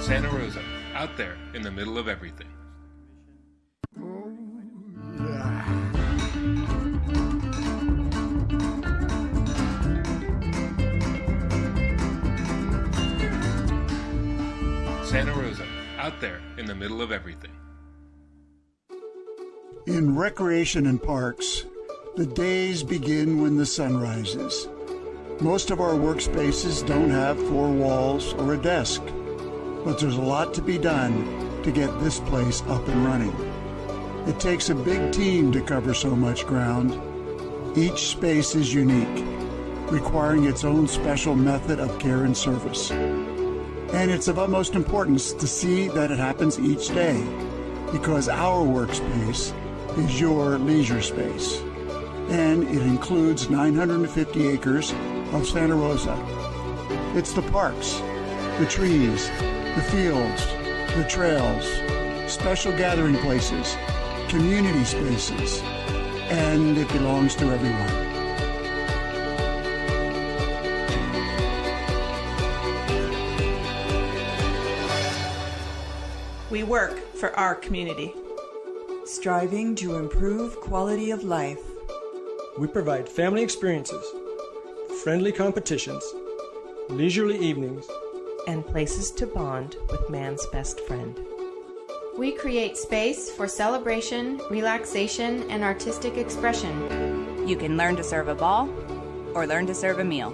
Santa Rosa, out there in the middle of everything. Santa Rosa, out there in the middle of everything. In recreation and parks, the days begin when the sun rises. Most of our workspaces don't have four walls or a desk, but there's a lot to be done to get this place up and running. It takes a big team to cover so much ground. Each space is unique, requiring its own special method of care and service. And it's of utmost importance to see that it happens each day, because our workspace is your leisure space. And it includes 950 acres of Santa Rosa. It's the parks, the trees, the fields, the trails, special gathering places, community spaces, and it belongs to everyone. We work for our community, striving to improve quality of life. We provide family experiences, friendly competitions, leisurely evenings, and places to bond with man's best friend. We create space for celebration, relaxation, and artistic expression. You can learn to serve a ball or learn to serve a meal.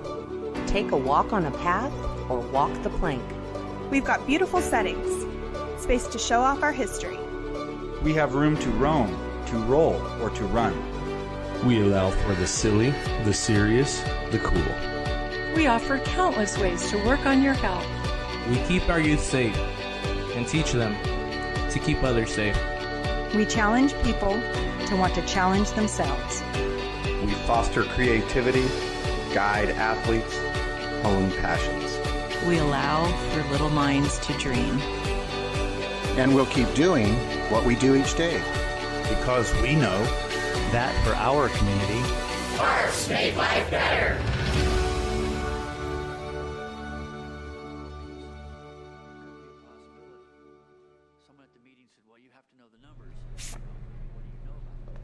Take a walk on a path or walk the plank. We've got beautiful settings, space to show off our history. We have room to roam, to roll, or to run. We allow for the silly, the serious, the cool. We offer countless ways to work on your health. We keep our youth safe and teach them to keep others safe. We challenge people to want to challenge themselves. We foster creativity, guide athletes, hone passions. We allow for little minds to dream. And we'll keep doing what we do each day. Because we know that for our community, parks make life better. Someone at the meeting said, well, you have to know the numbers. What do you know about this?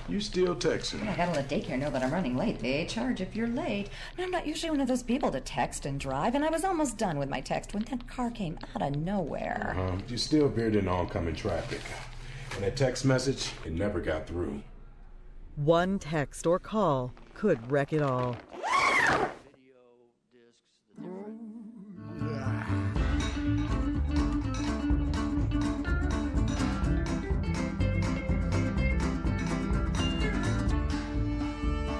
You still texting? I gotta let daycare know that I'm running late. They charge if you're late. And I'm not usually one of those people to text and drive, and I was almost done with my text when that car came out of nowhere. You still veered in oncoming traffic. And that text message, it never got through. One text or call could wreck it all.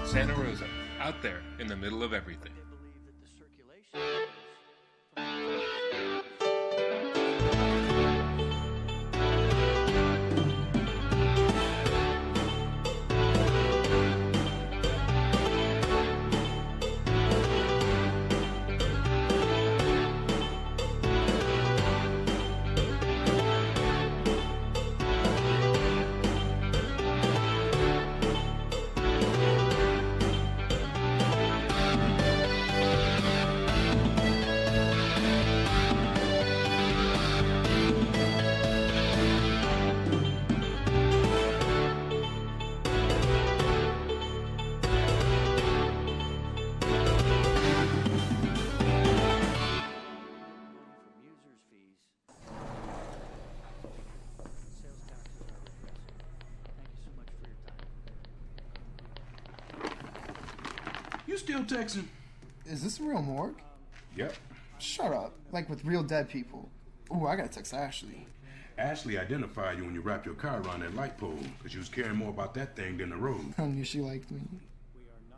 Santa Rosa, out there in the middle of everything. You still texting? Is this a real morgue? Yep. Shut up. Like with real dead people. Ooh, I gotta text Ashley. Ashley identified you when you wrapped your car around that light pole because you was caring more about that thing than the road. I knew she liked me.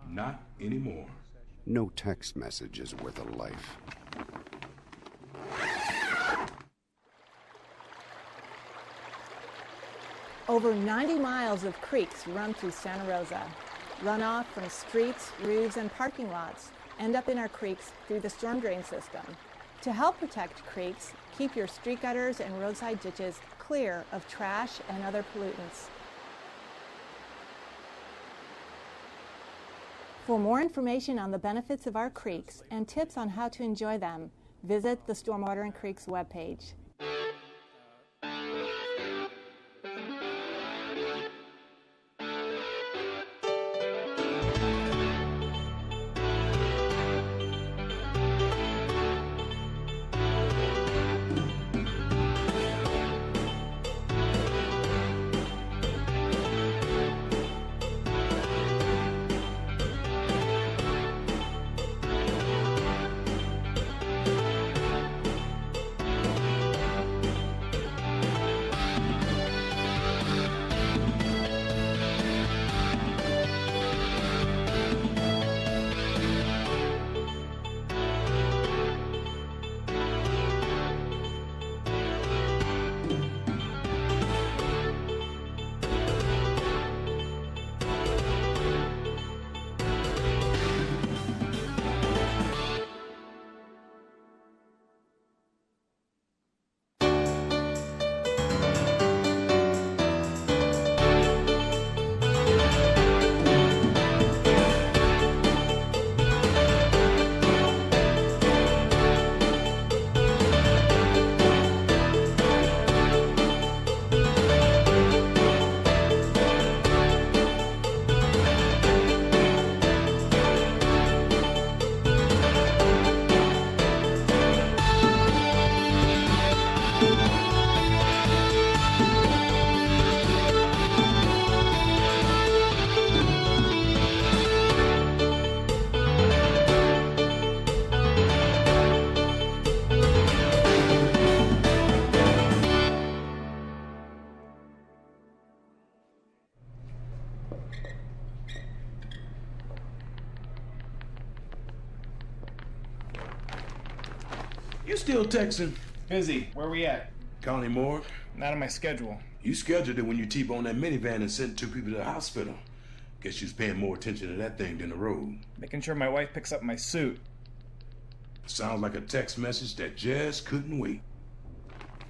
Not anymore. No text message is worth a life. Over 90 miles of creeks run through Santa Rosa. Runoff from streets, roofs, and parking lots end up in our creeks through the storm drain system. To help protect creeks, keep your street gutters and roadside ditches clear of trash and other pollutants. For more information on the benefits of our creeks and tips on how to enjoy them, visit the Stormwater and Creeks webpage. You still texting? Busy. Where we at? County morgue? Not on my schedule. You scheduled it when you T-boned that minivan and sent 2 people to the hospital. Guess you was paying more attention to that thing than the road. Making sure my wife picks up my suit. Sounds like a text message that just couldn't wait.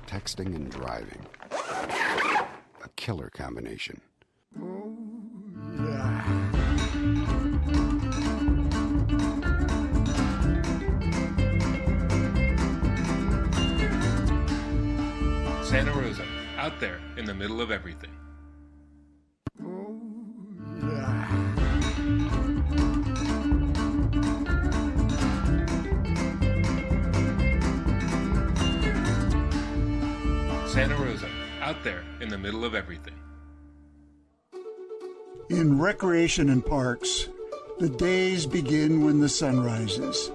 Texting and driving. A killer combination. Santa Rosa, out there in the middle of everything. Santa Rosa, out there in the middle of everything. In recreation and parks, the days begin when the sun rises.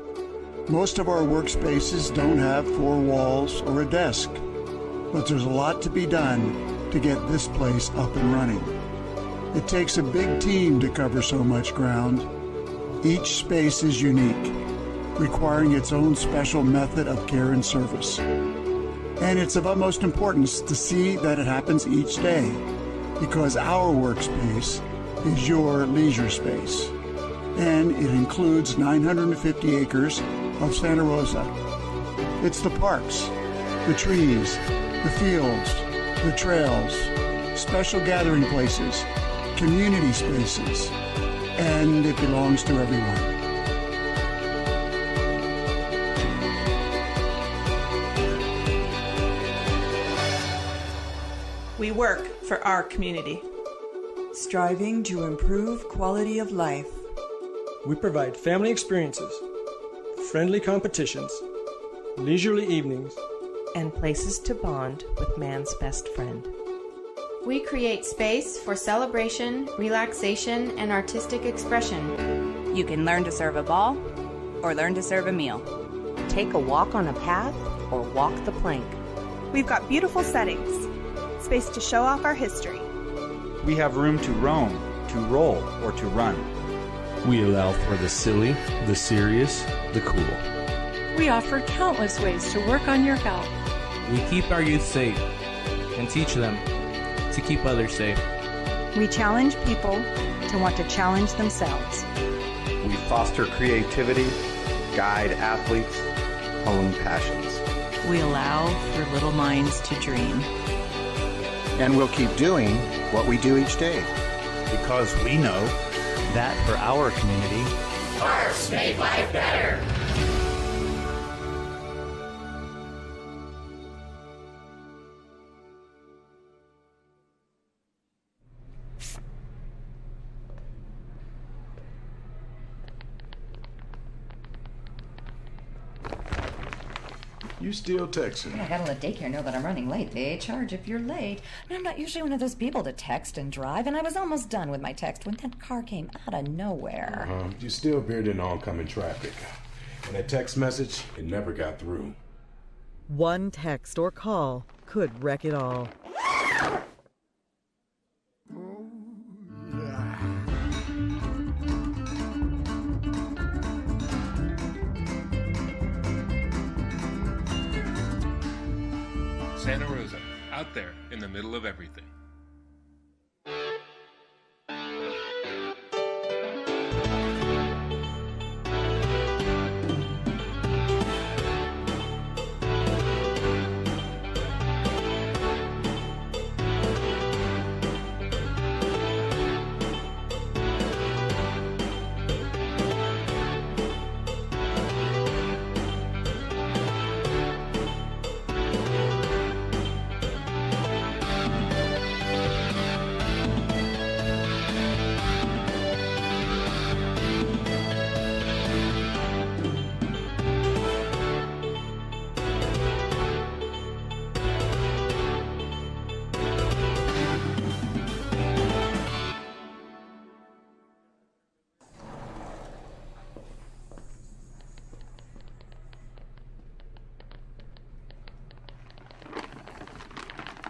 Most of our workspaces don't have 4 walls or a desk, but there's a lot to be done to get this place up and running. It takes a big team to cover so much ground. Each space is unique, requiring its own special method of care and service. And it's of utmost importance to see that it happens each day, because our workspace is your leisure space. And it includes 950 acres of Santa Rosa. It's the parks, the trees, the fields, the trails, special gathering places, community spaces, and it belongs to everyone. We work for our community, striving to improve quality of life. We provide family experiences, friendly competitions, leisurely evenings, and places to bond with man's best friend. We create space for celebration, relaxation, and artistic expression. You can learn to serve a ball or learn to serve a meal. Take a walk on a path or walk the plank. We've got beautiful settings, space to show off our history. We have room to roam, to roll, or to run. We allow for the silly, the serious, the cool. We offer countless ways to work on your health. We keep our youth safe and teach them to keep others safe. We challenge people to want to challenge themselves. We foster creativity, guide athletes, hone passions. We allow for little minds to dream. And we'll keep doing what we do each day. Because we know That for our community. Parks make life better. You still texting? I gotta let daycare know that I'm running late. They charge if you're late. And I'm not usually one of those people to text and drive, and I was almost done with my text when that car came out of nowhere. You still appeared in oncoming traffic. And that text message, it never got through. One text or call could wreck it all. Santa Rosa, out there in the middle of everything.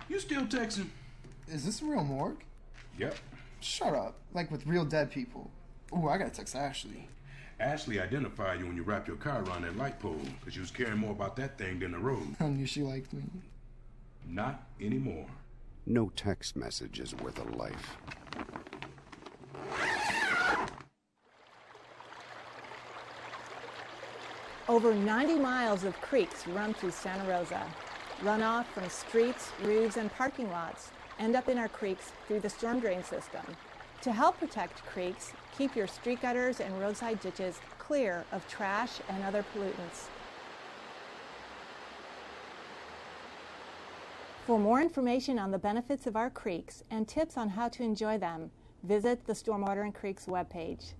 You still texting? Is this a real morgue? Yep. Shut up. Like with real dead people. Ooh, I gotta text Ashley. Ashley identified you when you wrapped your car around that light pole because you was caring more about that thing than the road. I knew she liked me. Not anymore. No text message is worth a life. Over 90 miles of creeks run through Santa Rosa. Runoff from streets, roofs, and parking lots end up in our creeks through the storm drain system. To help protect creeks, keep your street gutters and roadside ditches clear of trash and other pollutants. For more information on the benefits of our creeks and tips on how to enjoy them, visit the Stormwater and Creeks webpage.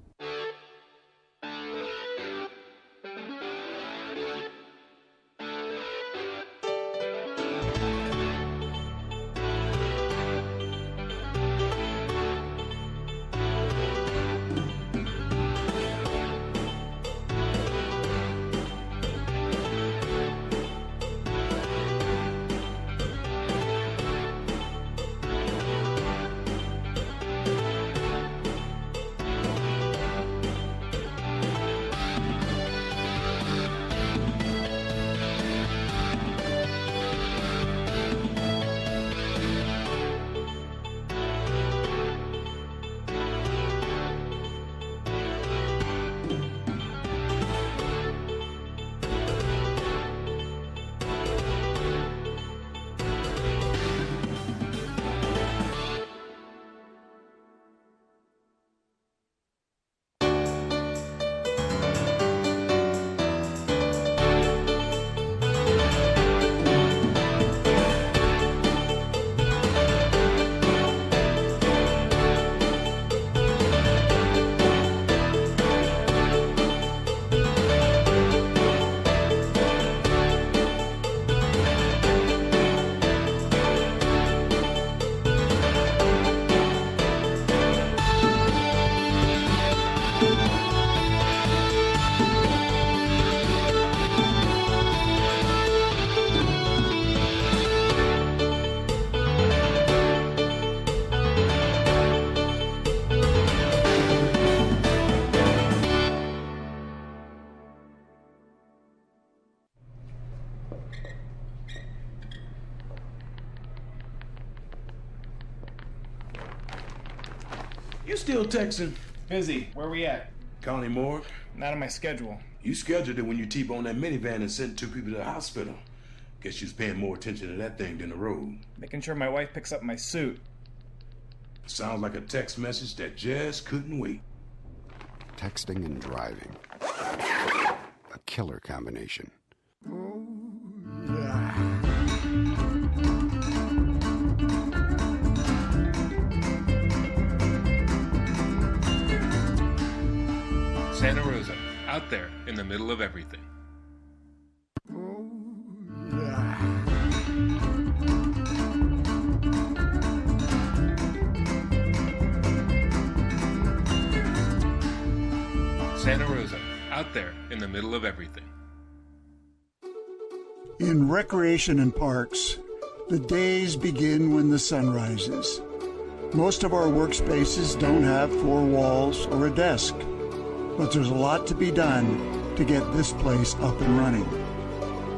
You still texting? Busy. Where we at? County morgue? Not on my schedule. You scheduled it when you T-boned that minivan and sent 2 people to the hospital. Guess you was paying more attention to that thing than the road. Making sure my wife picks up my suit. Sounds like a text message that just couldn't wait. texting and driving. A killer combination. Santa Rosa, out there in the middle of everything. Santa Rosa, out there in the middle of everything. In recreation and parks, the days begin when the sun rises. Most of our workspaces don't have four walls or a desk, but there's a lot to be done to get this place up and running.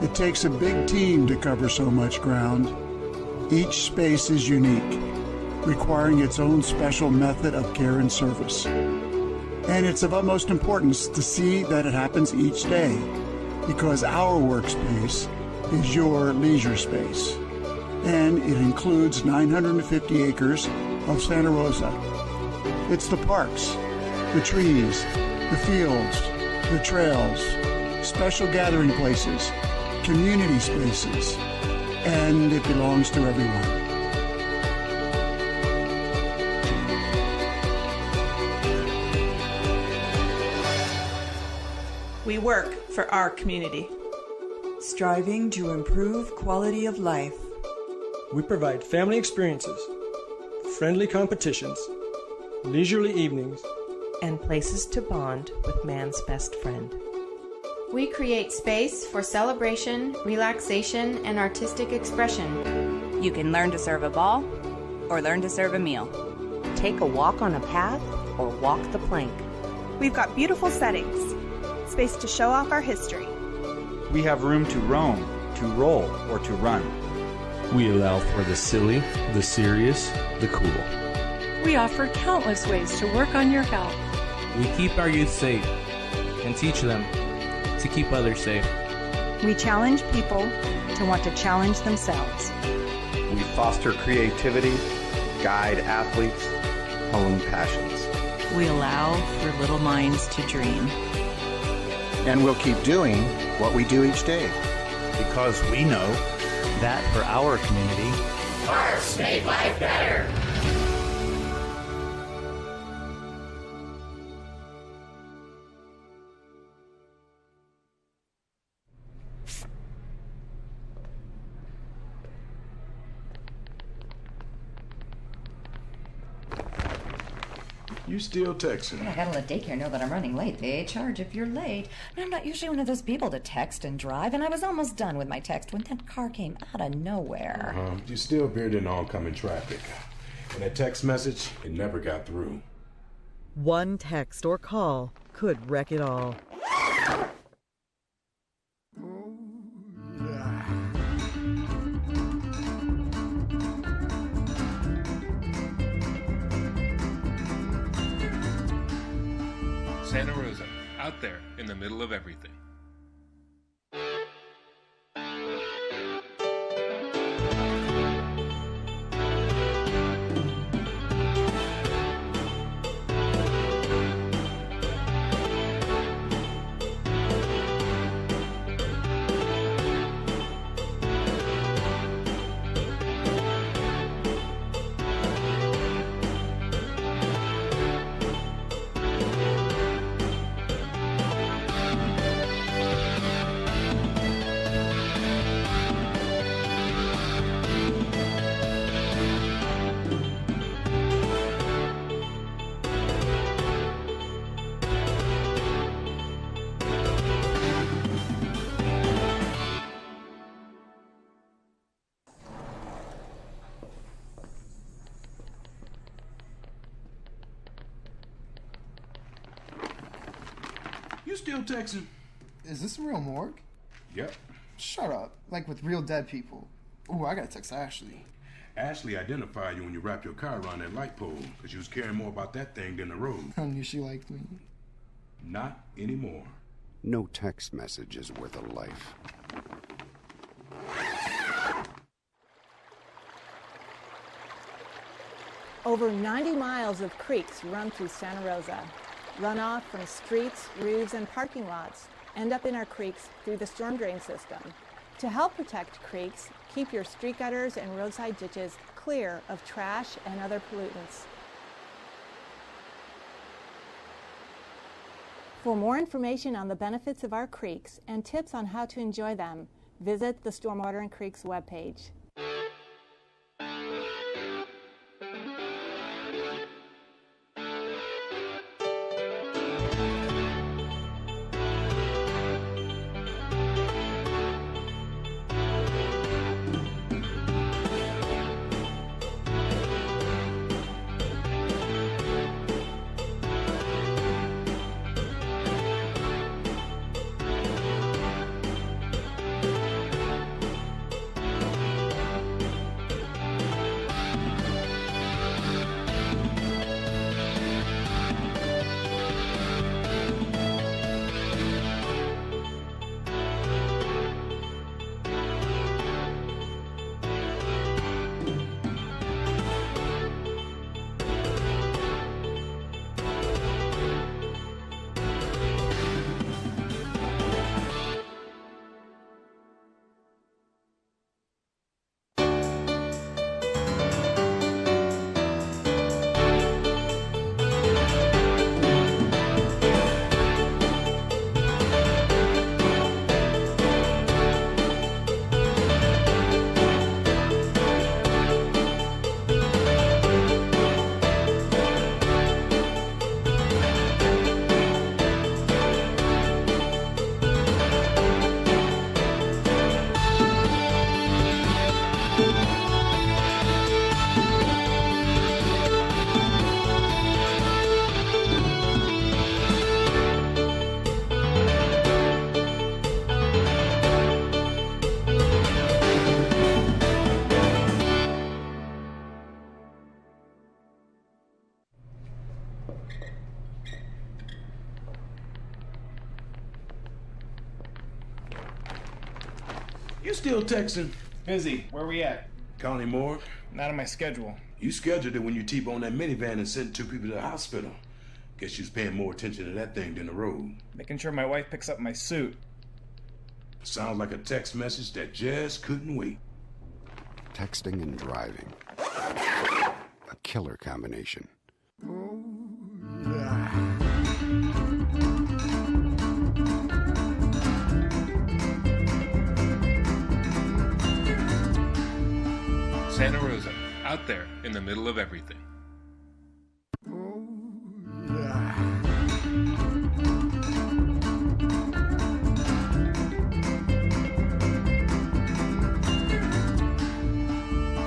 It takes a big team to cover so much ground. Each space is unique, requiring its own special method of care and service. And it's of utmost importance to see that it happens each day, because our workspace is your leisure space. And it includes 950 acres of Santa Rosa. It's the parks, the trees, the fields, the trails, special gathering places, community spaces, and it belongs to everyone. We work for our community, striving to improve quality of life. We provide family experiences, friendly competitions, leisurely evenings, and places to bond with man's best friend. We create space for celebration, relaxation, and artistic expression. You can learn to serve a ball or learn to serve a meal. Take a walk on a path or walk the plank. We've got beautiful settings, space to show off our history. We have room to roam, to roll, or to run. We allow for the silly, the serious, the cool. We offer countless ways to work on your health. We keep our youth safe and teach them to keep others safe. We challenge people to want to challenge themselves. We foster creativity, guide athletes, hone passions. We allow for little minds to dream. And we'll keep doing what we do each day. Because we know that for our community, Parks make life better. You still texting? I gotta let daycare know that I'm running late. They charge if you're late. And I'm not usually one of those people to text and drive, and I was almost done with my text when that car came out of nowhere. You still veered in oncoming traffic. And that text message, it never got through. One text or call could wreck it all. Santa Rosa, out there in the middle of everything. You still texting? Is this a real morgue? Yep. Shut up. Like with real dead people. Ooh, I gotta text Ashley. Ashley identified you when you wrapped your car around that light pole because you was caring more about that thing than the road. I knew she liked me. Not anymore. No text message is worth a life. Over 90 miles of creeks run through Santa Rosa. runoff from streets, roofs, and parking lots end up in our creeks through the storm drain system. To help protect creeks, keep your street gutters and roadside ditches clear of trash and other pollutants. For more information on the benefits of our creeks and tips on how to enjoy them, visit the Stormwater and Creeks webpage. You still texting? Busy. Where we at? County morgue? Not on my schedule. You scheduled it when you T-boned that minivan and sent 2 people to the hospital. Guess you was paying more attention to that thing than the road. Making sure my wife picks up my suit. Sounds like a text message that just couldn't wait. Texting and driving. A killer combination. Santa Rosa, out there in the middle of everything.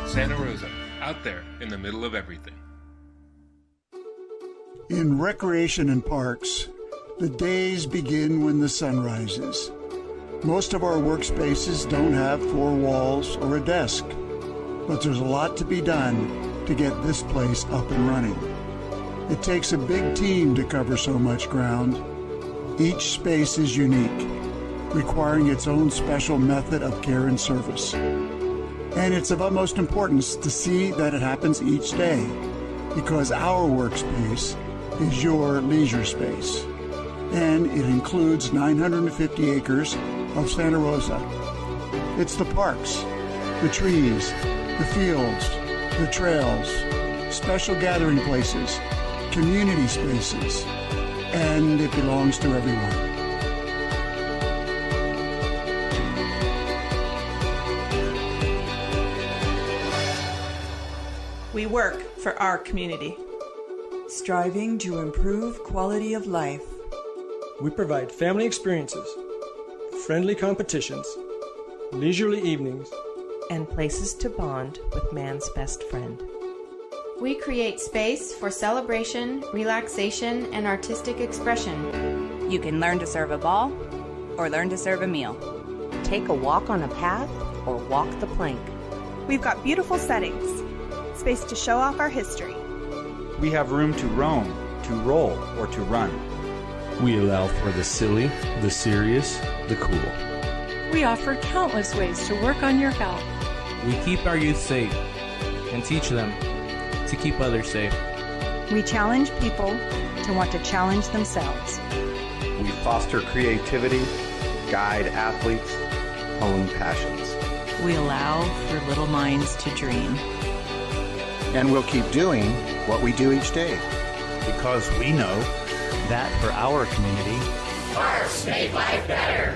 Santa Rosa, out there in the middle of everything. In recreation and parks, the days begin when the sun rises. Most of our workspaces don't have 4 walls or a desk, but there's a lot to be done to get this place up and running. It takes a big team to cover so much ground. Each space is unique, requiring its own special method of care and service. And it's of utmost importance to see that it happens each day, because our workspace is your leisure space. And it includes 950 acres of Santa Rosa. It's the parks, the trees, the fields, the trails, special gathering places, community spaces, and it belongs to everyone. We work for our community, striving to improve quality of life. We provide family experiences, friendly competitions, leisurely evenings, and places to bond with man's best friend. We create space for celebration, relaxation, and artistic expression. You can learn to serve a ball or learn to serve a meal. Take a walk on a path or walk the plank. We've got beautiful settings, space to show off our history. We have room to roam, to roll, or to run. We allow for the silly, the serious, the cool. We offer countless ways to work on your health. We keep our youth safe and teach them to keep others safe. We challenge people to want to challenge themselves. We foster creativity, guide athletes, hone passions. We allow for little minds to dream. And we'll keep doing what we do each day. Because we know that for our community, Parks make life better.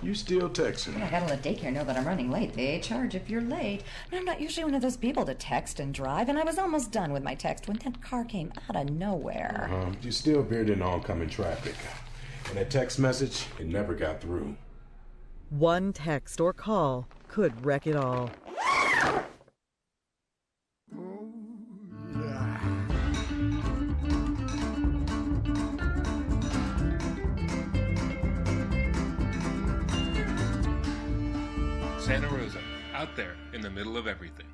You still texting? I gotta let daycare know that I'm running late. They charge if you're late. And I'm not usually one of those people to text and drive, and I was almost done with my text when that car came out of nowhere. You still veered in oncoming traffic. And that text message, it never got through. One text or call could wreck it all. Santa Rosa, out there in the middle of everything.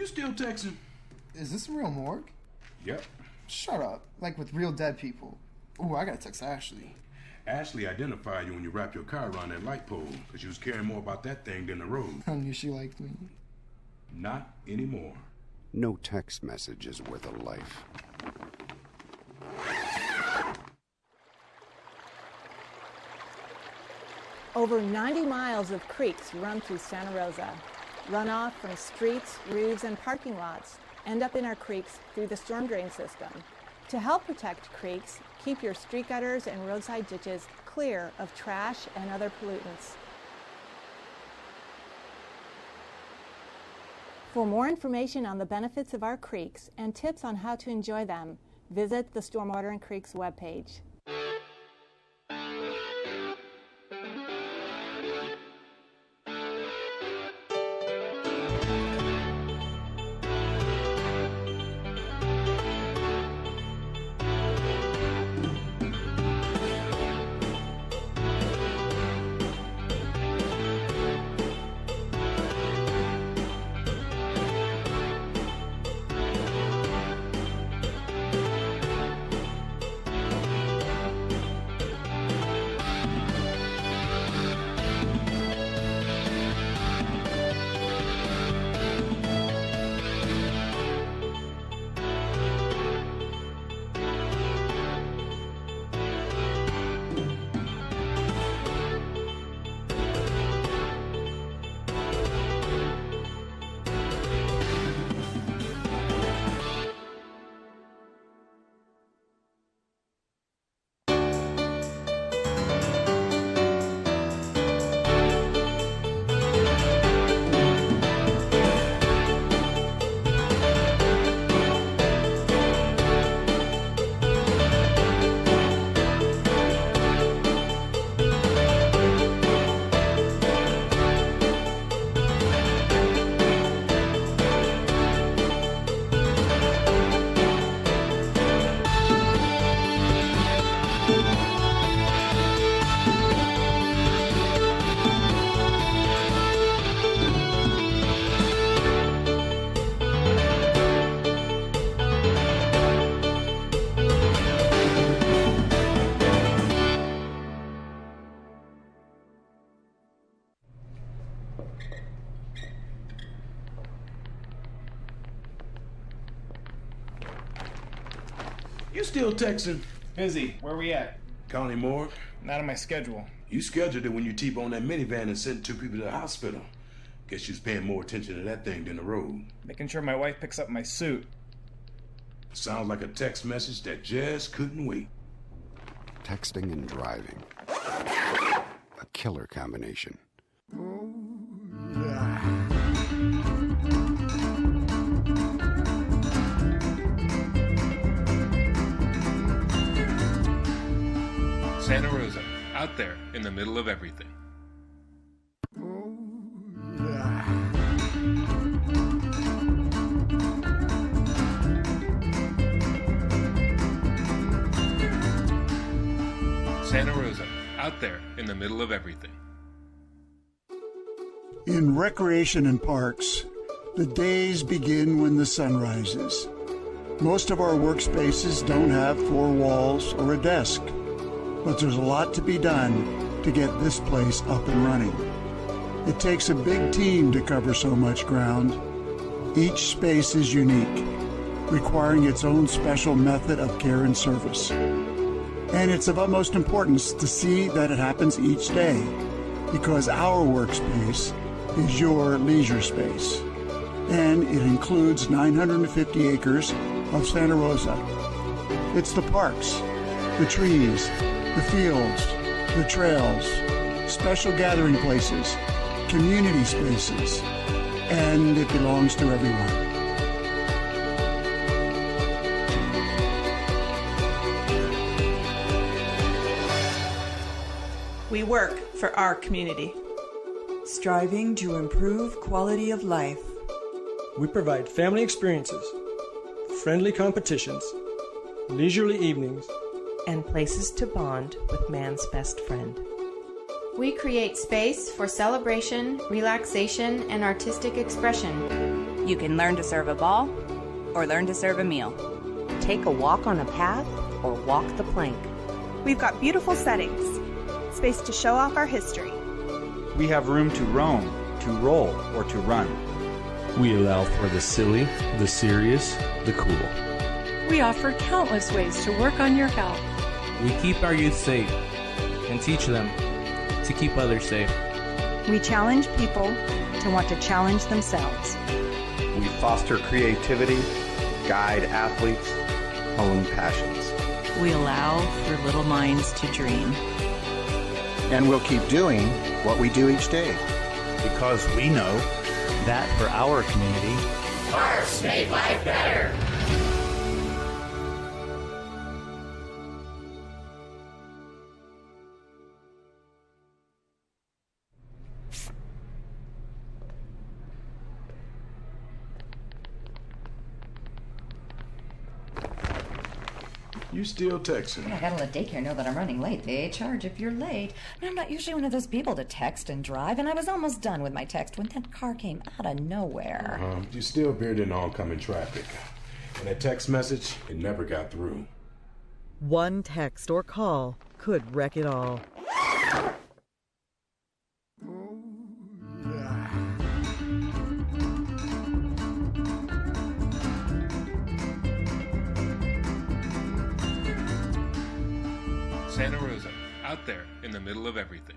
You still texting? Is this a real morgue? Yep. Shut up. Like with real dead people. Ooh, I gotta text Ashley. Ashley identified you when you wrapped your car around that light pole because you was caring more about that thing than the road. I knew she liked me. Not anymore. No text message is worth a life. Over 90 miles of creeks run through Santa Rosa. Runoff from streets, roofs, and parking lots end up in our creeks through the storm drain system. To help protect creeks, keep your street gutters and roadside ditches clear of trash and other pollutants. For more information on the benefits of our creeks and tips on how to enjoy them, visit the Stormwater and Creeks webpage. You still texting? Busy. Where we at? County morgue? Not on my schedule. You scheduled it when you T-boned that minivan and sent 2 people to the hospital. Guess you was paying more attention to that thing than the road. Making sure my wife picks up my suit. Sounds like a text message that just couldn't wait. Texting and driving. A killer combination. Santa Rosa, out there in the middle of everything. Santa Rosa, out there in the middle of everything. In recreation and parks, the days begin when the sun rises. Most of our workspaces don't have 4 walls or a desk, but there's a lot to be done to get this place up and running. It takes a big team to cover so much ground. Each space is unique, requiring its own special method of care and service. And it's of utmost importance to see that it happens each day, because our workspace is your leisure space. And it includes 950 acres of Santa Rosa. It's the parks, the trees, the fields, the trails, special gathering places, community spaces, and it belongs to everyone. We work for our community. Striving to improve quality of life. We provide family experiences, friendly competitions, leisurely evenings, and places to bond with man's best friend. We create space for celebration, relaxation, and artistic expression. You can learn to serve a ball or learn to serve a meal. Take a walk on a path or walk the plank. We've got beautiful settings, space to show off our history. We have room to roam, to roll, or to run. We allow for the silly, the serious, the cool. We offer countless ways to work on your health. We keep our youth safe and teach them to keep others safe. We challenge people to want to challenge themselves. We foster creativity, guide athletes, hone passions. We allow for little minds to dream. And we'll keep doing what we do each day. Because we know that for our community, Parks make life better. You still texting? I gotta let daycare know that I'm running late. They charge if you're late. And I'm not usually one of those people to text and drive, and I was almost done with my text when that car came out of nowhere. You still veered in oncoming traffic. And that text message, it never got through. One text or call could wreck it all. Santa Rosa, out there in the middle of everything.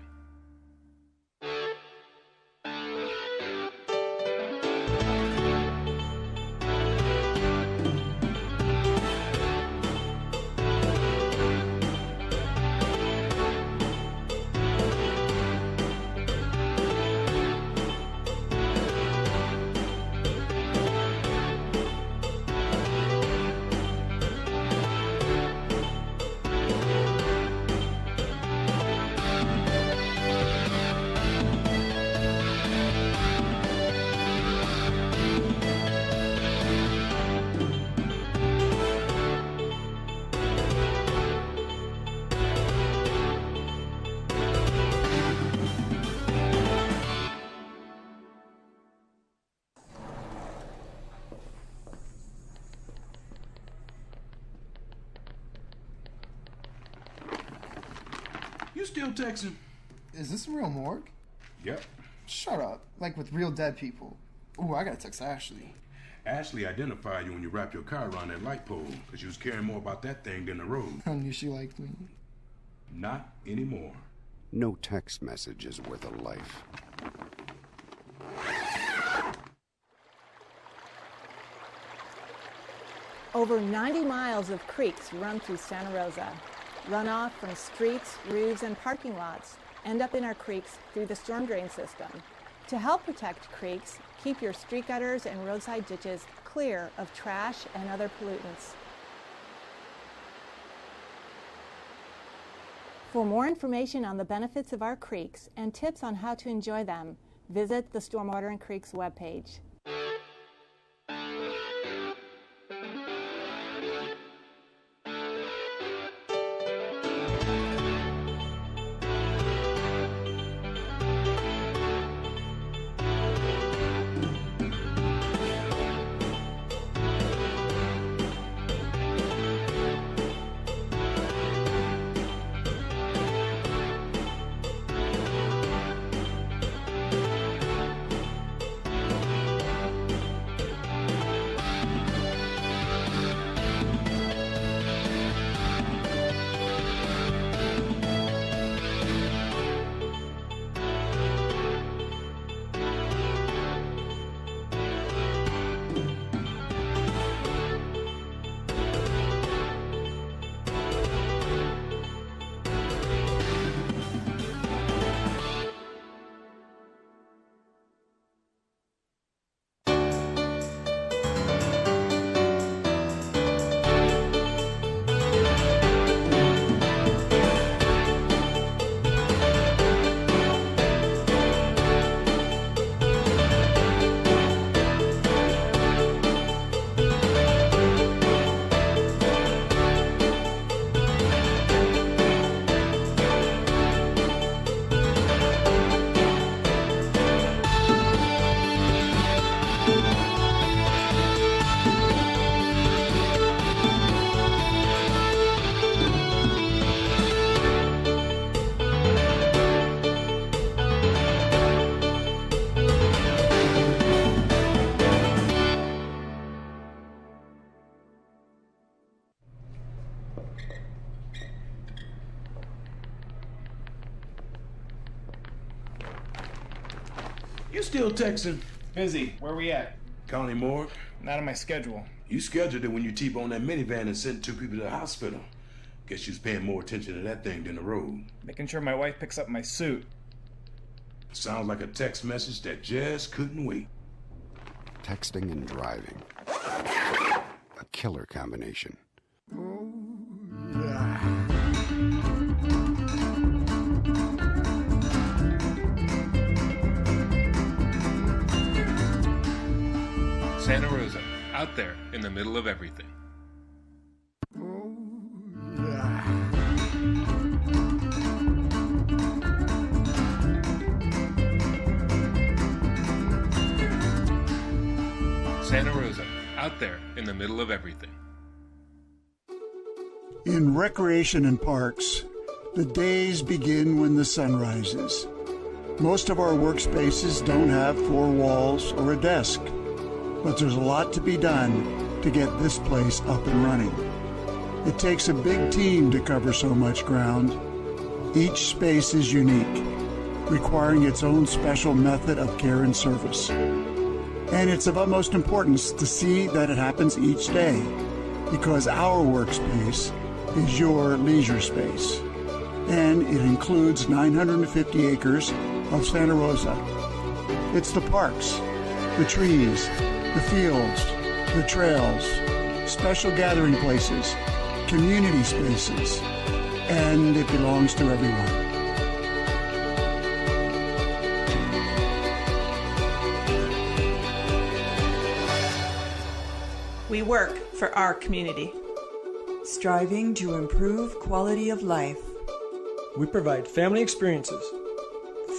You still texting? Is this a real morgue? Yep. Shut up. Like with real dead people. Ooh, I gotta text Ashley. Ashley identified you when you wrapped your car around that light pole, because you was caring more about that thing than the road. I knew she liked me. Not anymore. No text message is worth a life. Over 90 miles of creeks run through Santa Rosa. Runoff from streets, roofs, and parking lots end up in our creeks through the storm drain system. To help protect creeks, keep your street gutters and roadside ditches clear of trash and other pollutants. For more information on the benefits of our creeks and tips on how to enjoy them, visit the Stormwater and Creeks webpage. You still texting? Busy. Where we at? County morgue? Not on my schedule. You scheduled it when you T-boned that minivan and sent 2 people to the hospital. Guess you was paying more attention to that thing than the road. Making sure my wife picks up my suit. Sounds like a text message that just couldn't wait. Texting and driving. A killer combination. Santa Rosa, out there in the middle of everything. Santa Rosa, out there in the middle of everything. In recreation and parks, the days begin when the sun rises. Most of our workspaces don't have 4 walls or a desk, but there's a lot to be done to get this place up and running. It takes a big team to cover so much ground. Each space is unique, requiring its own special method of care and service. And it's of utmost importance to see that it happens each day, because our workspace is your leisure space. And it includes 950 acres of Santa Rosa. It's the parks, the trees, the fields, the trails, special gathering places, community spaces, and it belongs to everyone. We work for our community, striving to improve quality of life. We provide family experiences,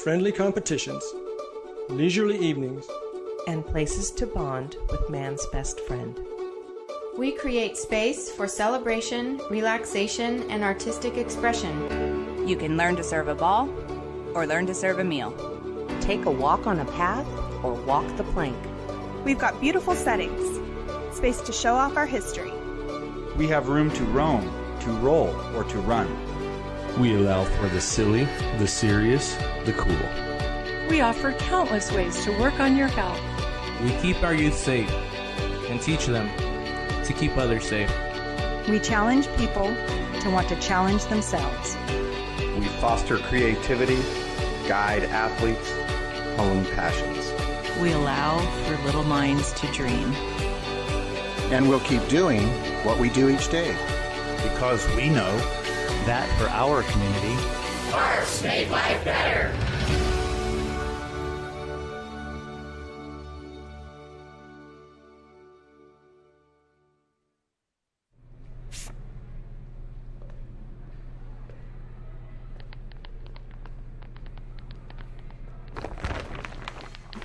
friendly competitions, leisurely evenings, and places to bond with man's best friend. We create space for celebration, relaxation, and artistic expression. You can learn to serve a ball or learn to serve a meal. Take a walk on a path or walk the plank. We've got beautiful settings, space to show off our history. We have room to roam, to roll, or to run. We allow for the silly, the serious, the cool. We offer countless ways to work on your health. We keep our youth safe and teach them to keep others safe. We challenge people to want to challenge themselves. We foster creativity, guide athletes, hone passions. We allow for little minds to dream. And we'll keep doing what we do each day. Because we know that for our community, Parks make life better.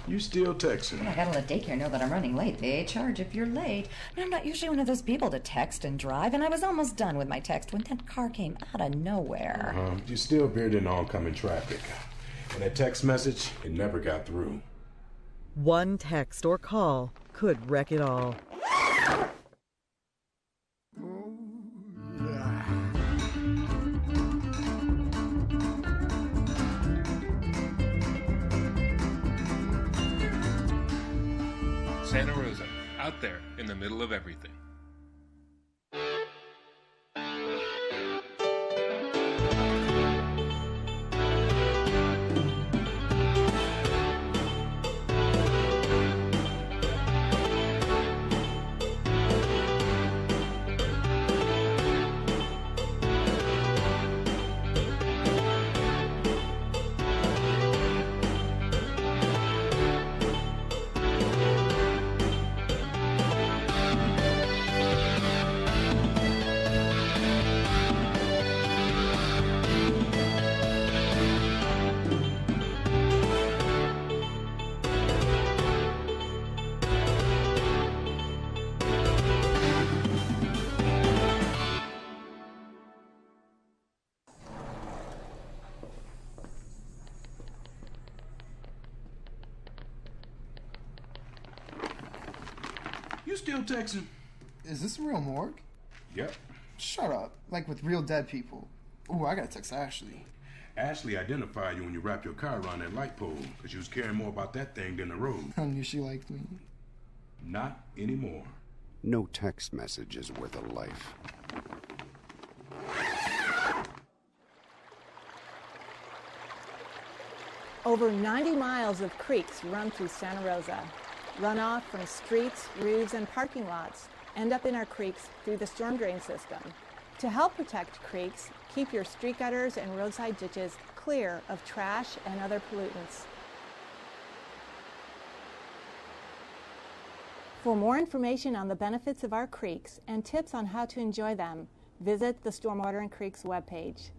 You still texting? I gotta let daycare know that I'm running late. They charge if you're late. And I'm not usually one of those people to text and drive, and I was almost done with my text when that car came out of nowhere. You still veered in oncoming traffic. And that text message, it never got through. One text or call could wreck it all. Santa Rosa, out there in the middle of everything. You still texting? Is this a real morgue? Yep. Shut up. Like with real dead people. Ooh, I gotta text Ashley. Ashley identified you when you wrapped your car around that light pole because you was caring more about that thing than the road. I knew she liked me. Not anymore. No text message is worth a life. Over 90 miles of creeks run through Santa Rosa. Runoff from streets, roofs, and parking lots end up in our creeks through the storm drain system. To help protect creeks, keep your street gutters and roadside ditches clear of trash and other pollutants. For more information on the benefits of our creeks and tips on how to enjoy them, visit the Stormwater and Creeks webpage.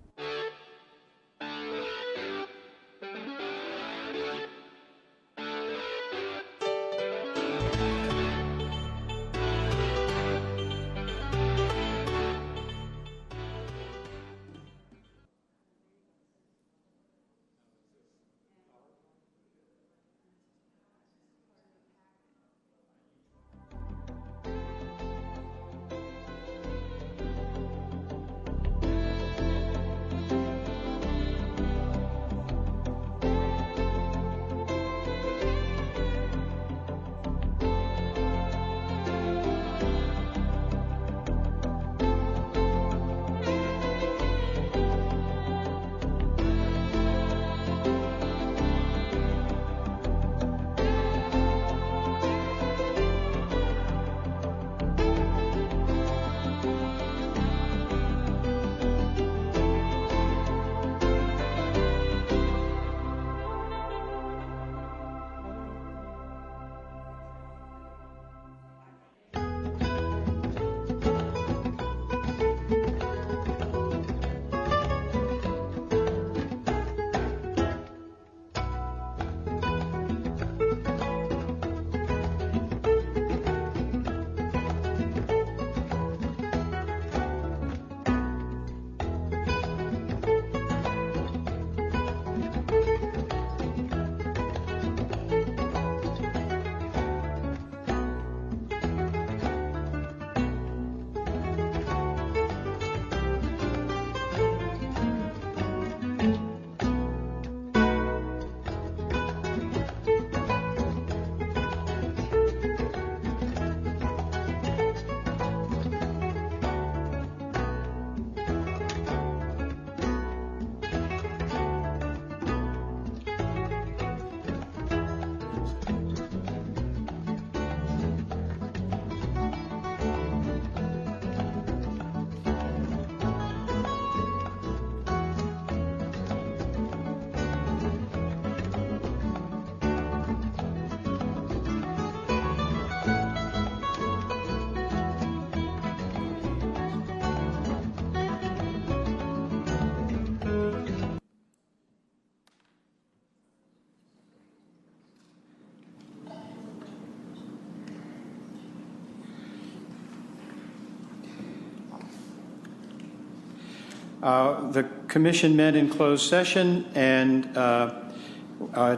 The commission met in closed session and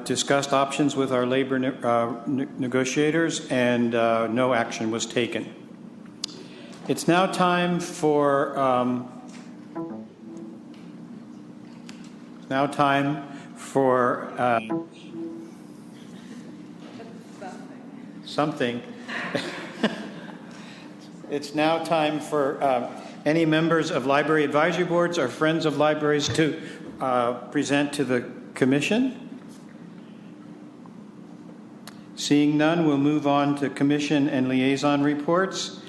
discussed options with our labor negotiators, and no action was taken. It's now time for something. It's now time for any members of library advisory boards or friends of libraries to present to the commission. Seeing none, we'll move on to commission and liaison reports.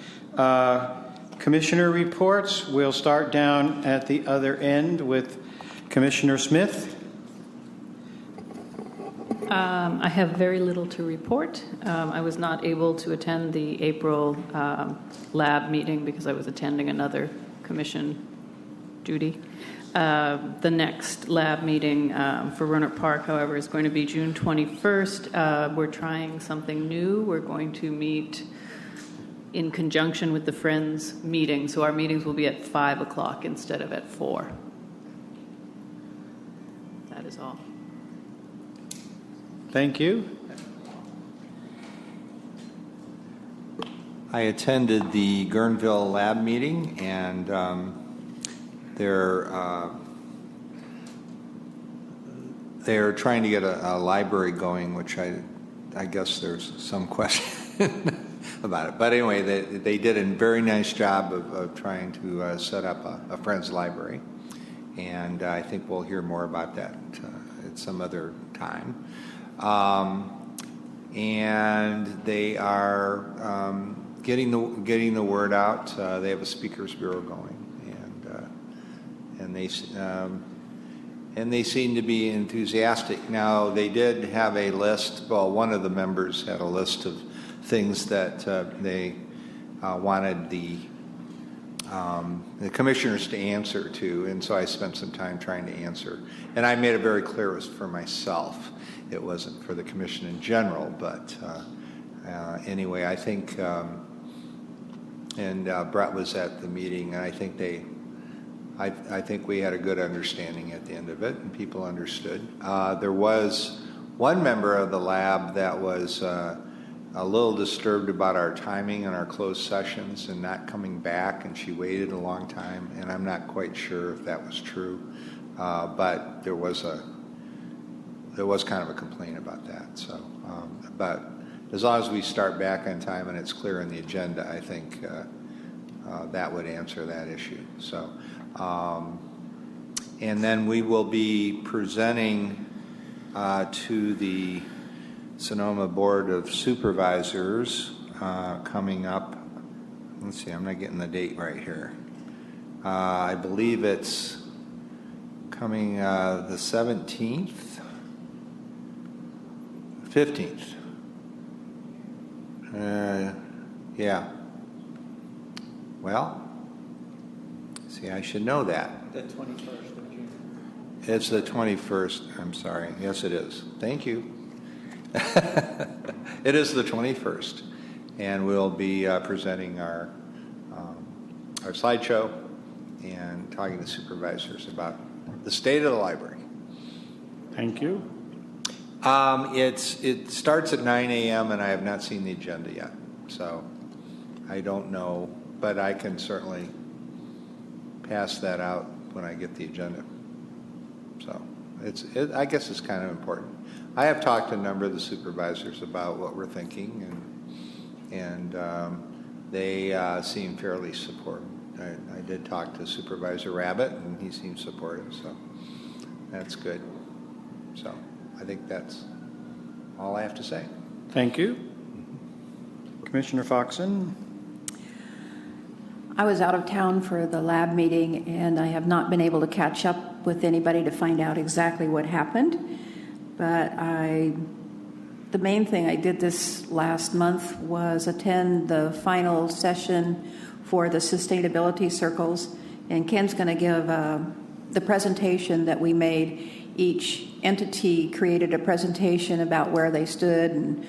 Commissioner reports, we'll start down at the other end with Commissioner Smith. I have very little to report. I was not able to attend the April lab meeting because I was attending another commission duty. The next lab meeting for Roanoke Park, however, is going to be June 21st. We're trying something new. We're going to meet in conjunction with the Friends meeting. So our meetings will be at 5 o'clock instead of at 4. That is all. Thank you. I attended the Guerneville lab meeting, and they're trying to get a library going, which I guess there's some question about it. But anyway, they did a very nice job of trying to set up a Friends library, and I think we'll hear more about that at some other time. And they are getting the word out. They have a speakers bureau going, and they seem to be enthusiastic. Now, they did have a list. Well, one of the members had a list of things that they wanted the commissioners to answer to, and so I spent some time trying to answer. And I made it very clear it was for myself. It wasn't for the commission in general, but anyway, I think, and Brett was at the meeting, and I think I think we had a good understanding at the end of it, and people understood. There was one member of the lab that was a little disturbed about our timing and our closed sessions and not coming back, and she waited a long time, and I'm not quite sure if that was true, but there was kind of a complaint about that. So, but as long as we start back on time and it's clear in the agenda, I think that would answer that issue. So, and then we will be presenting to the Sonoma Board of Supervisors coming up. Let's see, I'm not getting the date right here. I believe it's coming the 17th. 15th. Yeah. Well, see, I should know that. The 21st of June. It's the 21st. I'm sorry. Yes, it is. Thank you. It is the 21st. And we'll be presenting our slideshow and talking to supervisors about the state of the library. Thank you. It starts at 9 a.m. and I have not seen the agenda yet, so I don't know, but I can certainly pass that out when I get the agenda. So I guess it's kind of important. I have talked to a number of the supervisors about what we're thinking, and they seem fairly supportive. I did talk to Supervisor Rabbit, and he seemed supportive, so that's good. So I think that's all I have to say. Thank you. Commissioner Foxen. I was out of town for the lab meeting, and I have not been able to catch up with anybody to find out exactly what happened. But the main thing I did this last month was attend the final session for the sustainability circles, and Ken's going to give the presentation that we made. Each entity created a presentation about where they stood and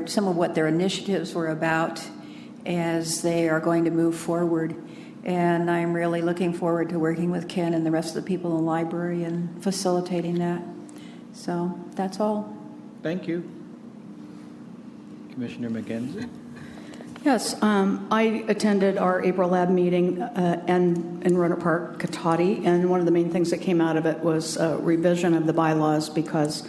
some of what their initiatives were about as they are going to move forward. And I'm really looking forward to working with Ken and the rest of the people in the library and facilitating that. So that's all. Thank you. Commissioner McKenzie. Yes, I attended our April Lab meeting in Roanoke Park, Katati, and one of the main things that came out of it was revision of the bylaws because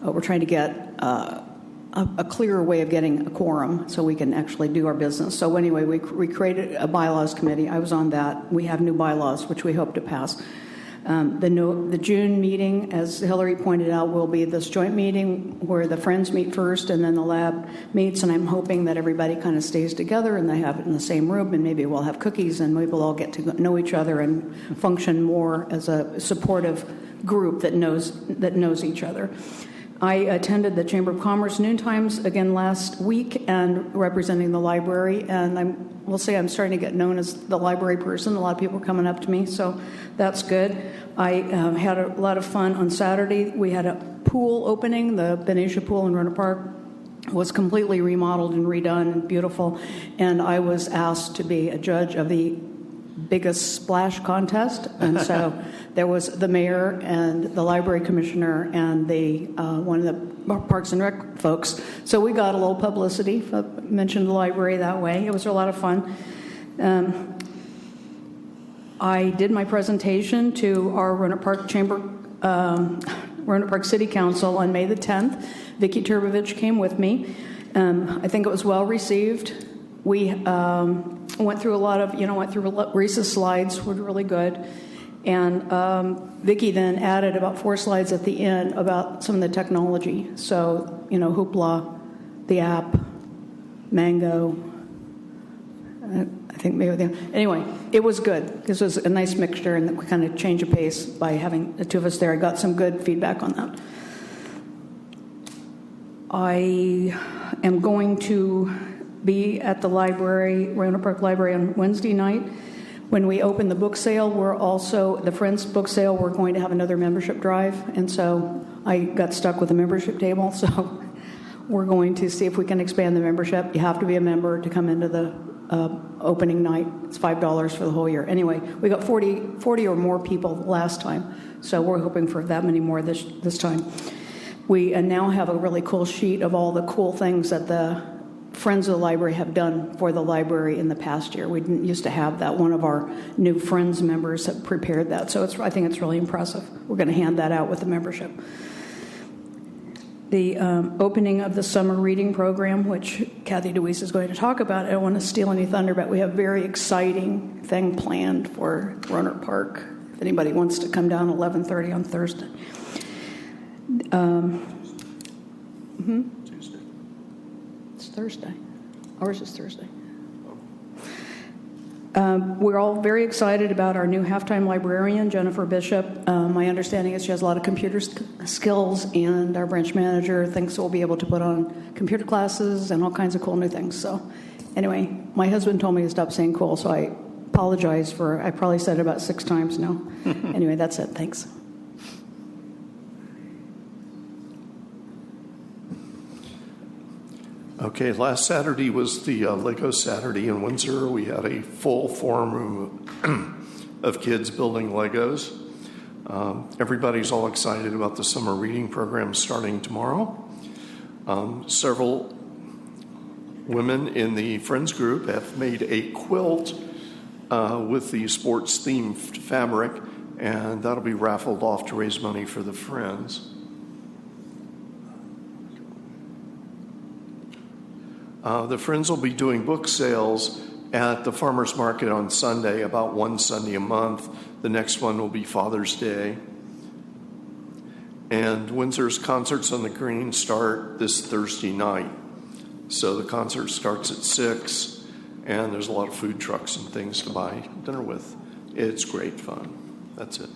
we're trying to get a clearer way of getting a quorum so we can actually do our business. So anyway, we created a bylaws committee. I was on that. We have new bylaws, which we hope to pass. The June meeting, as Hillary pointed out, will be this joint meeting where the Friends meet first and then the lab meets, and I'm hoping that everybody kind of stays together and they have it in the same room, and maybe we'll have cookies and maybe we'll all get to know each other and function more as a supportive group that knows each other. I attended the Chamber of Commerce noon times again last week and representing the library, and I will say I'm starting to get known as the library person. A lot of people are coming up to me, so that's good. I had a lot of fun on Saturday. We had a pool opening. The Benicia Pool in Roanoke Park was completely remodeled and redone and beautiful, and I was asked to be a judge of the biggest splash contest, and so there was the mayor and the library commissioner and the one of the Parks and Rec folks. So we got a little publicity. Mentioned the library that way. It was a lot of fun. I did my presentation to our Roanoke Park Chamber, Roanoke Park City Council on May the 10th. Vicki Turbovich came with me. I think it was well received. We went through Reese's slides, were really good. And Vicki then added about 4 slides at the end about some of the technology. So, Hoopla, the app, Mango, I think maybe anyway, it was good. This was a nice mixture and we kind of change of pace by having the two of us there. I got some good feedback on that. I am going to be at the library, Roanoke Park Library, on Wednesday night. When we open the book sale, the Friends book sale, we're going to have another membership drive. And so I got stuck with a membership table. So we're going to see if we can expand the membership. You have to be a member to come into the opening night. It's $5 for the whole year. Anyway, we got 40 or more people last time. So we're hoping for that many more this time. We now have a really cool sheet of all the cool things that the Friends of the Library have done for the library in the past year. We didn't used to have that. One of our new Friends members have prepared that. So I think it's really impressive. We're going to hand that out with the membership. The opening of the summer reading program, which Kathy DeWeese is going to talk about. I don't want to steal any thunder, but we have a very exciting thing planned for Roanoke Park. If anybody wants to come down 11:30 on Thursday. Tuesday. It's Thursday. Ours is Thursday. We're all very excited about our new halftime librarian, Jennifer Bishop. My understanding is she has a lot of computer skills, and our branch manager thinks we'll be able to put on computer classes and all kinds of cool new things. So anyway, my husband told me to stop saying cool, so I apologize I probably said it about 6 times now. Anyway, that's it. Thanks. Okay, last Saturday was the Lego Saturday in Windsor. We had a full forum of kids building Legos. Everybody's all excited about the summer reading program starting tomorrow. Several women in the Friends group have made a quilt with the sports-themed fabric, and that'll be raffled off to raise money for the Friends. The Friends will be doing book sales at the farmers market on Sunday, about one Sunday a month. The next one will be Father's Day. And Windsor's Concerts on the Green start this Thursday night. So the concert starts at 6, and there's a lot of food trucks and things to buy dinner with. It's great fun. That's it.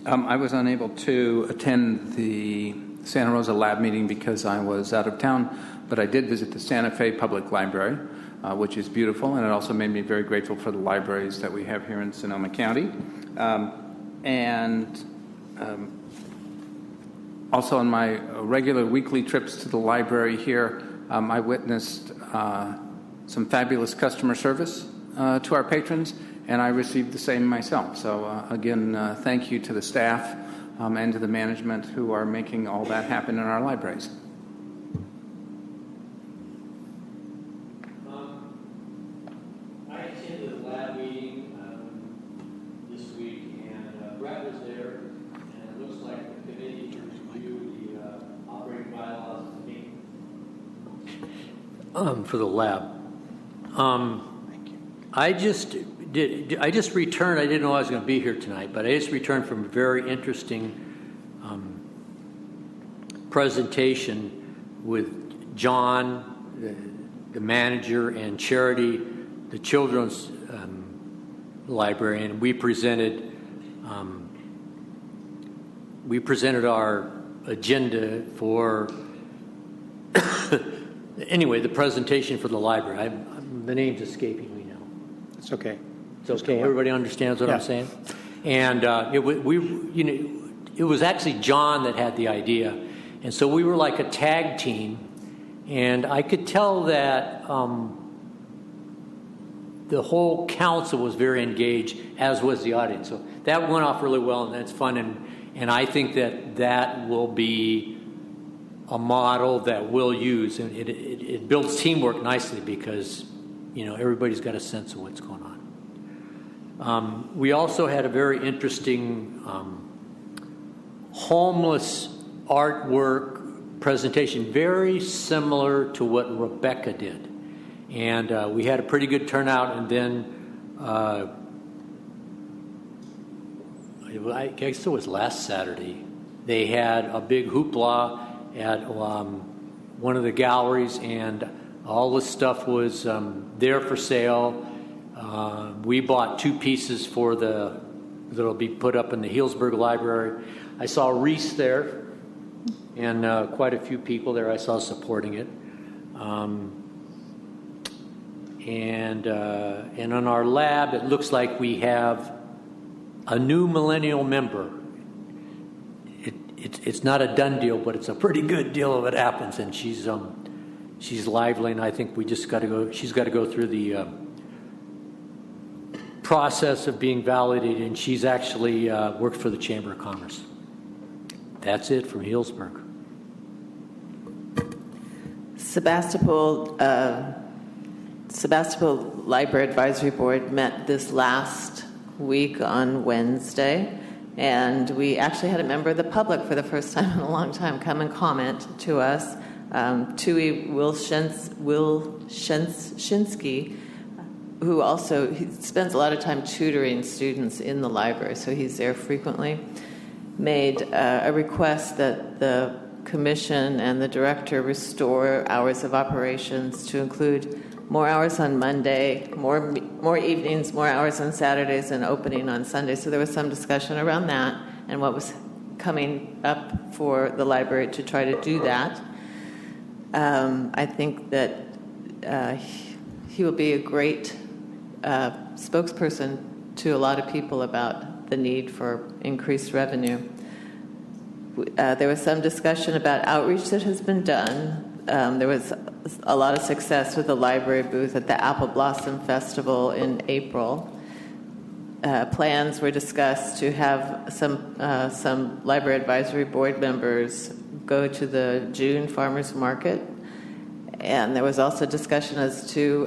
I was unable to attend the Santa Rosa Lab meeting because I was out of town, but I did visit the Santa Fe Public Library, which is beautiful, and it also made me very grateful for the libraries that we have here in Sonoma County. Also on my regular weekly trips to the library here, I witnessed some fabulous customer service to our patrons, and I received the same myself. So again, thank you to the staff and to the management who are making all that happen in our libraries. I attended the lab meeting this week, and Brett was there, and it looks like the committee reviewed the operating bylaws of the meeting. For the lab. I just returned. I didn't know I was going to be here tonight, but I just returned from a very interesting presentation with John, the manager, and Charity, the children's librarian. We presented our agenda for anyway, the presentation for the library. The name's escaping me now. It's okay. It's okay. Everybody understands what I'm saying? And it was actually John that had the idea. And so we were like a tag team. And I could tell that the whole council was very engaged, as was the audience. So that went off really well, and that's fun. And I think that will be a model that we'll use, and it builds teamwork nicely because everybody's got a sense of what's going on. We also had a very interesting homeless artwork presentation, very similar to what Rebecca did, and we had a pretty good turnout. And then I guess it was last Saturday, they had a big hoopla at one of the galleries, and all the stuff was there for sale. We bought 2 pieces that'll be put up in the Healdsburg Library. I saw Reese there, and quite a few people there I saw supporting it. And on our lab, it looks like we have a new millennial member. It's not a done deal, but it's a pretty good deal if it happens. And she's lively, and I think we just got to go. She's got to go through the process of being validated, and she's actually worked for the Chamber of Commerce. That's it from Healdsburg. Sebastopol Library Advisory Board met this last week on Wednesday. And we actually had a member of the public for the first time in a long time come and comment to us. Tui Wilshinsky, who also he spends a lot of time tutoring students in the library, so he's there frequently, made a request that the commission and the director restore hours of operations to include more hours on Monday, more evenings, more hours on Saturdays, and opening on Sundays. So there was some discussion around that and what was coming up for the library to try to do that. I think that he will be a great spokesperson to a lot of people about the need for increased revenue. There was some discussion about outreach that has been done. There was a lot of success with the library booth at the Apple Blossom Festival in April. Plans were discussed to have some library advisory board members go to the June Farmers Market. And there was also discussion as to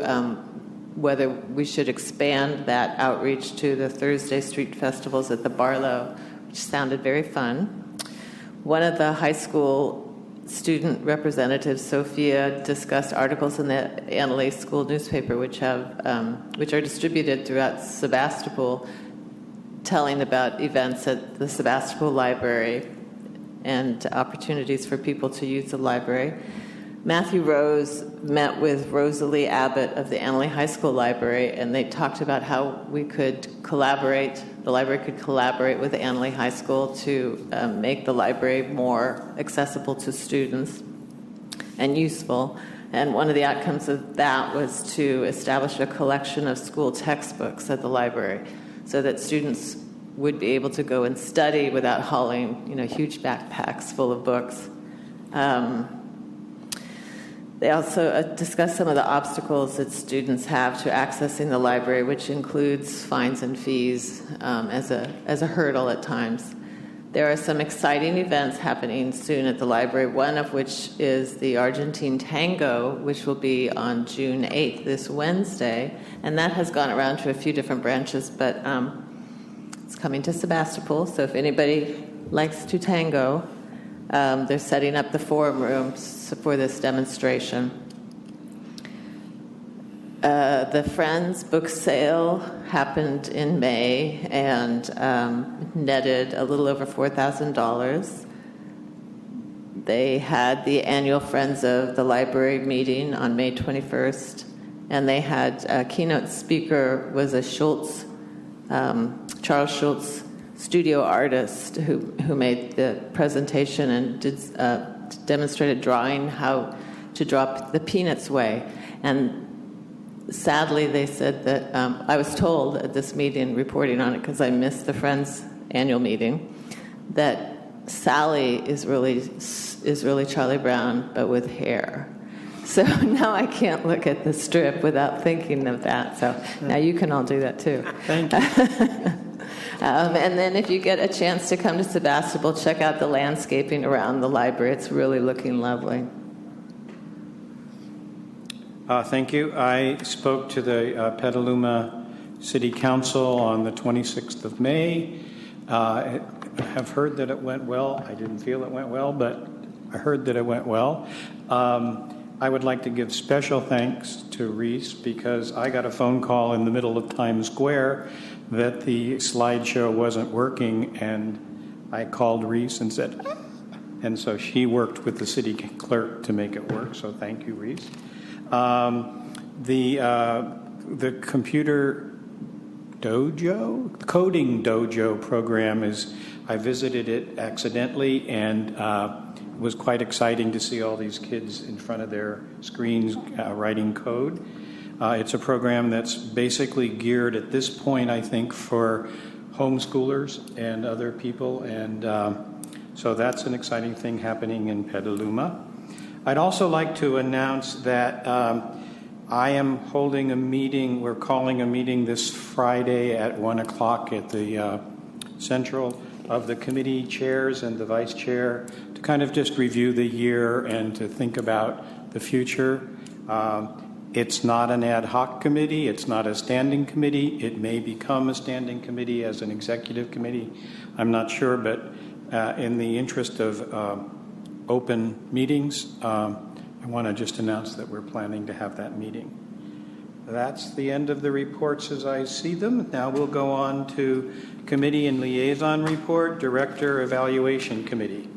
whether we should expand that outreach to the Thursday street festivals at the Barlow, which sounded very fun. One of the high school student representatives, Sophia, discussed articles in the Annalee School newspaper, which are distributed throughout Sebastopol, telling about events at the Sebastopol Library and opportunities for people to use the library. Matthew Rose met with Rosalie Abbott of the Annalee High School Library, and they talked about how we could collaborate, the library could collaborate with Annalee High School to make the library more accessible to students and useful. And one of the outcomes of that was to establish a collection of school textbooks at the library so that students would be able to go and study without hauling, huge backpacks full of books. They also discussed some of the obstacles that students have to accessing the library, which includes fines and fees as a hurdle at times. There are some exciting events happening soon at the library, one of which is the Argentine Tango, which will be on June 8th, this Wednesday. And that has gone around to a few different branches, but it's coming to Sebastopol. So if anybody likes to tango, they're setting up the forum rooms for this demonstration. The Friends book sale happened in May and netted a little over $4,000. They had the annual Friends of the Library meeting on May 21st, and they had a keynote speaker was a Charles Schultz studio artist who made the presentation and demonstrated drawing how to draw the Peanuts way. And sadly, they said that I was told at this meeting, reporting on it because I missed the Friends annual meeting, that Sally is really Charlie Brown, but with hair. So now I can't look at the strip without thinking of that. So now you can all do that too. Thank you. And then if you get a chance to come to Sebastopol, check out the landscaping around the library. It's really looking lovely. Thank you. I spoke to the Petaluma City Council on the 26th of May. I have heard that it went well. I didn't feel it went well, but I heard that it went well. I would like to give special thanks to Reese because I got a phone call in the middle of Times Square that the slideshow wasn't working, and I called Reese and said, and so she worked with the city clerk to make it work, so thank you, Reese. The computer dojo, coding dojo program I visited it accidentally, and it was quite exciting to see all these kids in front of their screens writing code. It's a program that's basically geared at this point, I think, for homeschoolers and other people, and so that's an exciting thing happening in Petaluma. I'd also like to announce that I am holding a meeting, we're calling a meeting this Friday at 1 o'clock at the Central of the committee chairs and the vice chair to kind of just review the year and to think about the future. It's not an ad hoc committee. It's not a standing committee. It may become a standing committee as an executive committee. I'm not sure, but in the interest of open meetings, I want to just announce that we're planning to have that meeting. That's the end of the reports as I see them. Now we'll go on to committee and liaison report, Director Evaluation Committee.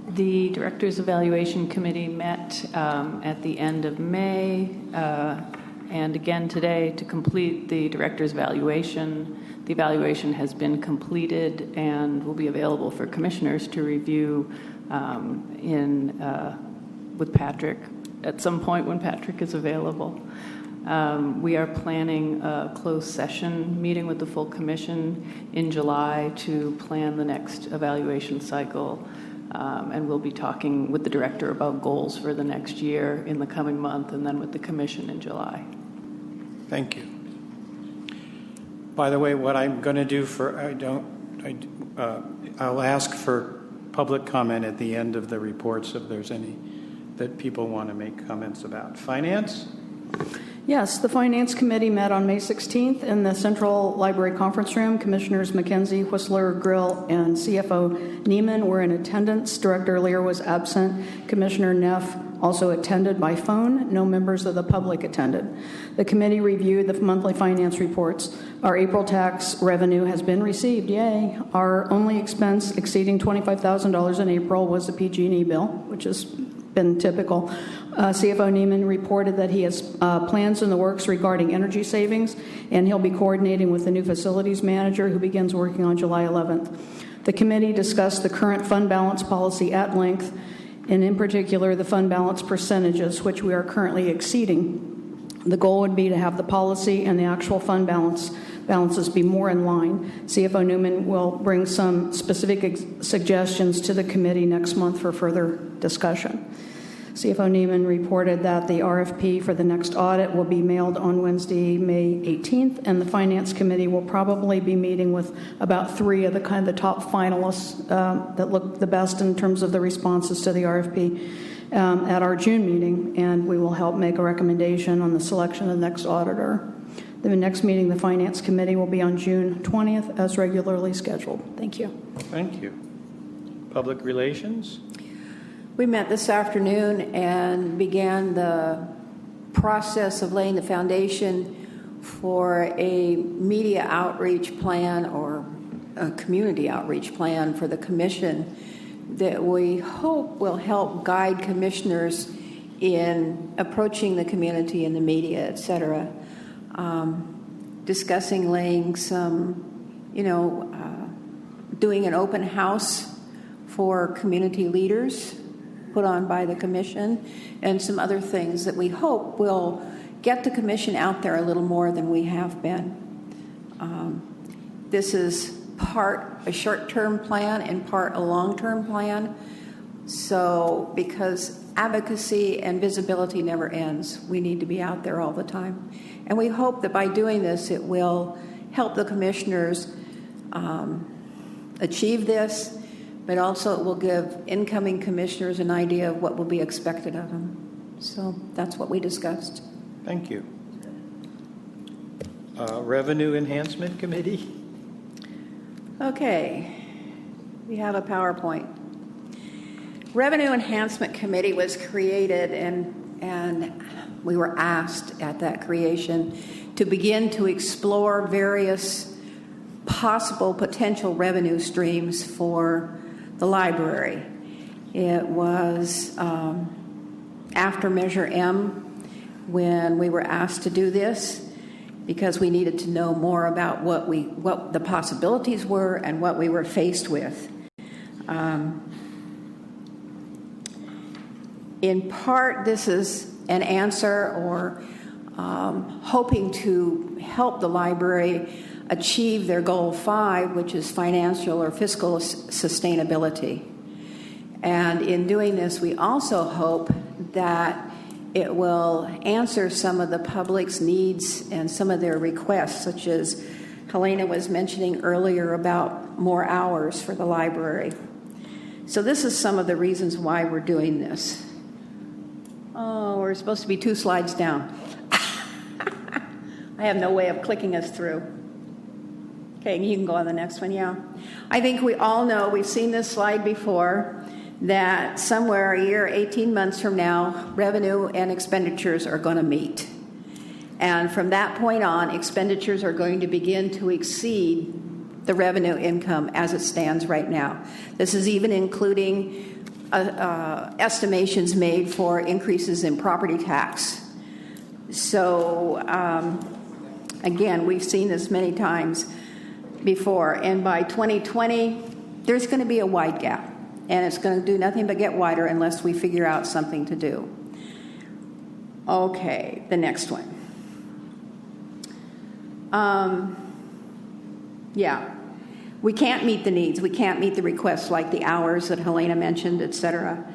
The Directors Evaluation Committee met at the end of May and again today to complete the Director's evaluation. The evaluation has been completed and will be available for commissioners to review with Patrick at some point when Patrick is available. We are planning a closed session meeting with the full commission in July to plan the next evaluation cycle. And we'll be talking with the director about goals for the next year in the coming month, and then with the commission in July. Thank you. By the way, what I'm going to do I'll ask for public comment at the end of the reports if there's any that people want to make comments about. Finance? Yes, the Finance Committee met on May 16th in the Central Library Conference Room. Commissioners McKenzie, Whistler, Grill, and CFO Neiman were in attendance. Director Lear was absent. Commissioner Neff also attended by phone. No members of the public attended. The committee reviewed the monthly finance reports. Our April tax revenue has been received. Yay. Our only expense exceeding $25,000 in April was the PG&E bill, which has been typical. CFO Neiman reported that he has plans in the works regarding energy savings, and he'll be coordinating with the new facilities manager who begins working on July 11th. The committee discussed the current fund balance policy at length, and in particular the fund balance percentages, which we are currently exceeding. The goal would be to have the policy and the actual fund balances be more in line. CFO Newman will bring some specific suggestions to the committee next month for further discussion. CFO Neiman reported that the RFP for the next audit will be mailed on Wednesday, May 18th, and the Finance Committee will probably be meeting with about 3 of the top finalists that look the best in terms of the responses to the RFP at our June meeting, and we will help make a recommendation on the selection of the next auditor. The next meeting, the Finance Committee, will be on June 20th as regularly scheduled. Thank you. Thank you. Public Relations? We met this afternoon and began the process of laying the foundation for a media outreach plan or a community outreach plan for the Commission that we hope will help guide commissioners in approaching the community and the media, et cetera. Discussing laying some, doing an open house for community leaders put on by the Commission, and some other things that we hope will get the Commission out there a little more than we have been. This is part a short-term plan and part a long-term plan. So because advocacy and visibility never ends, we need to be out there all the time. And we hope that by doing this, it will help the commissioners achieve this, but also it will give incoming commissioners an idea of what will be expected of them. So that's what we discussed. Thank you. Revenue Enhancement Committee? Okay, we have a PowerPoint. Revenue Enhancement Committee was created, and we were asked at that creation to begin to explore various possible potential revenue streams for the library. It was after Measure M when we were asked to do this, because we needed to know more about what the possibilities were and what we were faced with. In part, this is an answer or hoping to help the library achieve their goal 5, which is financial or fiscal sustainability. And in doing this, we also hope that it will answer some of the public's needs and some of their requests, such as Helena was mentioning earlier about more hours for the library. So this is some of the reasons why we're doing this. Oh, we're supposed to be 2 slides down. I have no way of clicking us through. Okay, you can go on the next one, yeah. I think we all know, we've seen this slide before, that somewhere a year, 18 months from now, revenue and expenditures are going to meet. And from that point on, expenditures are going to begin to exceed the revenue income as it stands right now. This is even including estimations made for increases in property tax. So, again, we've seen this many times before. And by 2020, there's going to be a wide gap. And it's going to do nothing but get wider unless we figure out something to do. Okay, the next one. We can't meet the needs. We can't meet the requests like the hours that Helena mentioned, et cetera,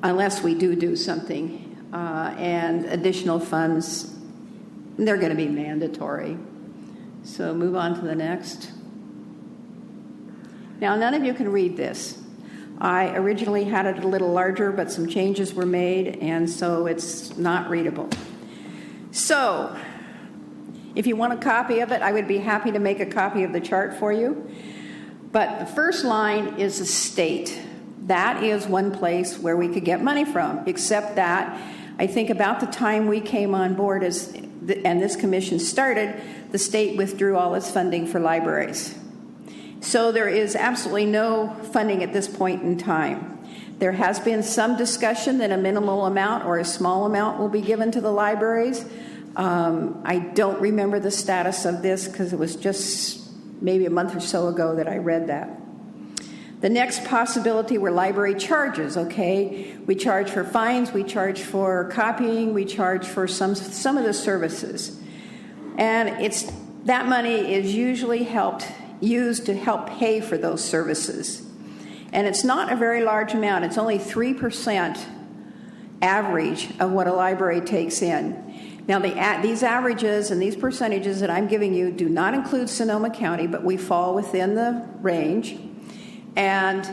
unless we do something. And additional funds, they're going to be mandatory. So move on to the next. Now, none of you can read this. I originally had it a little larger, but some changes were made, and so it's not readable. So, if you want a copy of it, I would be happy to make a copy of the chart for you. But the first line is the state. That is one place where we could get money from, except that I think about the time we came on board and this commission started, the state withdrew all its funding for libraries. So there is absolutely no funding at this point in time. There has been some discussion that a minimal amount or a small amount will be given to the libraries. I don't remember the status of this because it was just maybe a month or so ago that I read that. The next possibility were library charges, okay? We charge for fines, we charge for copying, we charge for some of the services. And that money is usually used to help pay for those services. And it's not a very large amount. It's only 3% average of what a library takes in. Now, these averages and these percentages that I'm giving you do not include Sonoma County, but we fall within the range. And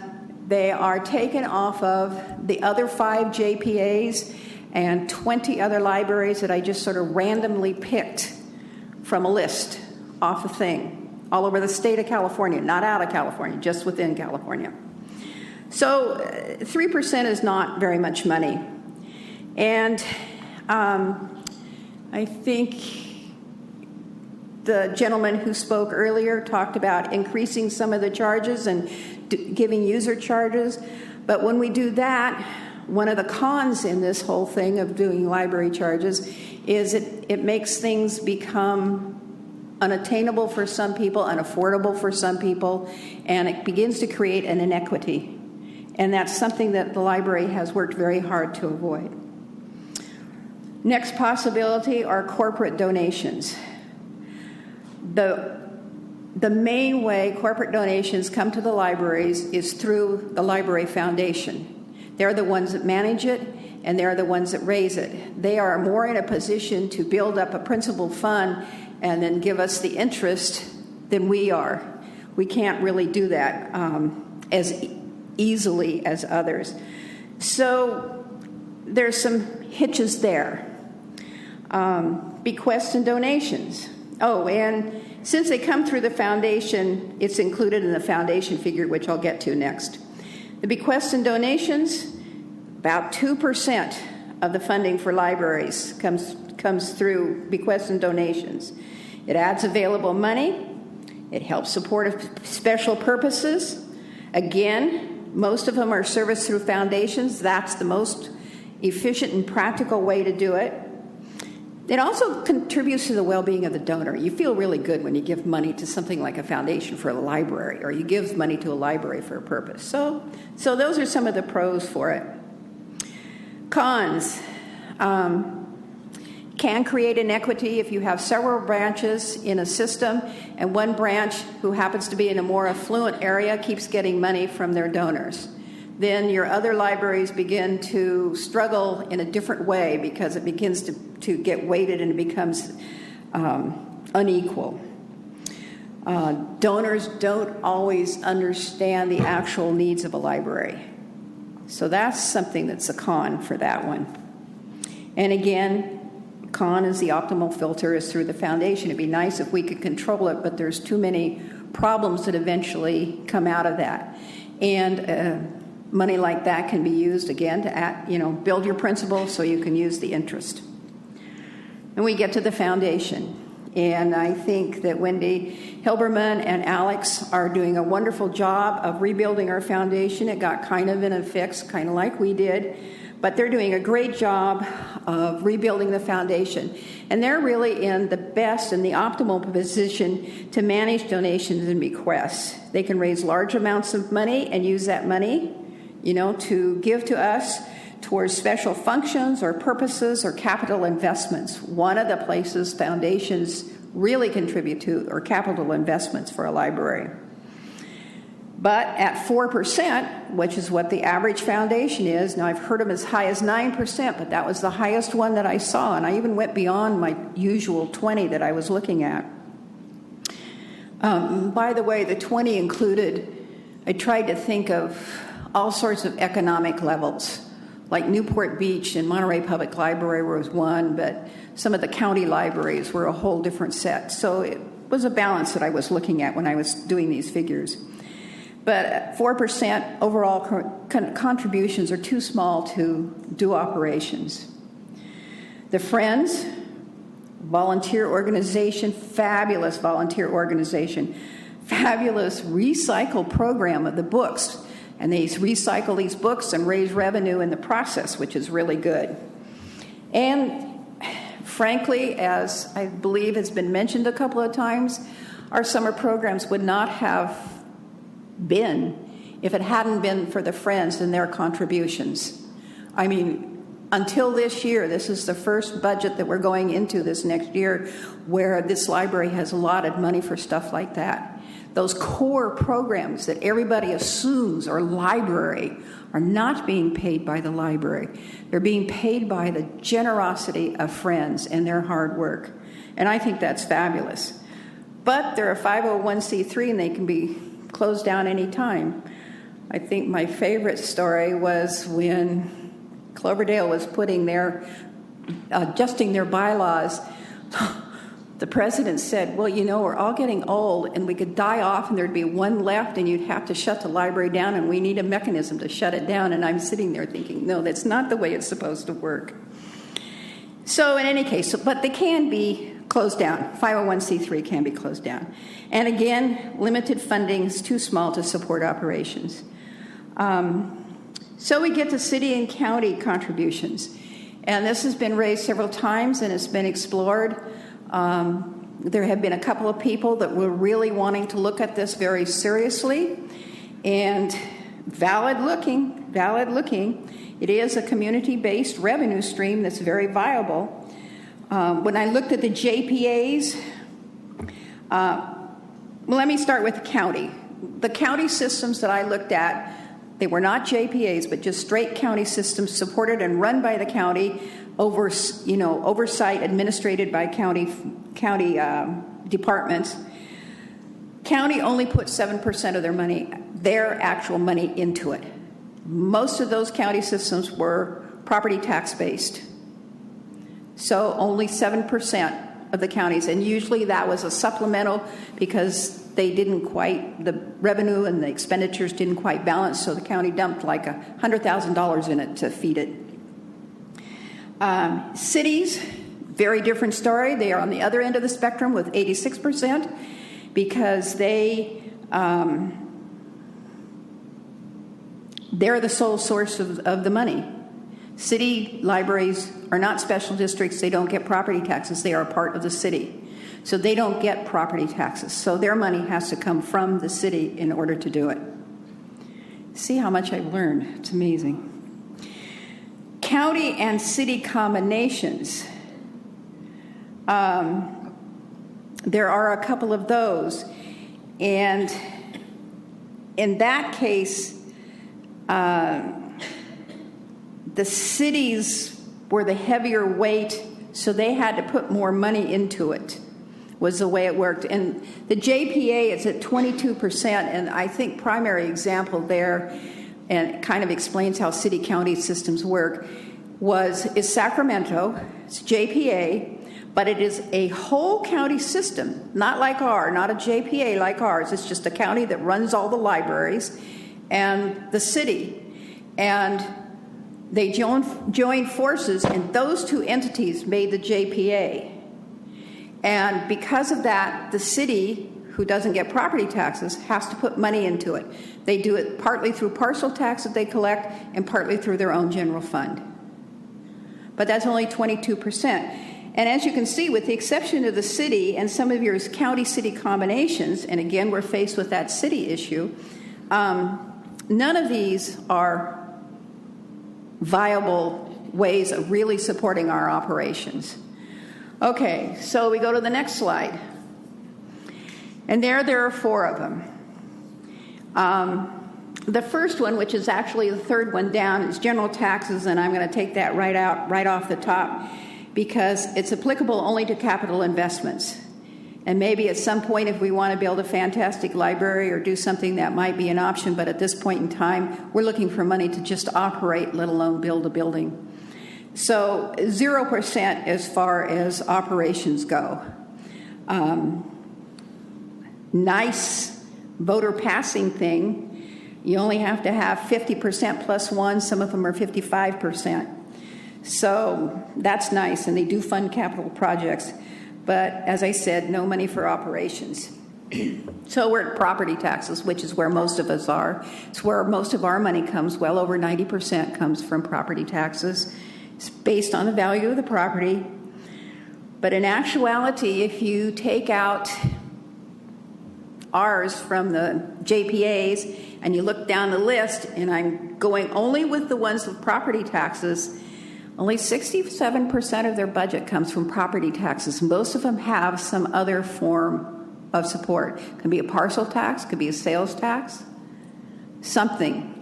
they are taken off of the other 5 JPAs and 20 other libraries that I just sort of randomly picked from a list off a thing all over the state of California, not out of California, just within California. So 3% is not very much money. And I think the gentleman who spoke earlier talked about increasing some of the charges and giving user charges. But when we do that, one of the cons in this whole thing of doing library charges is it makes things become unattainable for some people, unaffordable for some people, and it begins to create an inequity. And that's something that the library has worked very hard to avoid. Next possibility are corporate donations. The main way corporate donations come to the libraries is through the Library Foundation. They're the ones that manage it, and they're the ones that raise it. They are more in a position to build up a principal fund and then give us the interest than we are. We can't really do that as easily as others. So there's some hitches there. Bequests and donations. Oh, and since they come through the foundation, it's included in the foundation figure, which I'll get to next. The bequests and donations, about 2% of the funding for libraries comes through bequests and donations. It adds available money. It helps support special purposes. Again, most of them are serviced through foundations. That's the most efficient and practical way to do it. It also contributes to the well-being of the donor. You feel really good when you give money to something like a foundation for a library, or you give money to a library for a purpose. So those are some of the pros for it. Cons. Can create inequity if you have several branches in a system and one branch who happens to be in a more affluent area keeps getting money from their donors. Then your other libraries begin to struggle in a different way because it begins to get weighted and it becomes unequal. Donors don't always understand the actual needs of a library. So that's something that's a con for that one. And again, con is the optimal filter is through the foundation. It'd be nice if we could control it, but there's too many problems that eventually come out of that. And money like that can be used, again, to build your principal so you can use the interest. And we get to the foundation. And I think that Wendy Hilberman and Alex are doing a wonderful job of rebuilding our foundation. It got kind of in a fix, kind of like we did. But they're doing a great job of rebuilding the foundation. And they're really in the best and the optimal position to manage donations and bequests. They can raise large amounts of money and use that money, to give to us towards special functions or purposes or capital investments. One of the places foundations really contribute to are capital investments for a library. But at 4%, which is what the average foundation is, now I've heard them as high as 9%, but that was the highest one that I saw, and I even went beyond my usual 20 that I was looking at. By the way, the 20 included, I tried to think of all sorts of economic levels, like Newport Beach and Monterey Public Library was one, but some of the county libraries were a whole different set. So it was a balance that I was looking at when I was doing these figures. But 4% overall contributions are too small to do operations. The Friends, volunteer organization, fabulous volunteer organization, fabulous recycle program of the books. And they recycle these books and raise revenue in the process, which is really good. And frankly, as I believe has been mentioned a couple of times, our summer programs would not have been if it hadn't been for the Friends and their contributions. I mean, until this year, this is the first budget that we're going into this next year where this library has allotted money for stuff like that. those core programs that everybody assumes are library are not being paid by the library. They're being paid by the generosity of friends and their hard work. And I think that's fabulous. But they're a 501c3 and they can be closed down any time. I think my favorite story was when Cloverdale was adjusting their bylaws. The president said, well, you know, we're all getting old and we could die off and there'd be one left and you'd have to shut the library down and we need a mechanism to shut it down. And I'm sitting there thinking, no, that's not the way it's supposed to work. So in any case, but they can be closed down. 501c3 can be closed down. And again, limited funding is too small to support operations. So we get to city and county contributions. And this has been raised several times and it's been explored. There have been a couple of people that were really wanting to look at this very seriously, and valid looking. It is a community-based revenue stream that's very viable. When I looked at the JPAs, well, let me start with the county. The county systems that I looked at, they were not JPAs, but just straight county systems supported and run by the county, oversight administrated by county departments. County only put 7% of their actual money into it. Most of those county systems were property tax based. So only 7% of the counties, and usually that was a supplemental because the revenue and the expenditures didn't quite balance, so the county dumped like $100,000 in it to feed it. Cities, very different story. They are on the other end of the spectrum with 86% because they're the sole source of the money. City libraries are not special districts. They don't get property taxes. They are a part of the city. So they don't get property taxes. So their money has to come from the city in order to do it. See how much I've learned. It's amazing. County and city combinations. There are a couple of those. And in that case, the cities were the heavier weight, so they had to put more money into it, was the way it worked. And the JPA is at 22%, and I think primary example there, and it kind of explains how city-county systems work, is Sacramento. It's JPA, but it is a whole county system, not like ours, not a JPA like ours. It's just a county that runs all the libraries and the city. And they joined forces, and those two entities made the JPA. And because of that, the city, who doesn't get property taxes, has to put money into it. They do it partly through parcel tax that they collect and partly through their own general fund. But that's only 22%. And as you can see, with the exception of the city and some of your county-city combinations, and again, we're faced with that city issue, none of these are viable ways of really supporting our operations. Okay, so we go to the next slide. And there are four of them. The first one, which is actually the third one down, is general taxes, and I'm going to take that right off the top because it's applicable only to capital investments. And maybe at some point, if we want to build a fantastic library or do something, that might be an option. But at this point in time, we're looking for money to just operate, let alone build a building. So 0% as far as operations go. Nice voter passing thing. You only have to have 50% plus one. Some of them are 55%. So that's nice, and they do fund capital projects. But as I said, no money for operations. So we're at property taxes, which is where most of us are. It's where most of our money comes. Well over 90% comes from property taxes. It's based on the value of the property. But in actuality, if you take out ours from the JPAs and you look down the list, and I'm going only with the ones with property taxes, only 67% of their budget comes from property taxes. Most of them have some other form of support. It can be a parcel tax, could be a sales tax, something.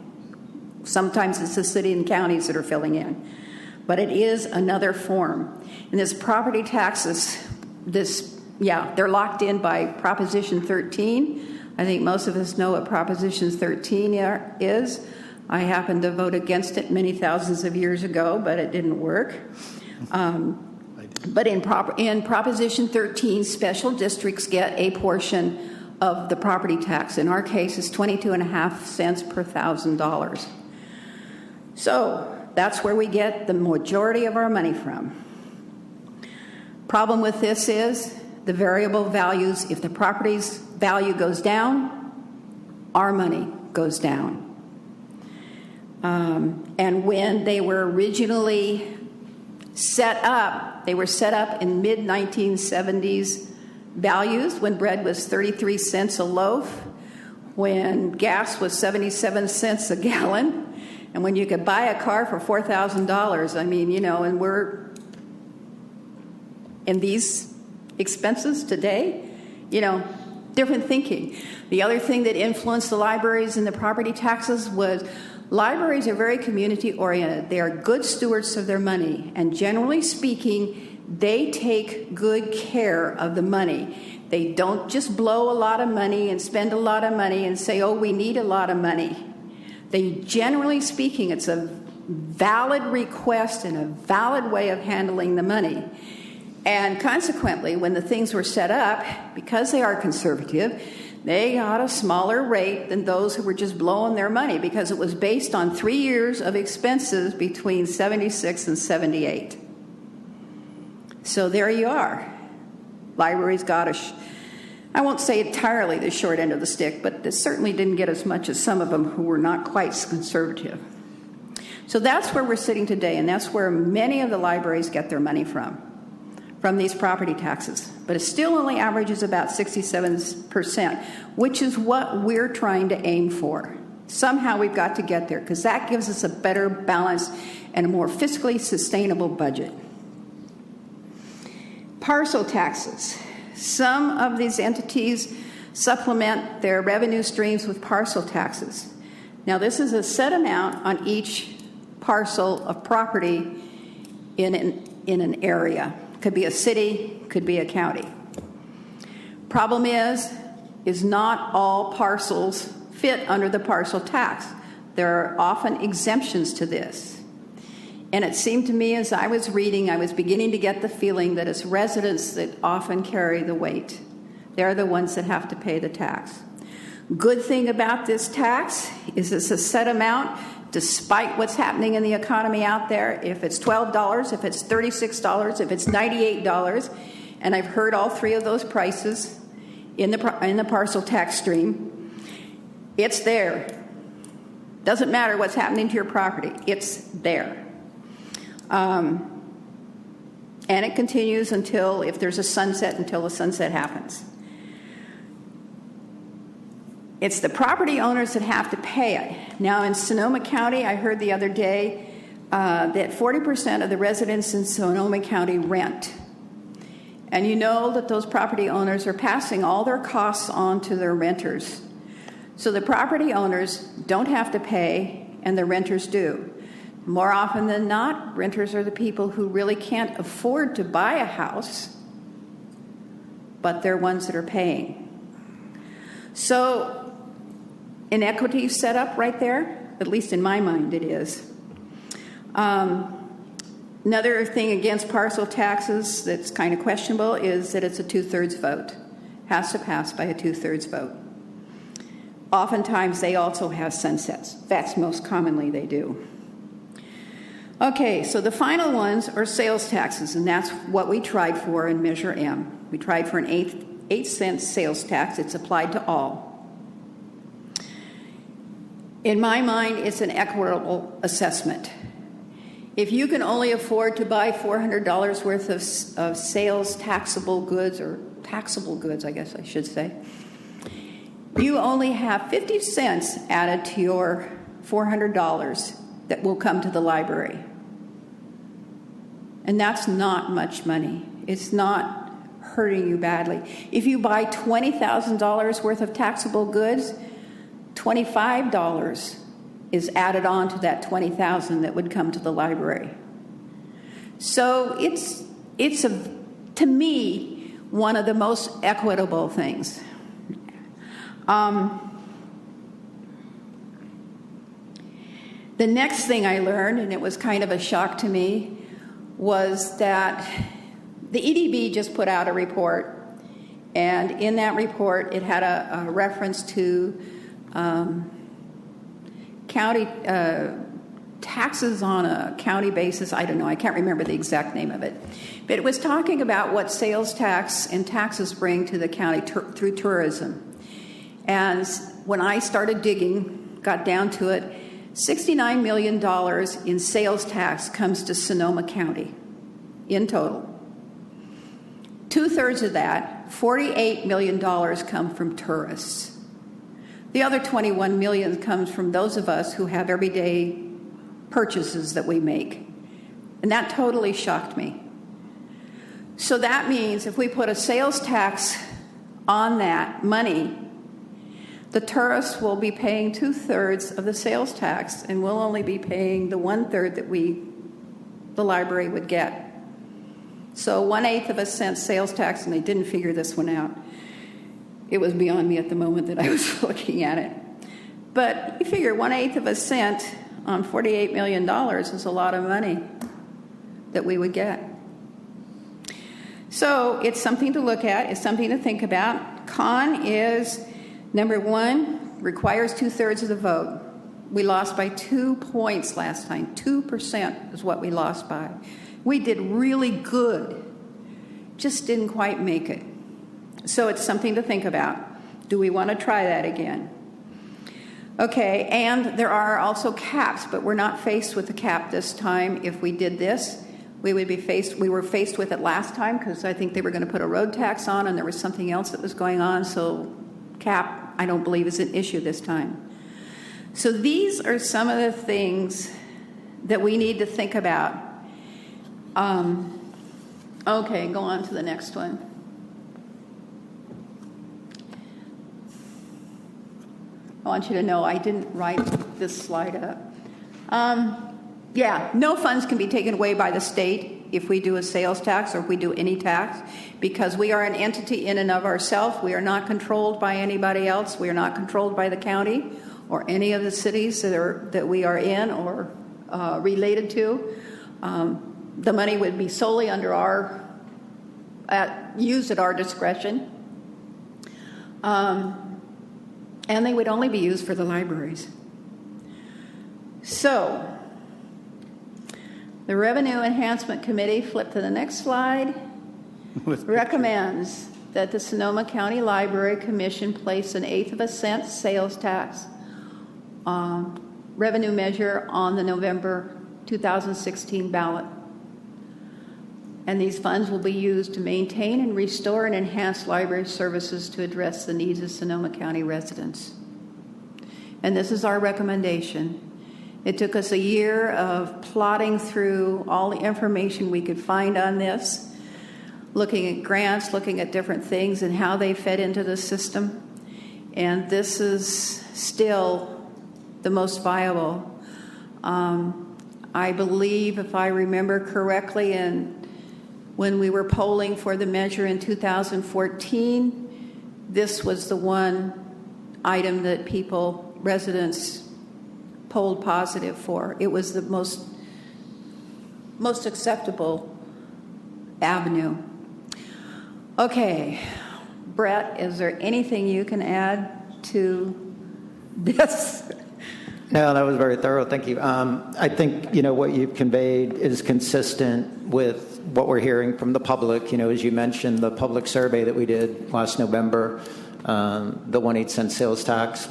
Sometimes it's the city and counties that are filling in. But it is another form. And this property taxes, they're locked in by Proposition 13. I think most of us know what Proposition 13 is. I happened to vote against it many thousands of years ago, but it didn't work. But in Proposition 13, special districts get a portion of the property tax. In our case, it's 22.5 cents per $1,000. So that's where we get the majority of our money from. Problem with this is the variable values. If the property's value goes down, our money goes down. And when they were originally set up, they were set up in mid-1970s values when bread was 33 cents a loaf, when gas was 77 cents a gallon, and when you could buy a car for $4,000. I mean, and we're in these expenses today, different thinking. The other thing that influenced the libraries and the property taxes was libraries are very community-oriented. They are good stewards of their money, and generally speaking, they take good care of the money. They don't just blow a lot of money and spend a lot of money and say, oh, we need a lot of money. They, generally speaking, it's a valid request and a valid way of handling the money. And consequently, when the things were set up, because they are conservative, they got a smaller rate than those who were just blowing their money, because it was based on 3 years of expenses between 76 and 78. So there you are. Libraries got I won't say entirely the short end of the stick, but they certainly didn't get as much as some of them who were not quite conservative. So that's where we're sitting today, and that's where many of the libraries get their money from these property taxes. But it still only averages about 67%, which is what we're trying to aim for. Somehow we've got to get there, because that gives us a better balance and a more fiscally sustainable budget. Parcel taxes. Some of these entities supplement their revenue streams with parcel taxes. Now, this is a set amount on each parcel of property in an area. Could be a city, could be a county. Problem is not all parcels fit under the parcel tax. There are often exemptions to this. And it seemed to me as I was reading, I was beginning to get the feeling that it's residents that often carry the weight. They're the ones that have to pay the tax. Good thing about this tax is it's a set amount despite what's happening in the economy out there. If it's $12, if it's $36, if it's $98, and I've heard all three of those prices in the parcel tax stream, it's there. Doesn't matter what's happening to your property. It's there. And it continues until, if there's a sunset, until the sunset happens. It's the property owners that have to pay it. Now, in Sonoma County, I heard the other day that 40% of the residents in Sonoma County rent. And you know that those property owners are passing all their costs on to their renters. So the property owners don't have to pay, and the renters do. More often than not, renters are the people who really can't afford to buy a house, but they're ones that are paying. So inequity is set up right there, at least in my mind it is. Another thing against parcel taxes that's kind of questionable is that it's a 2/3 vote. Has to pass by a 2/3 vote. Oftentimes they also have sunsets. In fact, most commonly they do. Okay, so the final ones are sales taxes, and that's what we tried for in Measure M. We tried for an 8-cent sales tax. It's applied to all. In my mind, it's an equitable assessment. If you can only afford to buy $400 worth of sales taxable goods, or taxable goods, I guess I should say, you only have 50 cents added to your $400 that will come to the library. And that's not much money. It's not hurting you badly. If you buy $20,000 worth of taxable goods, $25 is added on to that $20,000 that would come to the library. So it's to me, one of the most equitable things. The next thing I learned, and it was kind of a shock to me, was that the EDB just put out a report, and in that report it had a reference to county taxes on a county basis. I don't know, I can't remember the exact name of it. But it was talking about what sales tax and taxes bring to the county through tourism. And when I started digging, got down to it, $69 million in sales tax comes to Sonoma County in total. 2/3 of that, $48 million, come from tourists. The other $21 million comes from those of us who have everyday purchases that we make. And that totally shocked me. So that means if we put a sales tax on that money, the tourists will be paying 2/3 of the sales tax, and we'll only be paying the 1/3 that the library would get. So 1/8 of a cent sales tax, and they didn't figure this one out. It was beyond me at the moment that I was looking at it. But you figure 1/8 of a cent on $48 million is a lot of money that we would get. So it's something to look at. It's something to think about. Con is, number one, requires 2/3 of the vote. We lost by 2 points last time. 2% is what we lost by. We did really good, just didn't quite make it. So it's something to think about. Do we want to try that again? Okay, and there are also caps, but we're not faced with a cap this time. If we did this, we were faced with it last time because I think they were going to put a road tax on and there was something else that was going on. So cap, I don't believe, is an issue this time. So these are some of the things that we need to think about. Okay, go on to the next one. I want you to know I didn't write this slide up. No funds can be taken away by the state if we do a sales tax or if we do any tax, because we are an entity in and of ourselves. We are not controlled by anybody else. We are not controlled by the county or any of the cities that we are in or related to. The money would be solely under used at our discretion. And they would only be used for the libraries. So, the Revenue Enhancement Committee, flip to the next slide, recommends that the Sonoma County Library Commission place an 1/8 of a cent sales tax revenue measure on the November 2016 ballot. And these funds will be used to maintain and restore and enhance library services to address the needs of Sonoma County residents. And this is our recommendation. It took us a year of plodding through all the information we could find on this, looking at grants, looking at different things and how they fed into the system. And this is still the most viable. I believe, if I remember correctly, and when we were polling for the measure in 2014, this was the one item that residents polled positive for. It was the most acceptable avenue. Okay, Brett, is there anything you can add to this? No, that was very thorough. Thank you. I think, what you've conveyed is consistent with what we're hearing from the public. As you mentioned, the public survey that we did last November, the 1/8 cent sales tax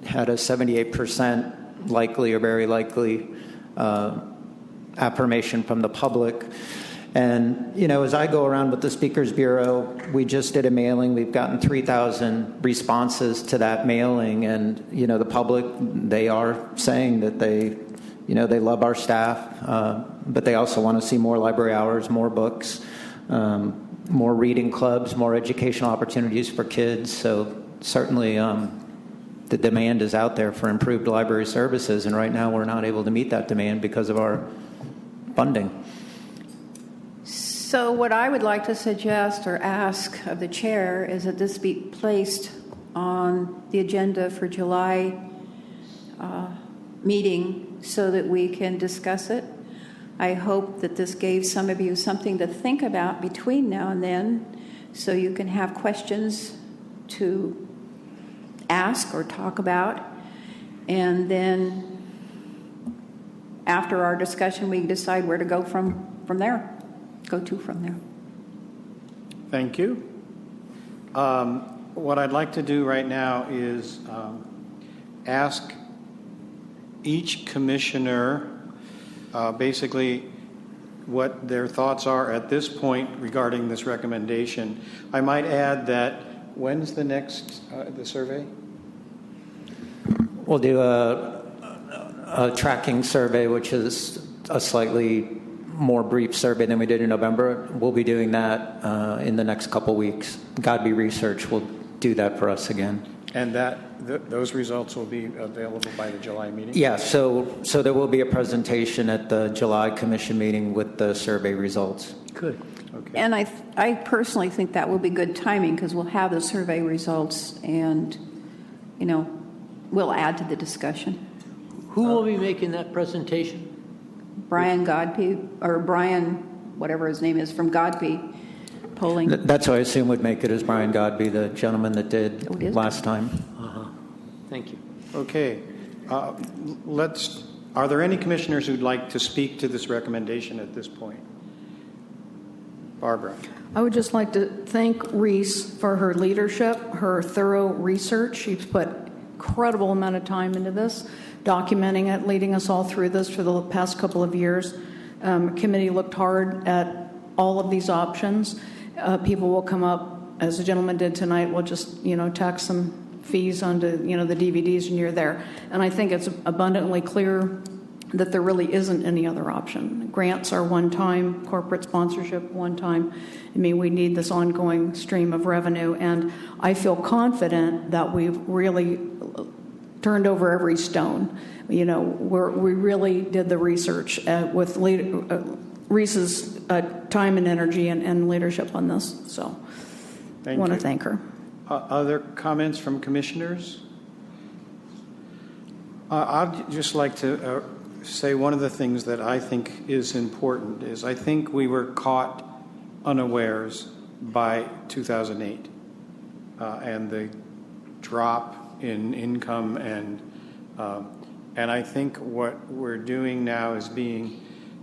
had a 78% likely or very likely affirmation from the public. And, as I go around with the Speakers Bureau, we just did a mailing. We've gotten 3,000 responses to that mailing. And, the public, they are saying that they love our staff, but they also want to see more library hours, more books. more reading clubs, more educational opportunities for kids. So certainly the demand is out there for improved library services, and right now we're not able to meet that demand because of our funding. So what I would like to suggest or ask of the chair is that this be placed on the agenda for July meeting so that we can discuss it. I hope that this gave some of you something to think about between now and then, so you can have questions to ask or talk about. And then after our discussion, we can decide where to go from there. Thank you. What I'd like to do right now is ask each commissioner basically what their thoughts are at this point regarding this recommendation. I might add that when's the next the survey? We'll do a tracking survey, which is a slightly more brief survey than we did in November. We'll be doing that in the next couple weeks. Godby Research will do that for us again. And those results will be available by the July meeting? Yeah, so there will be a presentation at the July Commission meeting with the survey results. Good. Okay. And I personally think that will be good timing because we'll have the survey results and, we'll add to the discussion. Who will be making that presentation? Brian Godby, or Brian, whatever his name is, from Godby Polling. That's who I assume would make it, is Brian Godby, the gentleman that did last time. Thank you. Okay. Are there any commissioners who'd like to speak to this recommendation at this point? Barbara. I would just like to thank Reese for her leadership, her thorough research. She's put incredible amount of time into this, documenting it, leading us all through this for the past couple of years. Committee looked hard at all of these options. People will come up, as the gentleman did tonight, will just, tack some fees onto, the DVDs and you're there. And I think it's abundantly clear that there really isn't any other option. Grants are one time, corporate sponsorship one time. I mean, we need this ongoing stream of revenue, and I feel confident that we've really turned over every stone. We really did the research with Reese's time and energy and leadership on this. So I want to thank her. Other comments from commissioners? I'd just like to say one of the things that I think is important is I think we were caught unawares by 2008 and the drop in income and I think what we're doing now is being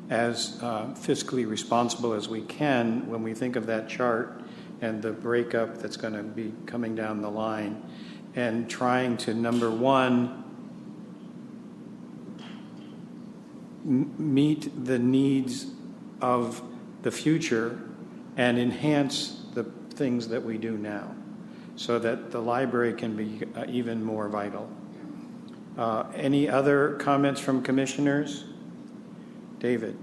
as fiscally responsible as we can when we think of that chart and the breakup that's going to be coming down the line, and trying to, number one, meet the needs of the future and enhance the things that we do now so that the library can be even more vital. Any other comments from commissioners? David.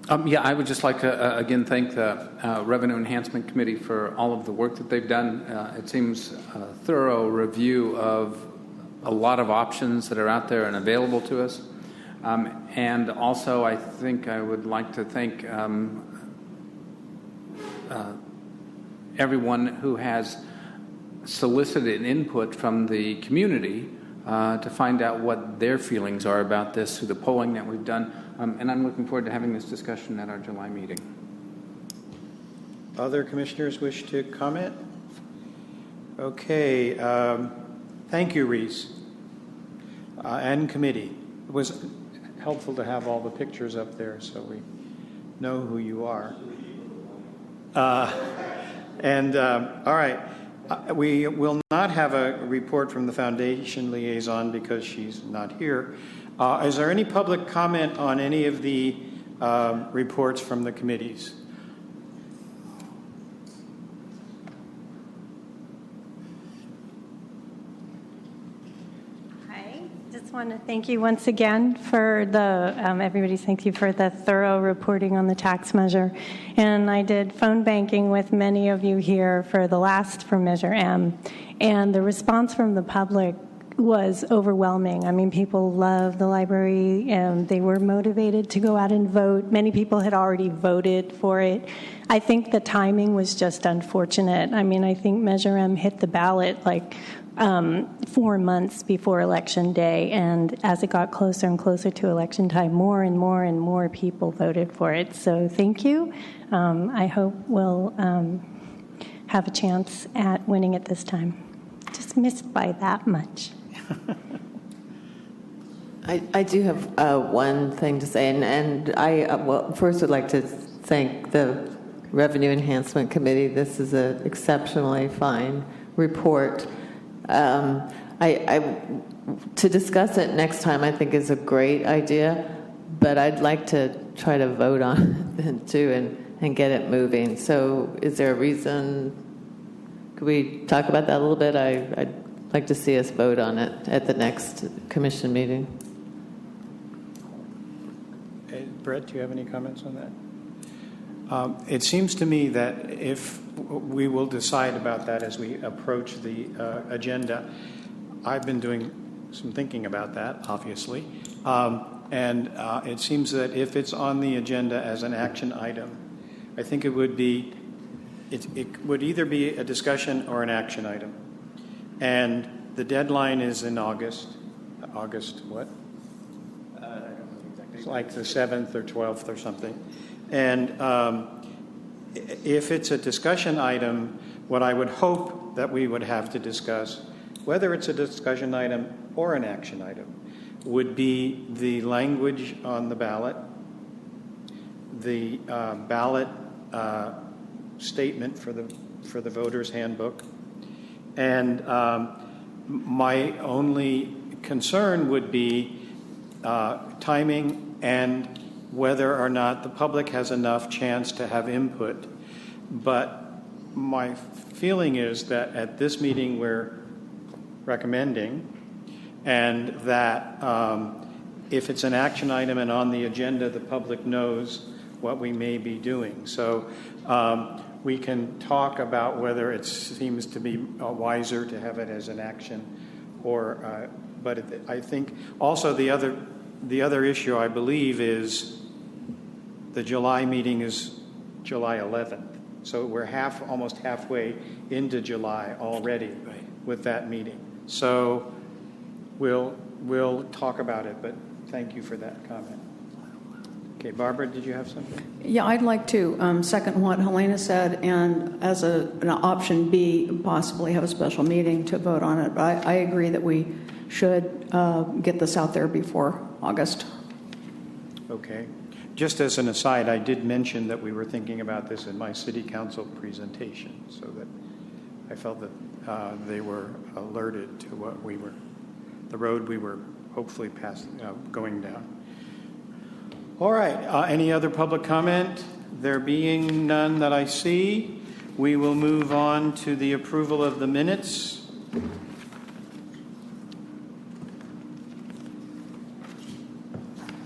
I would just like to again thank the Revenue Enhancement Committee for all of the work that they've done. It seems a thorough review of a lot of options that are out there and available to us. And also, I think I would like to thank everyone who has solicited input from the community to find out what their feelings are about this through the polling that we've done. And I'm looking forward to having this discussion at our July meeting. Other commissioners wish to comment? Okay. Thank you, Reese, and committee. It was helpful to have all the pictures up there so we know who you are. All right. We will not have a report from the foundation liaison because she's not here. Is there any public comment on any of the reports from the committees? Hi, just just want to thank you once again for thank you for the thorough reporting on the tax measure. And I did phone banking with many of you here for Measure M. And the response from the public was overwhelming. I mean, people love the library and they were motivated to go out and vote. Many people had already voted for it. I think the timing was just unfortunate. I mean, I think Measure M hit the ballot 4 months before Election Day, and as it got closer and closer to election time, more and more and more people voted for it. So thank you. I hope we'll have a chance at winning it this time. Just missed by that much. I do have one thing to say, and I first would like to thank the Revenue Enhancement Committee. This is an exceptionally fine report. To discuss it next time, I think, is a great idea, but I'd like to try to vote on it too and get it moving. So is there a reason? Could we talk about that a little bit? I'd like to see us vote on it at the next commission meeting. Brett, do you have any comments on that? It seems to me that if we will decide about that as we approach the agenda. I've been doing some thinking about that, obviously. And it seems that if it's on the agenda as an action item, I think it would either be a discussion or an action item. And the deadline is in August. August what? I don't know exactly. It's like the 7th or 12th or something. And if it's a discussion item, what I would hope that we would have to discuss, whether it's a discussion item or an action item, would be the language on the ballot, the ballot statement for the voter's handbook, and my only concern would be timing and whether or not the public has enough chance to have input. But my feeling is that at this meeting we're recommending, and that if it's an action item and on the agenda, the public knows what we may be doing. So we can talk about whether it seems to be wiser to have it as an action, or but I think also the other issue, I believe, is the July meeting is July 11th. So we're almost halfway into July already with that meeting. So we'll talk about it, but thank you for that comment. Okay, Barbara, did you have something? Yeah, I'd like to second what Helena said, and as an option B, possibly have a special meeting to vote on it. But I agree that we should get this out there before August. Okay. Just as an aside, I did mention that we were thinking about this in my city council presentation, so that I felt that they were alerted to the road we were hopefully going down. All right, any other public comment? There being none that I see, we will move on to the approval of the minutes.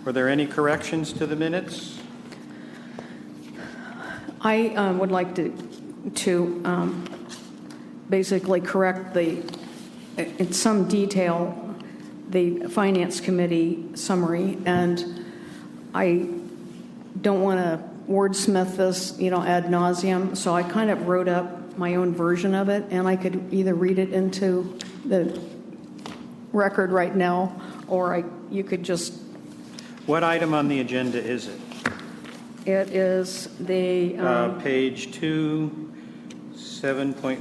Were there any corrections to the minutes? I would like to basically correct in some detail, the Finance Committee summary, and I don't want to wordsmith this, ad nauseum, so I kind of wrote up my own version of it, and I could either read it into the record right now, or you could just... What item on the agenda is it? It is the... page 2,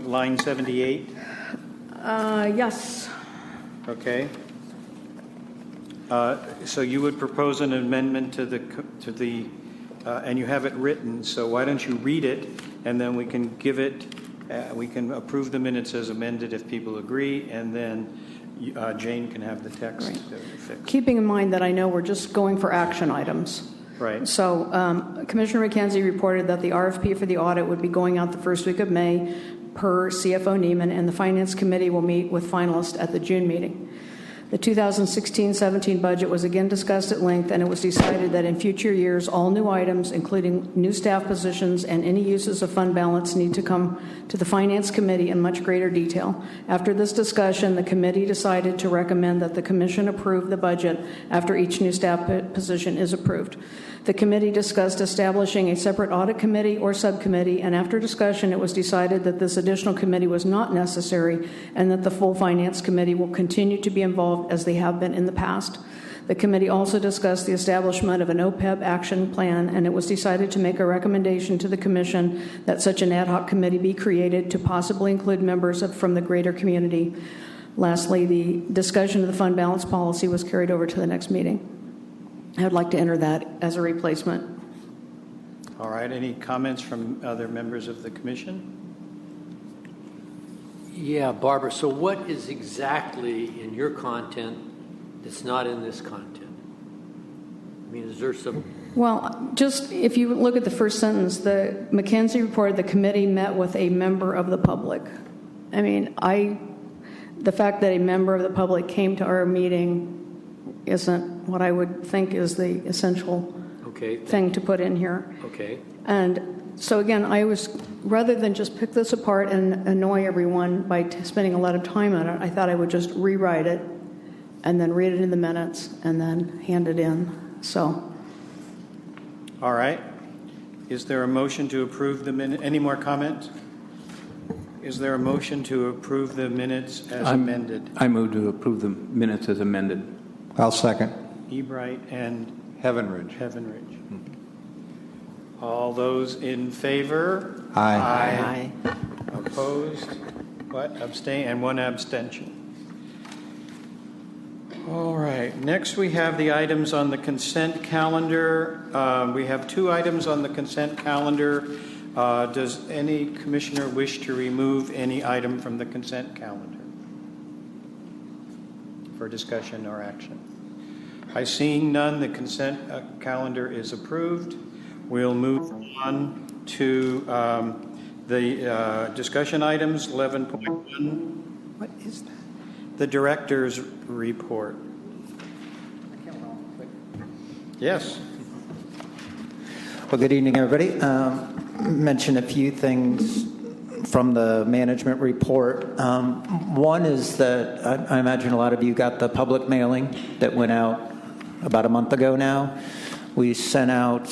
line 78? Yes. Okay. So you would propose an amendment to the and you have it written, so why don't you read it, and then we can give it, we can approve the minutes as amended if people agree, and then Jane can have the text fixed. Keeping in mind that I know we're just going for action items. Right. So Commissioner McKenzie reported that the RFP for the audit would be going out the first week of May per CFO Neiman, and the Finance Committee will meet with finalists at the June meeting. The 2016-17 budget was again discussed at length, and it was decided that in future years, all new items, including new staff positions and any uses of fund balance, need to come to the Finance Committee in much greater detail. After this discussion, the committee decided to recommend that the Commission approve the budget after each new staff position is approved. The committee discussed establishing a separate audit committee or subcommittee, and after discussion, it was decided that this additional committee was not necessary and that the full Finance Committee will continue to be involved as they have been in the past. The committee also discussed the establishment of an OPEB action plan, and it was decided to make a recommendation to the Commission that such an ad hoc committee be created to possibly include members from the greater community. Lastly, the discussion of the fund balance policy was carried over to the next meeting. I would like to enter that as a replacement. All right. Any comments from other members of the Commission? Yeah, Barbara, so what is exactly in your content that's not in this content? I mean, is there some... Well, just if you look at the first sentence, the McKinsey reported the committee met with a member of the public. I mean, the fact that a member of the public came to our meeting isn't what I would think is the essential thing to put in here. Okay. And so again, I was, rather than just pick this apart and annoy everyone by spending a lot of time on it, I thought I would just rewrite it and then read it in the minutes and then hand it in. So. All right. Is there a motion to approve the minute? Any more comments? Is there a motion to approve the minutes as amended? I move to approve the minutes as amended. I'll second. Ebright and Heavenridge. All those in favor? Aye. Opposed? What? Abstain? And one abstention. All right. Next, we have the items on the consent calendar. We have 2 items on the consent calendar. Does any commissioner wish to remove any item from the consent calendar for discussion or action? I seeing none, the consent calendar is approved. We'll move on to the discussion items. 11.1. What is that? The director's report. Yes. Well, good evening, everybody. Mention a few things from the management report. One is that I imagine a lot of you got the public mailing that went out about a month ago now. We sent out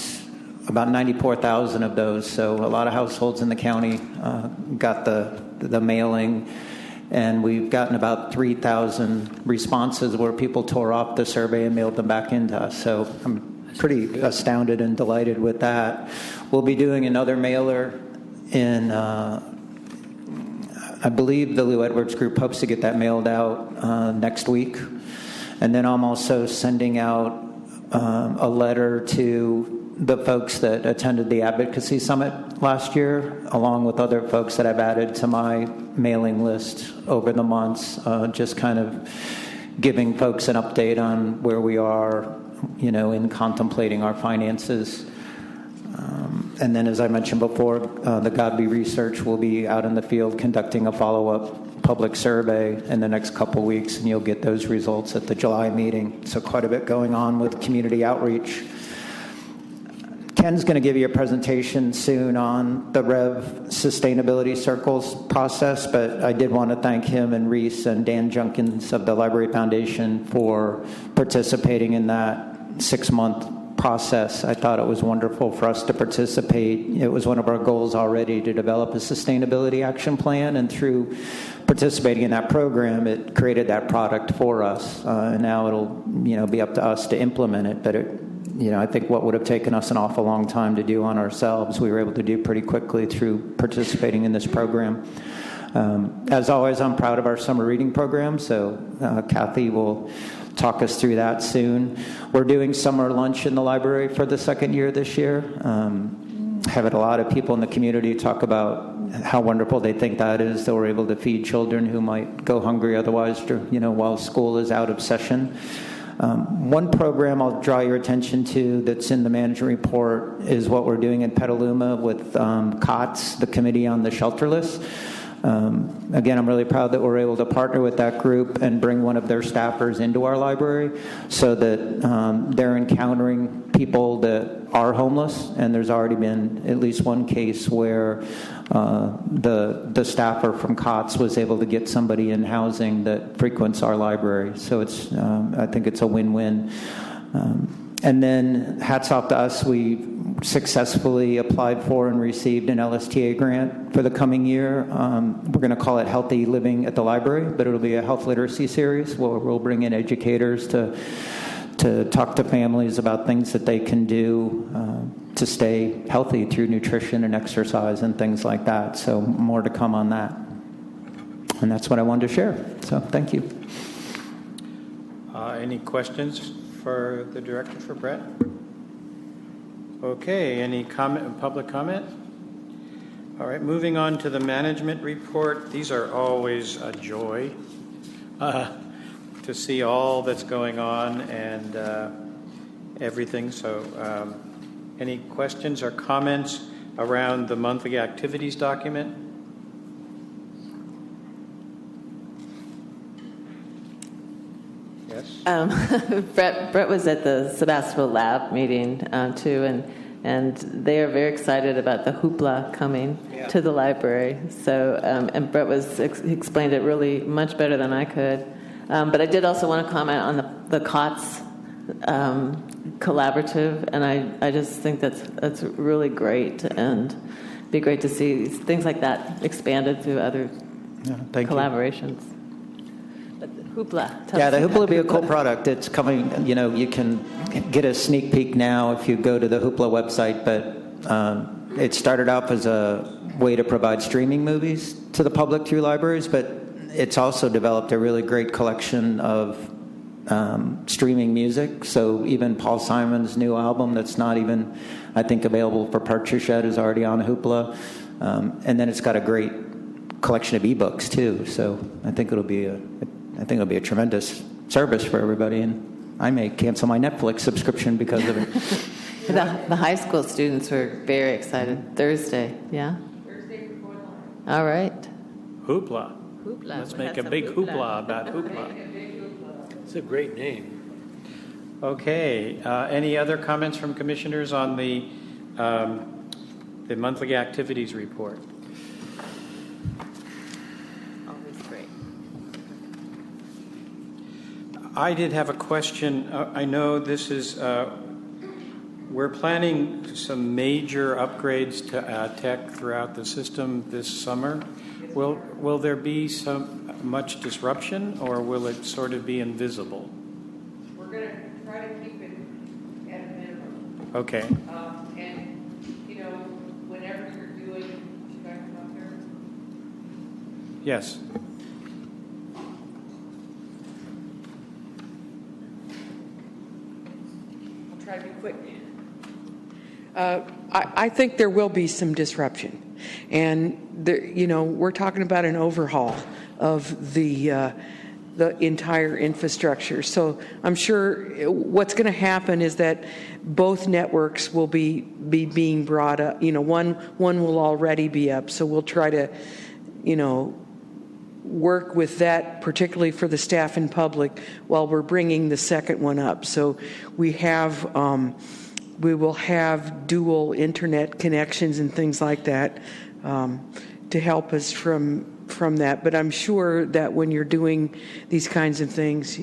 about 94,000 of those, so a lot of households in the county got the mailing, and we've gotten about 3,000 responses where people tore off the survey and mailed them back into us. So I'm pretty astounded and delighted with that. We'll be doing another mailer in, I believe the Lou Edwards Group hopes to get that mailed out next week. And then I'm also sending out a letter to the folks that attended the Advocacy Summit last year, along with other folks that I've added to my mailing list over the months, just kind of giving folks an update on where we are, in contemplating our finances. And then, as I mentioned before, the Godby Research will be out in the field conducting a follow-up public survey in the next couple weeks, and you'll get those results at the July meeting. So quite a bit going on with community outreach. Ken's going to give you a presentation soon on the REV Sustainability Circles process, but I did want to thank him and Reese and Dan Junkins of the Library Foundation for participating in that 6-month process. I thought it was wonderful for us to participate. It was one of our goals already to develop a sustainability action plan, and through participating in that program, it created that product for us. And now it'll, be up to us to implement it. But I think what would have taken us an awful long time to do on ourselves, we were able to do pretty quickly through participating in this program. As always, I'm proud of our summer reading program, so Kathy will talk us through that soon. We're doing summer lunch in the library for the second year this year. Having a lot of people in the community talk about how wonderful they think that is, that we're able to feed children who might go hungry otherwise, while school is out of session. One program I'll draw your attention to that's in the management report is what we're doing in Petaluma with COTS, the Committee on the Shelterless. Again, I'm really proud that we're able to partner with that group and bring one of their staffers into our library so that they're encountering people that are homeless, and there's already been at least one case where the staffer from COTS was able to get somebody in housing that frequents our library. So it's I think it's a win-win. And then hats off to us, we successfully applied for and received an LSTA grant for the coming year. We're going to call it Healthy Living at the Library, but it'll be a health literacy series where we'll bring in educators to talk to families about things that they can do to stay healthy through nutrition and exercise and things like that. So more to come on that. And that's what I wanted to share. So thank you. Any questions for the director, for Brett? Okay, any public comment? All right, moving on to the management report. These are always a joy to see all that's going on and everything. So any questions or comments around the monthly activities document? Brett was at the Sebastopol Lab meeting too, and they are very excited about the hoopla coming to the library. So, and Brett explained it really much better than I could. But I did also want to comment on the COTS collaborative, and I just think that's really great, and it'd be great to see things like that expanded through other collaborations. Hoopla. Yeah, the Hoopla will be a cool product. It's coming, you can get a sneak peek now if you go to the Hoopla website, but it started out as a way to provide streaming movies to the public through libraries, but it's also developed a really great collection of streaming music. So even Paul Simon's new album that's not even, I think, available for purchase yet is already on Hoopla. And then it's got a great collection of ebooks too. So I think it'll be a tremendous service for everybody, and I may cancel my Netflix subscription because of it. The high school students were very excited. Thursday, yeah? Thursday before lunch. All right. Hoopla. Let's make a big hoopla about hoopla. It's a great name. Okay. Any other comments from commissioners on the monthly activities report? I did have a question. I know this is, we're planning some major upgrades to tech throughout the system this summer. Will there be much disruption, or will it sort of be invisible? We're going to try to keep it at a minimum. Okay. And, whenever you're doing, should I come up here? Yes. Try to be quick. I think there will be some disruption, and we're talking about an overhaul of the entire infrastructure. So I'm sure what's going to happen is that both networks will be being brought up. One will already be up, so we'll try to, work with that, particularly for the staff and public, while we're bringing the second one up. So we will have dual internet connections and things like that to help us from that. But I'm sure that when you're doing these kinds of things,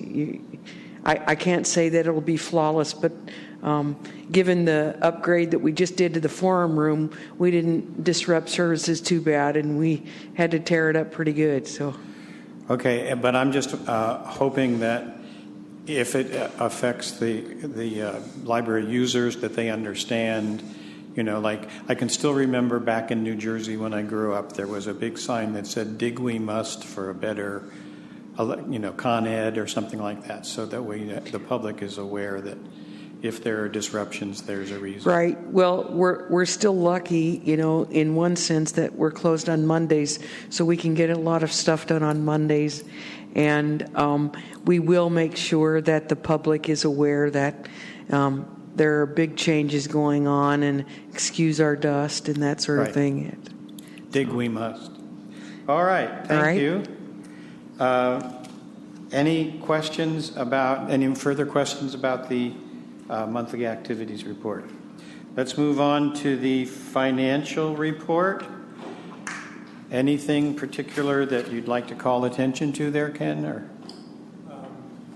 I can't say that it'll be flawless, but given the upgrade that we just did to the forum room, we didn't disrupt services too bad, and we had to tear it up pretty good. So, okay, but I'm just hoping that if it affects the library users, that they understand. Like I can still remember back in New Jersey when I grew up, there was a big sign that said "Dig we must for a better," Con Ed or something like that, so that way the public is aware that if there are disruptions, there's a reason. Right. Well, we're still lucky, in one sense that we're closed on Mondays, so we can get a lot of stuff done on Mondays, and we will make sure that the public is aware that there are big changes going on, and excuse our dust and that sort of thing. Dig we must. All right. Thank you. Any further questions about the monthly activities report? Let's move on to the financial report. Anything particular that you'd like to call attention to there, Ken? Or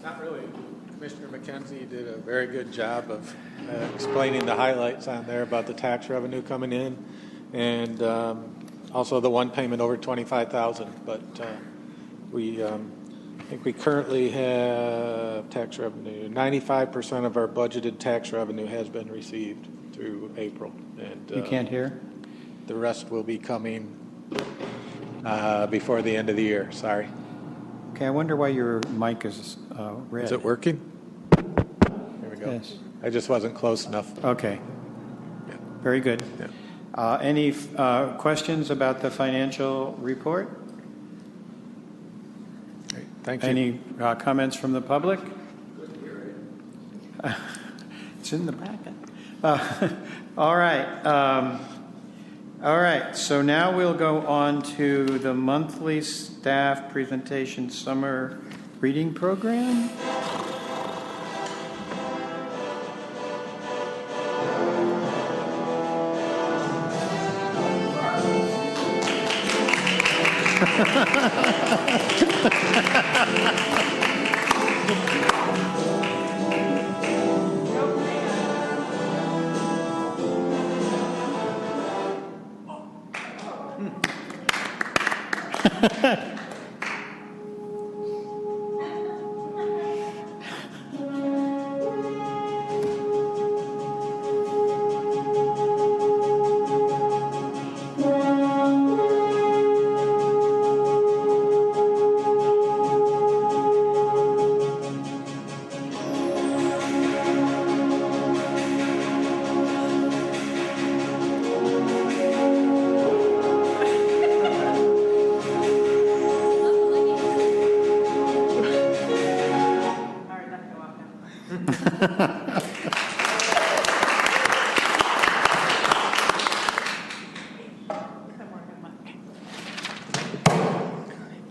not really. Commissioner McKenzie did a very good job of explaining the highlights on there about the tax revenue coming in, and also the one payment over $25,000. But I think we currently have tax revenue. 95% of our budgeted tax revenue has been received through April, and you can't hear. The rest will be coming before the end of the year. Sorry. Okay, I wonder why your mic is red. Is it working? There we go. Yes. I just wasn't close enough. Okay. Yeah. Very good. Yeah. Any questions about the financial report? Great. Thank you. Any comments from the public? It's in the packet. All right. All right. So now we'll go on to the monthly staff presentation summer reading program.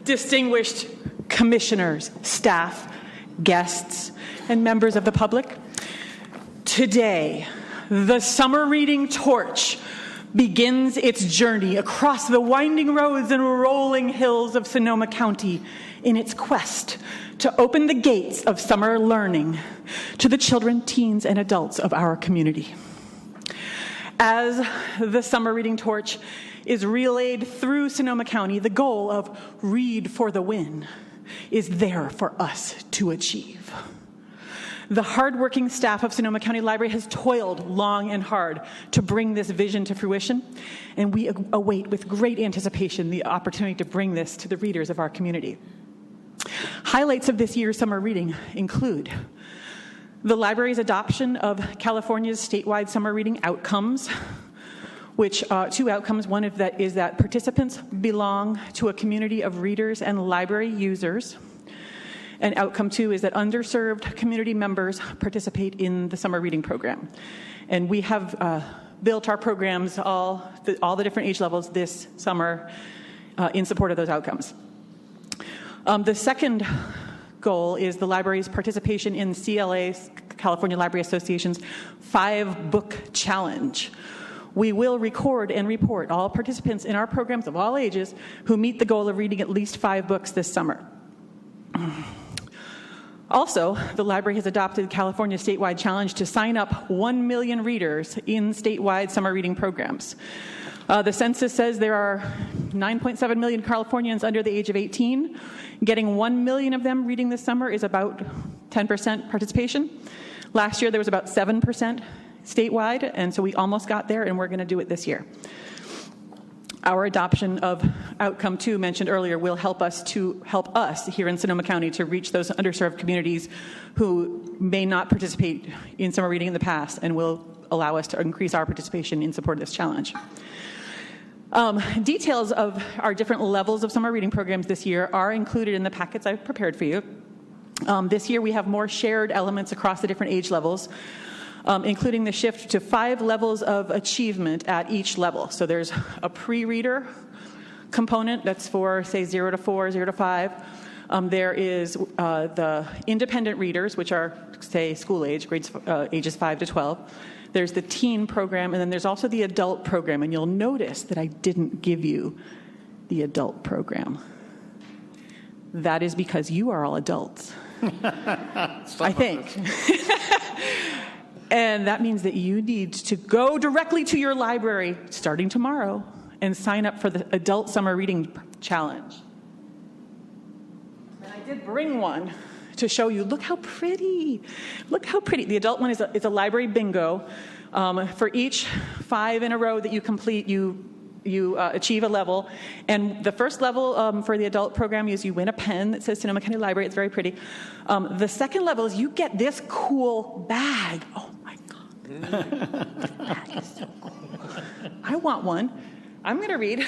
Distinguished commissioners, staff, guests, and members of the public, today, the summer reading torch begins its journey across the winding roads and rolling hills of Sonoma County in its quest to open the gates of summer learning to the children, teens, and adults of our community. As the summer reading torch is relayed through Sonoma County, the goal of Read for the Win is there for us to achieve. The hardworking staff of Sonoma County Library has toiled long and hard to bring this vision to fruition, and we await with great anticipation the opportunity to bring this to the readers of our community. Highlights of this year's summer reading include the library's adoption of California's statewide summer reading outcomes, which two outcomes. One of that is that participants belong to a community of readers and library users. And outcome two is that underserved community members participate in the summer reading program. And we have built our programs, all the different age levels this summer in support of those outcomes. The second goal is the library's participation in CLA's, California Library Association's 5-book challenge. We will record and report all participants in our programs of all ages who meet the goal of reading at least 5 books this summer. Also, the library has adopted California's statewide challenge to sign up 1 million readers in statewide summer reading programs. The census says there are 9.7 million Californians under the age of 18. Getting 1 million of them reading this summer is about 10% participation. Last year, there was about 7% statewide, and so we almost got there, and we're going to do it this year. Our adoption of Outcome 2 mentioned earlier will help us here in Sonoma County to reach those underserved communities who may not participate in summer reading in the past, and will allow us to increase our participation in support of this challenge. Details of our different levels of summer reading programs this year are included in the packets I've prepared for you. This year we have more shared elements across the different age levels, including the shift to 5 levels of achievement at each level. So there's a pre-reader, component that's for, say, 0 to 4, 0 to 5. There is the independent readers, which are, say, school age, ages 5 to 12. There's the teen program, and then there's also the adult program. And you'll notice that I didn't give you the adult program. That is because you are all adults, I think. And that means that you need to go directly to your library starting tomorrow and sign up for the Adult Summer Reading Challenge. And I did bring one to show you. Look how pretty. Look how pretty. The adult one is a library bingo. For each 5 in a row that you complete, you achieve a level. And the first level for the adult program is you win a pen that says Sonoma County Library. It's very pretty. The second level is you get this cool bag. Oh, my God. The bag is so cool. I want one. I'm going to read.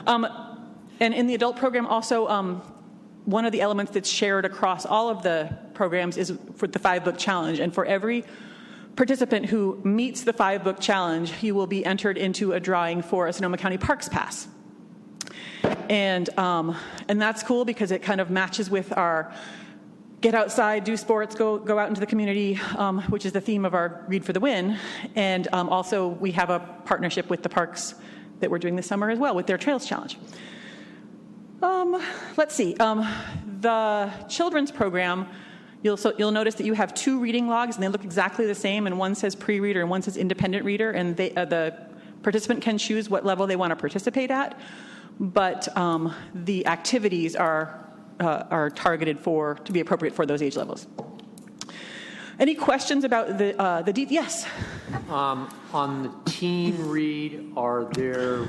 And in the adult program also, one of the elements that's shared across all of the programs is for the 5-book challenge. And for every participant who meets the 5-book challenge, you will be entered into a drawing for a Sonoma County Parks Pass. And that's cool because it kind of matches with our get outside, do sports, go out into the community, which is the theme of our Read for the Win. And also we have a partnership with the parks that we're doing this summer as well with their Trails Challenge. Let's see. The children's program, you'll notice that you have 2 reading logs, and they look exactly the same, and one says pre-reader and one says independent reader, and the participant can choose what level they want to participate at, but the activities are targeted to be appropriate for those age levels. Any questions about the yes? On the teen read, are there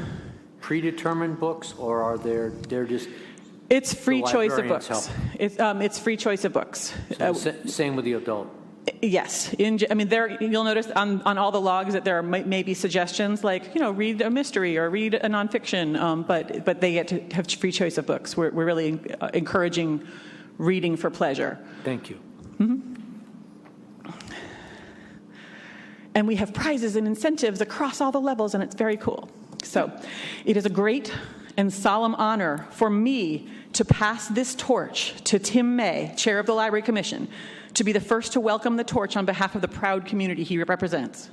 predetermined books, or are they're just? It's free choice of books. It's free choice of books. So same with the adult. Yes. You'll notice on all the logs that there may be suggestions like, read a mystery or read a nonfiction, but they get to have free choice of books. We're really encouraging reading for pleasure. Thank you. Mm-hmm. And we have prizes and incentives across all the levels, and it's very cool. So it is a great and solemn honor for me to pass this torch to Tim May, Chair of the Library Commission, to be the first to welcome the torch on behalf of the proud community he represents.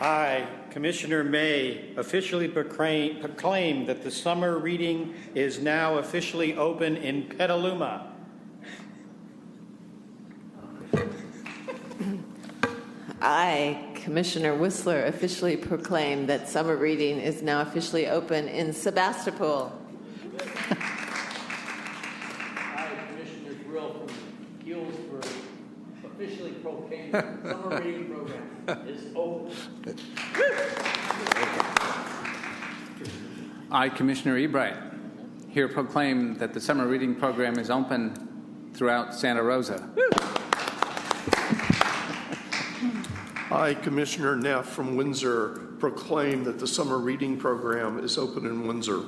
I, Commissioner May, officially proclaim that the summer reading is now officially open in Petaluma. I, Commissioner Whistler, officially proclaim that summer reading is now officially open in Sebastopol. I, Commissioner Grill from Healdsburg, officially proclaim that the summer reading program is open. I, Commissioner Ebright, here proclaim that the summer reading program is open throughout Santa Rosa. I, Commissioner Neff from Windsor, proclaim that the summer reading program is open in Windsor.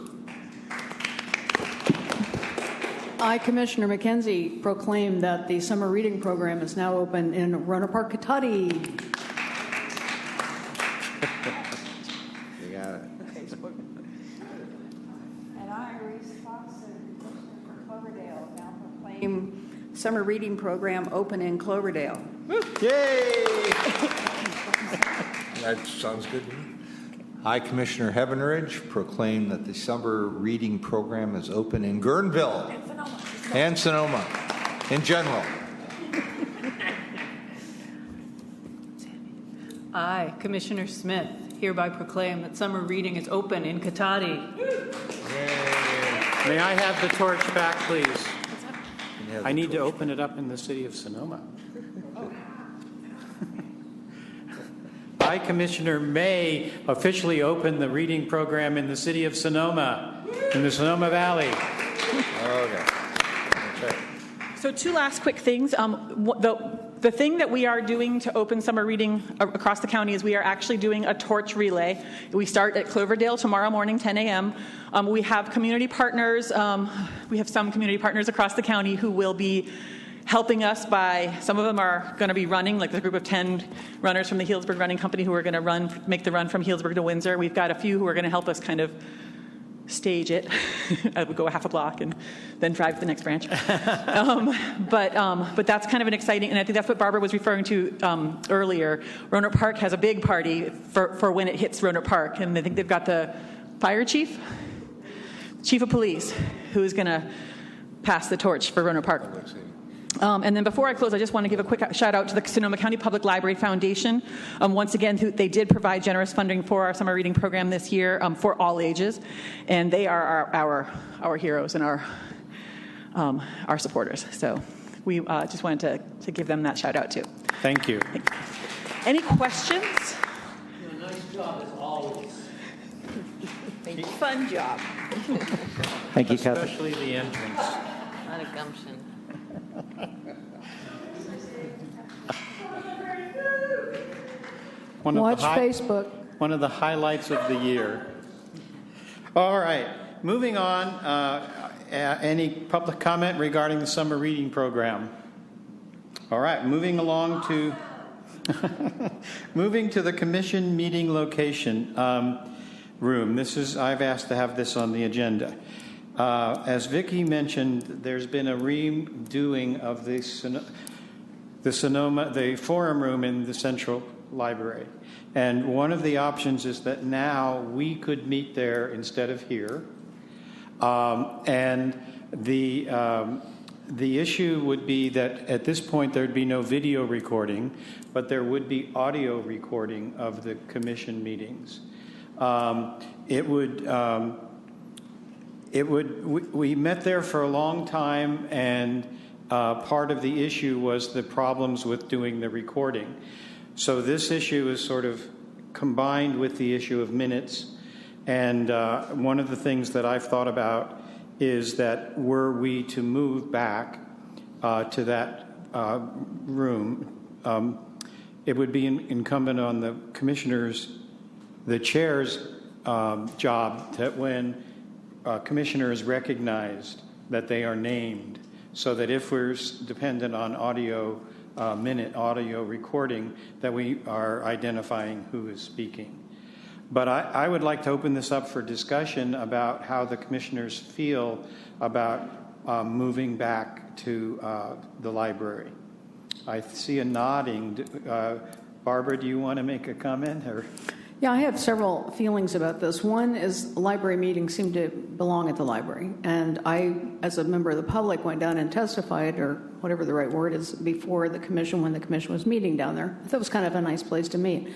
I, Commissioner McKenzie, proclaim that the summer reading program is now open in Roanoke Park, Cotati. You got it. And I, Reese Foxon, for Cloverdale, now proclaim summer reading program open in Cloverdale. Yay! That sounds good to me. I, Commissioner Heavenridge, proclaim that the summer reading program is open in Guerneville and Sonoma in general. I, Commissioner Smith, hereby proclaim that summer reading is open in Cotati. May I have the torch back, please? I need to open it up in the city of Sonoma. I, Commissioner May, officially open the reading program in the city of Sonoma, in the Sonoma Valley. Okay. That's right. So 2 last quick things. The thing that we are doing to open summer reading across the county is we are actually doing a torch relay. We start at Cloverdale tomorrow morning, 10 a.m. We have community partners. We have some community partners across the county who will be helping us by, some of them are going to be running, like the group of 10 runners from the Healdsburg Running Company who are going to make the run from Healdsburg to Windsor. We've got a few who are going to help us kind of stage it. I would go a half a block and then drive to the next branch. But that's kind of an exciting, and I think that's what Barbara was referring to earlier. Roanoke Park has a big party for when it hits Roanoke Park, and I think they've got the fire chief of police, who is going to pass the torch for Roanoke Park. And then before I close, I just want to give a quick shout out to the Sonoma County Public Library Foundation. Once again, they did provide generous funding for our summer reading program this year for all ages, and they are our heroes and our supporters. So we just wanted to give them that shout out too. Thank you. Any questions? Nice job as always. Fun job. Thank you, Kathy. Especially the entrance. A lot of gumption. Watch Facebook. One of the highlights of the year. All right, moving on. Any public comment regarding the summer reading program? All right, moving along to moving to the commission meeting location room. This I've asked to have this on the agenda. As Vicki mentioned, there's been a redoing of the forum room in the Central Library. And one of the options is that now we could meet there instead of here. And the issue would be that at this point there'd be no video recording, but there would be audio recording of the commission meetings. We met there for a long time, and part of the issue was the problems with doing the recording. So this issue is sort of combined with the issue of minutes. And one of the things that I've thought about is that were we to move back to that room, it would be incumbent on the commissioners, the chair's job, that when a commissioner is recognized, that they are named, so that if we're dependent on audio recording, that we are identifying who is speaking. But I would like to open this up for discussion about how the commissioners feel about moving back to the library. I see a nodding. Barbara, do you want to make a comment? Or? Yeah, I have several feelings about this. One is library meetings seem to belong at the library. And I, as a member of the public, went down and testified, or whatever the right word is, before the commission when the commission was meeting down there. I thought it was kind of a nice place to meet.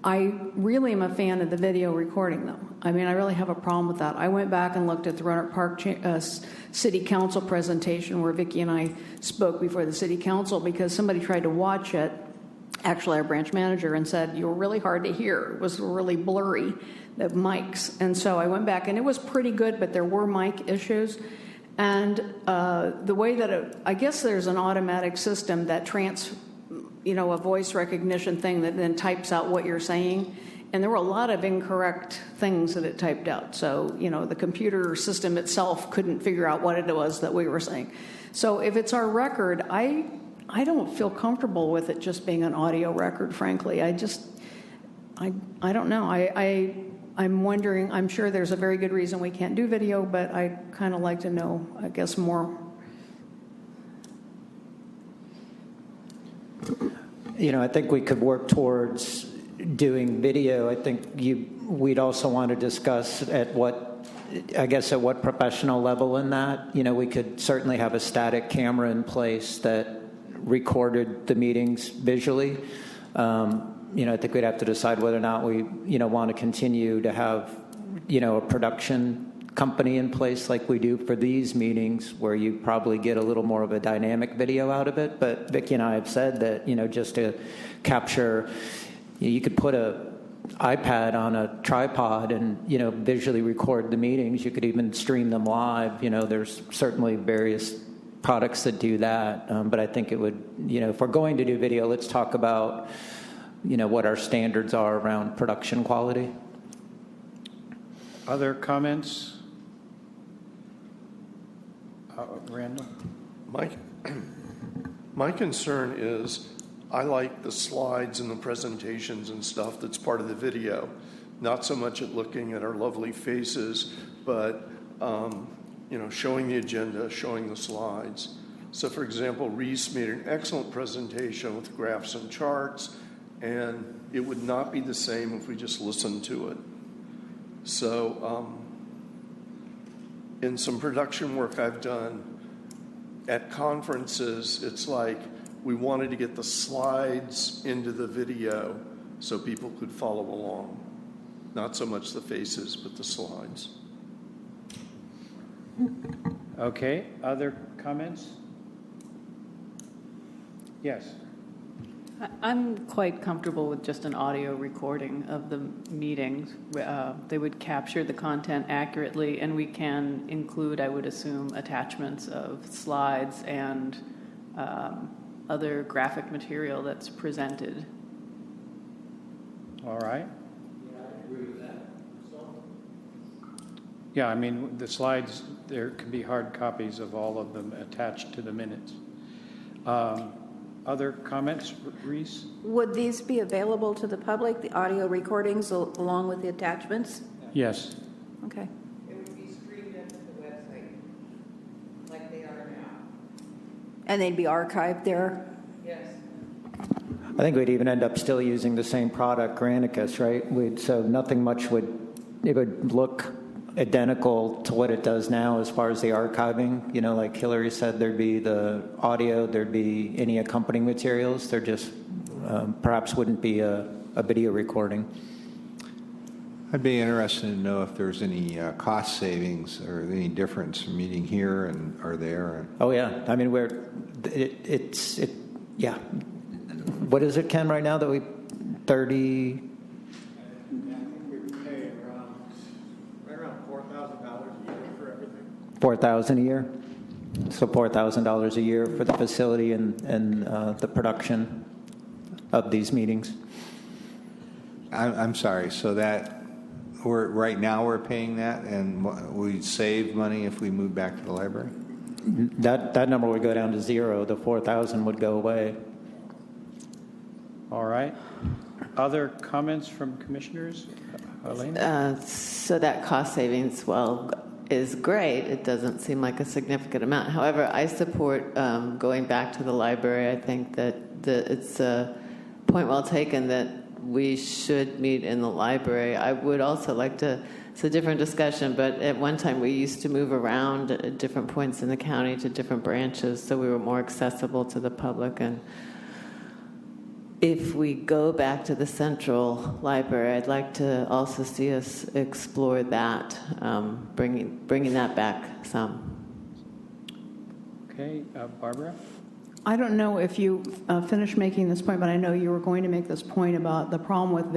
I really am a fan of the video recording, though. I mean, I really have a problem with that. I went back and looked at the Roanoke Park City Council presentation where Vicki and I spoke before the City Council because somebody tried to watch it, actually our branch manager, and said, you were really hard to hear. It was really blurry, the mics. And so I went back, and it was pretty good, but there were mic issues. And the way that I guess there's an automatic system that a voice recognition thing that then types out what you're saying. And there were a lot of incorrect things that it typed out. So, the computer system itself couldn't figure out what it was that we were saying. So if it's our record, I don't feel comfortable with it just being an audio record, frankly. I don't know. I'm wondering, I'm sure there's a very good reason we can't do video, but I'd kind of like to know, I guess, more. I think we could work towards doing video. I think we'd also want to discuss at what professional level in that. We could certainly have a static camera in place that recorded the meetings visually. I think we'd have to decide whether or not we, want to continue to have, a production company in place like we do for these meetings, where you probably get a little more of a dynamic video out of it. But Vicki and I have said that, just to capture, you could put a iPad on a tripod and, visually record the meetings. You could even stream them live. There's certainly various products that do that. But I think it would, if we're going to do video, let's talk about, what our standards are around production quality. Other comments? Randall? Mike, My concern is I like the slides and the presentations and stuff that's part of the video, not so much at looking at our lovely faces, but showing the agenda, showing the slides. So, for example, Reese made an excellent presentation with graphs and charts, and it would not be the same if we just listened to it. So, in some production work I've done at conferences, it's like we wanted to get the slides into the video so people could follow along. Not so much the faces, but the slides. Okay, other comments? Yes. I'm quite comfortable with just an audio recording of the meetings. They would capture the content accurately, and we can include, I would assume, attachments of slides and other graphic material that's presented. All right. Yeah, I agree with that. Yeah, I mean, the slides, there can be hard copies of all of them attached to the minutes. Other comments, Reese? Would these be available to the public, the audio recordings along with the attachments? Yes. Okay. It would be streamed into the website like they are now. And they'd be archived there? Yes. I think we'd even end up still using the same product, Granicus, right? So nothing much it would look identical to what it does now as far as the archiving. You know, like Hillary said, there'd be the audio, there'd be any accompanying materials. There just perhaps wouldn't be a video recording. I'd be interested to know if there's any cost savings or any difference from meeting here and or there. Oh yeah, I mean yeah. What is it, Ken? Right now that we 30. $4,000 a year, so $4,000 a year for the facility and the production of these meetings. I'm sorry. So that right now we're paying that, and we'd save money if we move back to the library. That number would go down to zero. The 4,000 would go away. All right. Other comments from commissioners? Elaine? So that cost savings, is great. It doesn't seem like a significant amount. However, I support going back to the library. I think that it's a point well taken that we should meet in the library. I would also like to, it's a different discussion, but at one time we used to move around at different points in the county to different branches, so we were more accessible to the public. And if we go back to the central library, I'd like to also see us explore that, bringing that back some. Okay, Barbara? I don't know if you finished making this point, but I know you were going to make this point about the problem with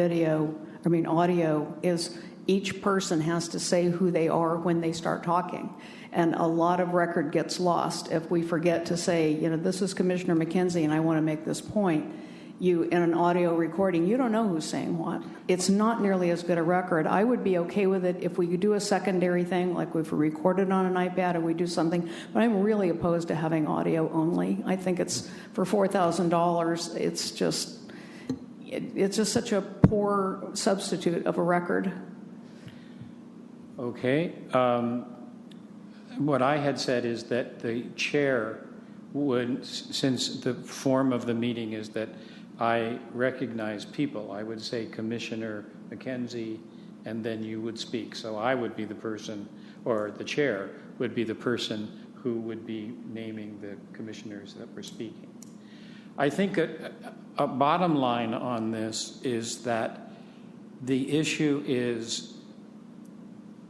audio is each person has to say who they are when they start talking. And a lot of record gets lost if we forget to say, this is Commissioner McKenzie and I want to make this point. In an audio recording, you don't know who's saying what. It's not nearly as good a record. I would be okay with it if we could do a secondary thing, like if we record it on an iPad or we do something, but I'm really opposed to having audio only. I think it's, for $4,000, it's just such a poor substitute of a record. Okay. What I had said is that the chair would, since the form of the meeting is that I recognize people, I would say Commissioner McKenzie, and then you would speak. So I would be the person, or the chair would be the person who would be naming the commissioners that were speaking. I think a bottom line on this is that the issue is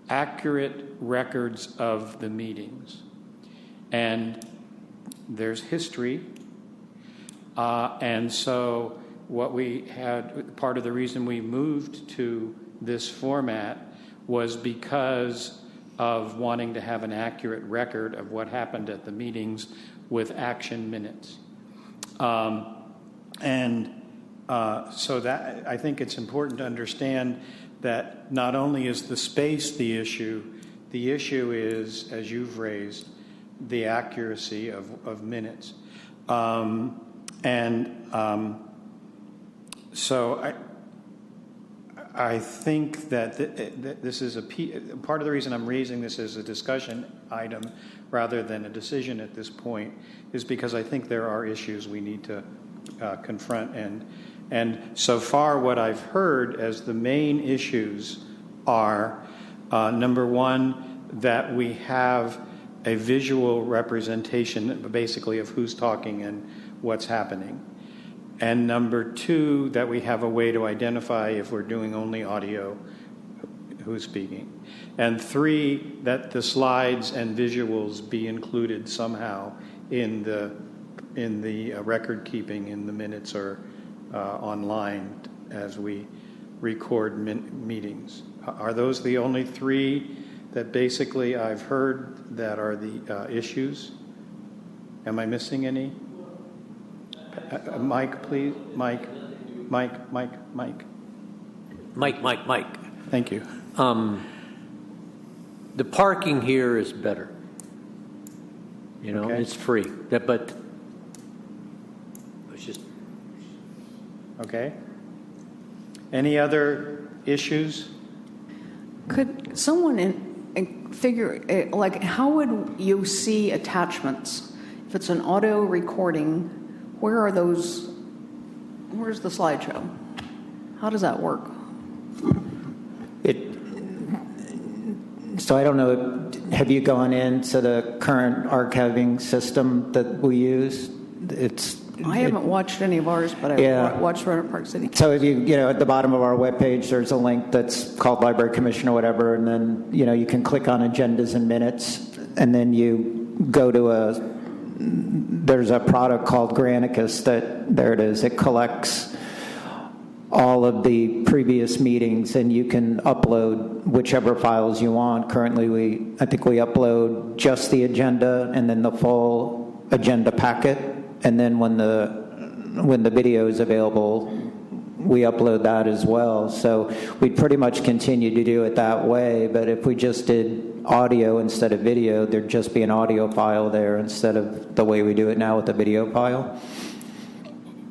accurate records of the meetings. And there's history. And so what we had, part of the reason we moved to this format was because of wanting to have an accurate record of what happened at the meetings with action minutes. So that I think it's important to understand that not only is the space the issue is, as you've raised, the accuracy of minutes. So I think that this is part of the reason I'm raising this as a discussion item rather than a decision at this point is because I think there are issues we need to confront. And so far what I've heard as the main issues are, number one, that we have a visual representation basically of who's talking and what's happening. And number two, that we have a way to identify if we're doing only audio, who's speaking. And three, that the slides and visuals be included somehow in the record keeping in the minutes or online as we record meetings. Are those the only three that basically I've heard that are the issues? Am I missing any? Mike, please. Mike. Thank you. The parking here is better. You know, Okay. it's free. But it's just... Okay. Any other issues? Could someone figure, like, how would you see attachments? If it's an audio recording, where are those? Where's the slideshow? How does that work? So I don't know, have you gone into the current archiving system that we use? I haven't watched any of ours, but I've watched Roanoke Park City. So if you at the bottom of our webpage, there's a link that's called Library Commission or whatever, and then, you can click on agendas and minutes, and then you go to there's a product called Granicus there it is. It collects all of the previous meetings, and you can upload whichever files you want. Currently, I think we upload just the agenda and then the full agenda packet, and then when the video is available, we upload that as well. So we'd pretty much continue to do it that way, but if we just did audio instead of video, there'd just be an audio file there instead of the way we do it now with the video file.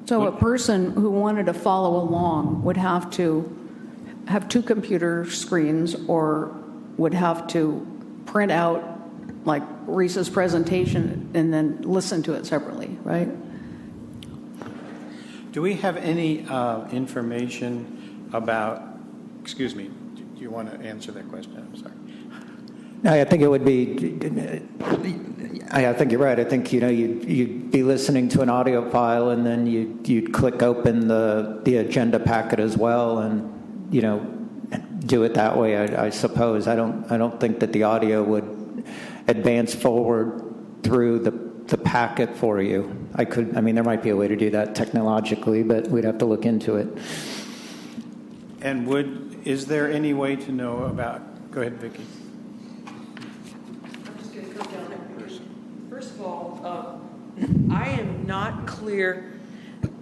So a person who wanted to follow along would have to have two computer screens or would have to print out like Reese's presentation and then listen to it separately, right? Do we have any information about, excuse me, do you want to answer that question? I'm sorry. No, I think it would be, I think you're right. I think, you'd be listening to an audio file and then you'd click open the agenda packet as well and, do it that way, I suppose. I don't think that the audio would advance forward through the packet for you. There might be a way to do that technologically, but we'd have to look into it. And is there any way to know about, go ahead, Vicki. First of all, I am not clear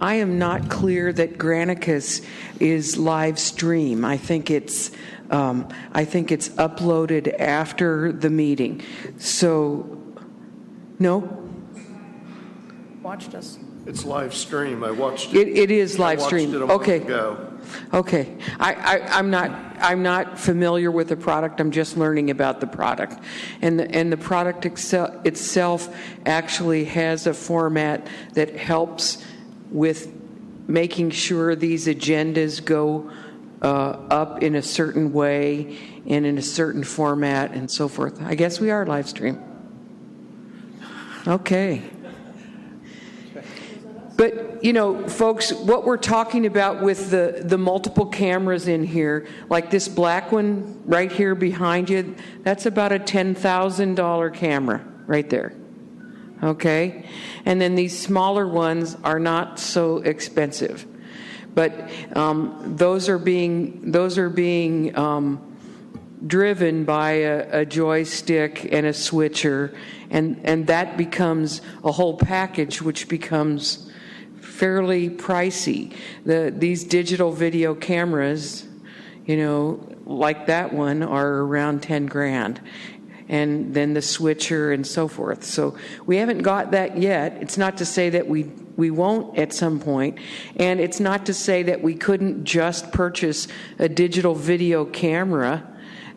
that Granicus is live stream. I think it's uploaded after the meeting. So, no? Watched us. It's live stream. I watched it. It is live stream. I watched it a month ago. Okay. I'm not familiar with the product. I'm just learning about the product, and the product itself actually has a format that helps with making sure these agendas go up in a certain way and in a certain format and so forth. I guess we are live stream. Okay. But, folks, what we're talking about with the multiple cameras in here, like this black one right here behind you, that's about a $10,000 camera right there. Okay? And then these smaller ones are not so expensive. But those are being driven by a joystick and a switcher, and that becomes a whole package, which becomes fairly pricey. These digital video cameras, like that one, are around $10,000. and then the switcher and so forth. So we haven't got that yet. It's not to say that we won't at some point, and it's not to say that we couldn't just purchase a digital video camera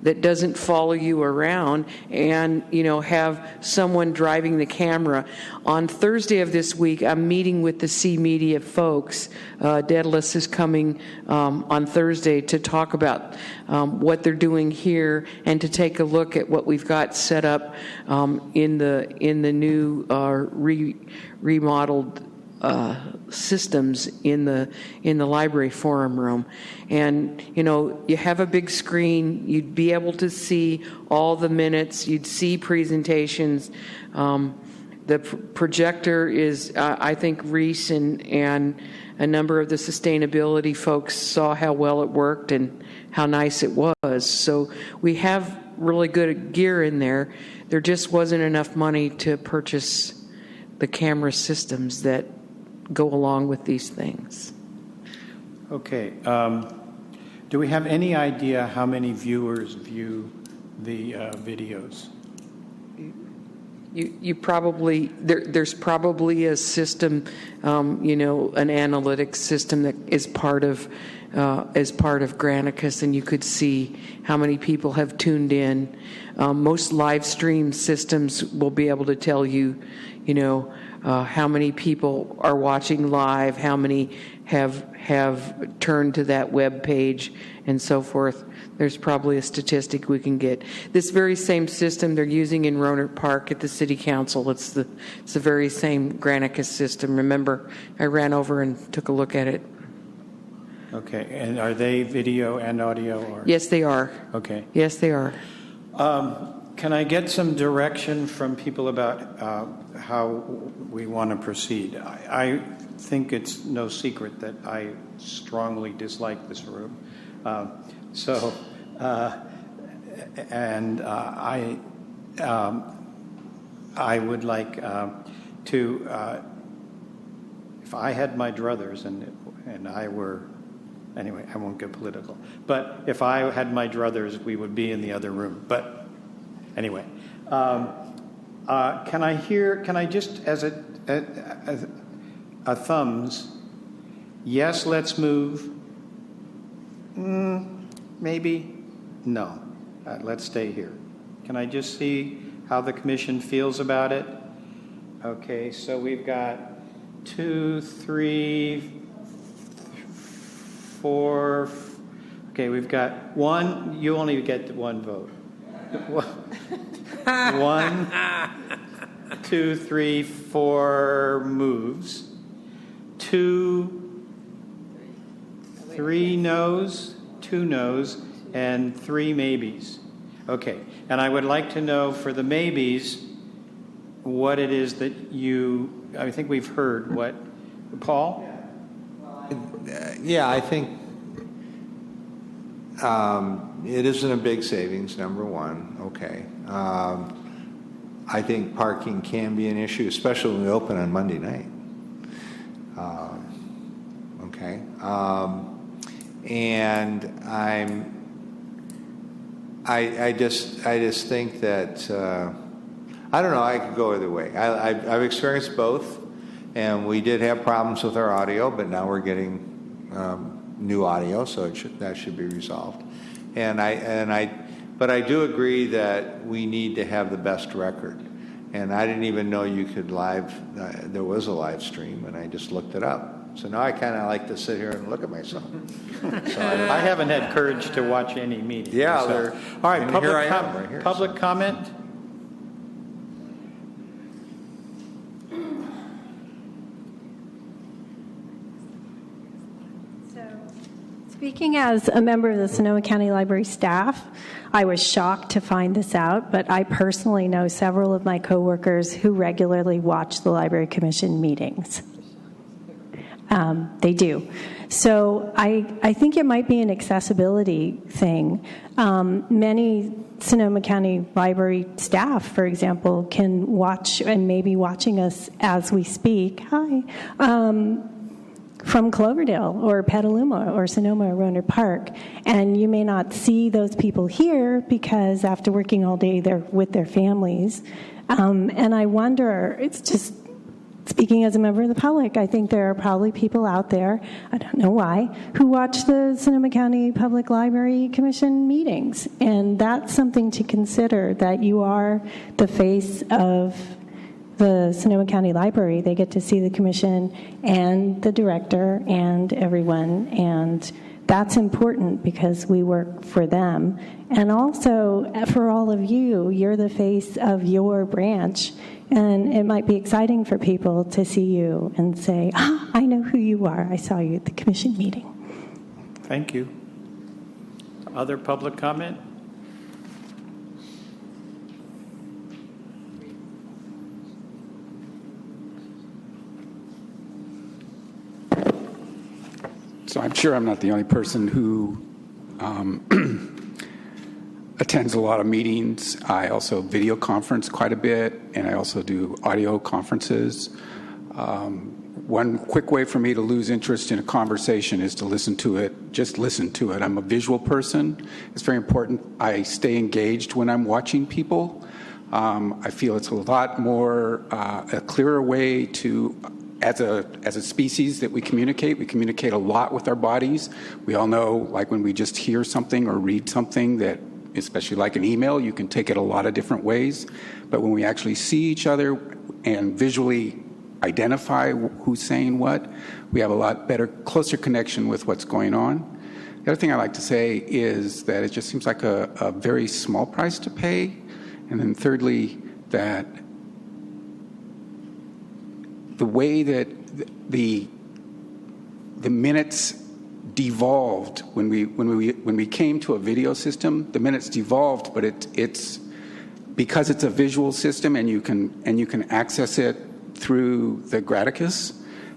that doesn't follow you around and, have someone driving the camera. On Thursday of this week, I'm meeting with the C Media folks. Daedalus is coming on Thursday to talk about what they're doing here and to take a look at what we've got set up in the new remodeled systems in the library forum room. And you have a big screen, you'd be able to see all the minutes, you'd see presentations. The projector is I think Reese and a number of the sustainability folks saw how well it worked and how nice it was. So we have really good gear in there. There just wasn't enough money to purchase the camera systems that go along with these things. Okay. Do we have any idea how many viewers view the videos? You probably there's probably a system, an analytics system that is part of Granicus, and you could see how many people have tuned in. Most live stream systems will be able to tell you, how many people are watching live, how many have turned to that web page, and so forth. There's probably a statistic we can get. This very same system they're using in Rohnert Park at the City Council. It's the very same Granicus system. Remember, I ran over and took a look at it. Okay, and are they video and audio? Or? Yes, they are. Okay. Yes, they are. Can I get some direction from people about how we want to proceed? I think it's no secret that I strongly dislike this room. I would like to, if I had my druthers and I were, anyway, I won't get political, but if I had my druthers, we would be in the other room. But anyway, can I just, as a thumbs, yes, let's move, maybe, no, let's stay here. Can I just see how the commission feels about it? Okay, so we've got 2, 3, 4, okay, we've got 1, you only get 1 vote. 1, 2, 3, 4 moves. 2, 3 no's, 2 no's, and 3 maybes. Okay, and I would like to know for the maybes what it is that I think we've heard what, Paul? Yeah, I think it isn't a big savings, number one. Okay. I think parking can be an issue, especially when we open on Monday night. Okay. And I just think that I don't know. I could go either way. I've experienced both, and we did have problems with our audio, but now we're getting new audio, so that should be resolved. But I do agree that we need to have the best record. And I didn't even know you could there was a live stream, and I just looked it up. So now I kind of like to sit here and look at myself. I haven't had courage to watch any meetings. Yeah, so. All right, public here, comment? Speaking as a member of the Sonoma County Library staff, I was shocked to find this out, but I personally know several of my coworkers who regularly watch the Library Commission meetings. They do. So I think it might be an accessibility thing. Many Sonoma County Library staff, for example, can watch and may be watching us as we speak. Hi. from Cloverdale or Petaluma or Sonoma or Rohnert Park. And you may not see those people here because after working all day, they're with their families. And I wonder, it's just speaking as a member of the public, I think there are probably people out there, I don't know why, who watch the Sonoma County Public Library Commission meetings. And that's something to consider, that you are the face of the Sonoma County Library. They get to see the commission and the director and everyone, and that's important because we work for them. And also, for all of you, you're the face of your branch, and it might be exciting for people to see you and say, I know who you are. I saw you at the commission meeting. Thank you. Other public comment? So I'm sure I'm not the only person who attends a lot of meetings. I also video conference quite a bit, and I also do audio conferences. One quick way for me to lose interest in a conversation is to listen to it, just listen to it. I'm a visual person. It's very important I stay engaged when I'm watching people. I feel it's a lot more, a clearer way to, as a species that we communicate a lot with our bodies. We all know, like when we just hear something or read something, that especially like an email, you can take it a lot of different ways. But when we actually see each other and visually identify who's saying what, we have a lot better, closer connection with what's going on. The other thing I like to say is that it just seems like a very small price to pay. And then thirdly, that the way that the minutes devolved when we came to a video system, the minutes devolved, but it's because it's a visual system and you can access it through the Graticus,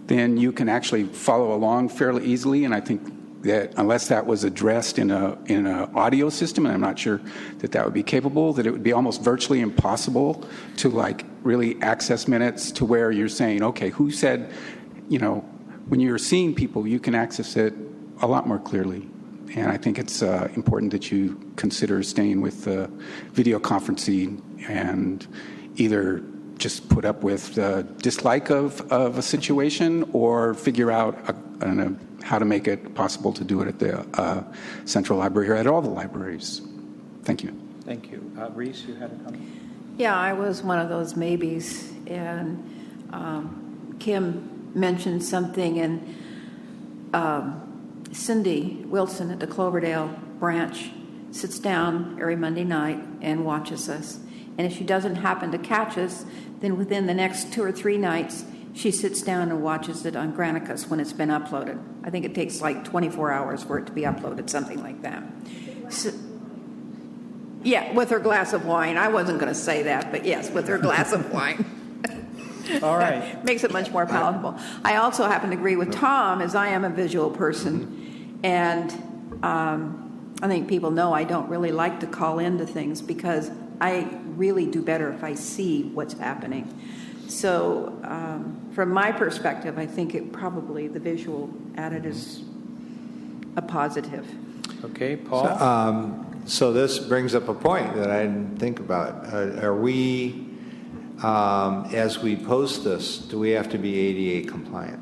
then you can actually follow along fairly easily. And I think that unless that was addressed in an audio system, and I'm not sure that would be capable, that it would be almost virtually impossible to like really access minutes to where you're saying, okay, who said, when you're seeing people, you can access it a lot more clearly. And I think it's important that you consider staying with video conferencing and either just put up with the dislike of a situation or figure out how to make it possible to do it at the Central Library or at all the libraries. Thank you. Thank you. Reese, you had a comment? Yeah, I was one of those maybes, and Kim mentioned something, and Cindy Wilson at the Cloverdale branch sits down every Monday night and watches us. And if she doesn't happen to catch us, then within the next 2 or 3 nights, she sits down and watches it on Granicus when it's been uploaded. I think it takes like 24 hours for it to be uploaded, something like that. So, yeah, with her glass of wine. I wasn't going to say that, but yes, with her glass of wine. All right. Makes it much more palatable. I also happen to agree with Tom, as I am a visual person, and I think people know I don't really like to call into things because I really do better if I see what's happening. So from my perspective, I think the visual added is a positive. Okay, Paul? So this brings up a point that I didn't think about. Are we, as we post this, do we have to be ADA compliant?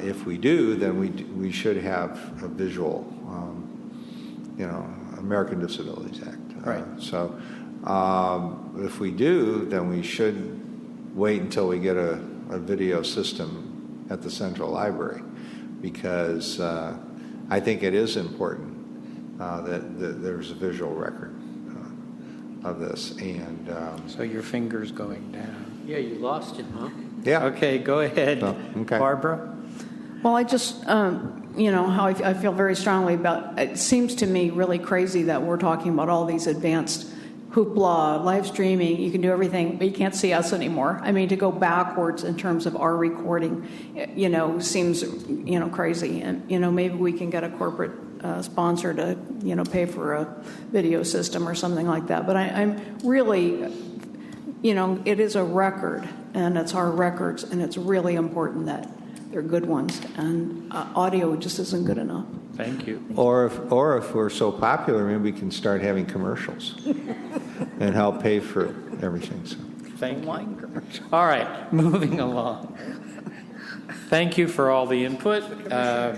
If we do, then we should have a visual, American Disabilities Act. Right. So if we do, then we should wait until we get a video system at the Central Library, because I think it is important that there's a visual record of this. And so your finger's going down. Yeah, you lost him, huh? Yeah. Okay, go ahead. Okay. Barbara? Well, I just, how I feel very strongly about it. Seems to me really crazy that we're talking about all these advanced hoopla, live streaming, you can do everything, but you can't see us anymore. I mean, to go backwards in terms of our recording, seems, crazy. And, maybe we can get a corporate sponsor to, pay for a video system or something like that. But I'm really, it is a record, and it's our records, and it's really important that They're good ones, and audio just isn't good enough. Thank you. Or if we're so popular, maybe we can start having commercials and help pay for everything. So. Thank you. All right, moving along. Thank you for all the input.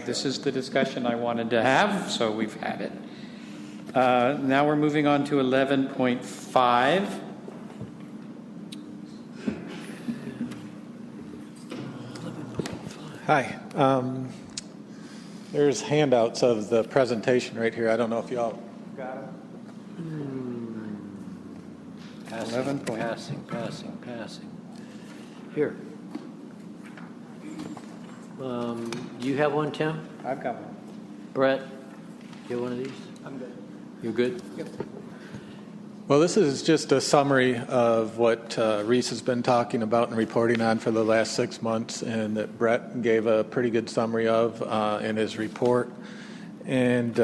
This is the discussion I wanted to have, so we've had it. Now we're moving on to 11.5. Hi. There's handouts of the presentation right here. I don't know if y'all got them. Passing. Here. Do you have one, Tim? I've got one. Brett, you have one of these? I'm good. You good? Yep. Well, this is just a summary of what Reese has been talking about and reporting on for the last 6 months, and that Brett gave a pretty good summary of in his report. And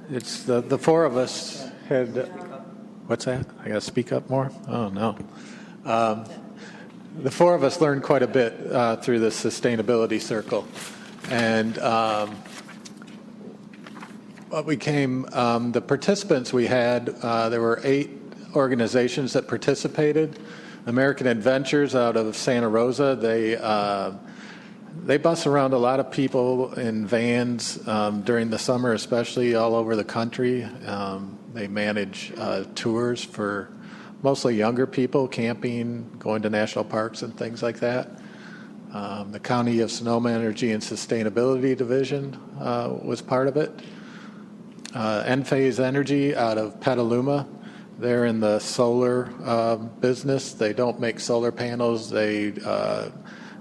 it's the four of us had... What's that? I got to speak up more? Oh, no. The four of us learned quite a bit through the sustainability circle. And what became the participants we had, there were 8 organizations that participated. American Adventures out of Santa Rosa, they bus around a lot of people in vans during the summer, especially all over the country. They manage tours for mostly younger people, camping, going to national parks and things like that. The County of Sonoma Energy and Sustainability Division was part of it. Enphase Energy out of Petaluma, they're in the solar business. They don't make solar panels. They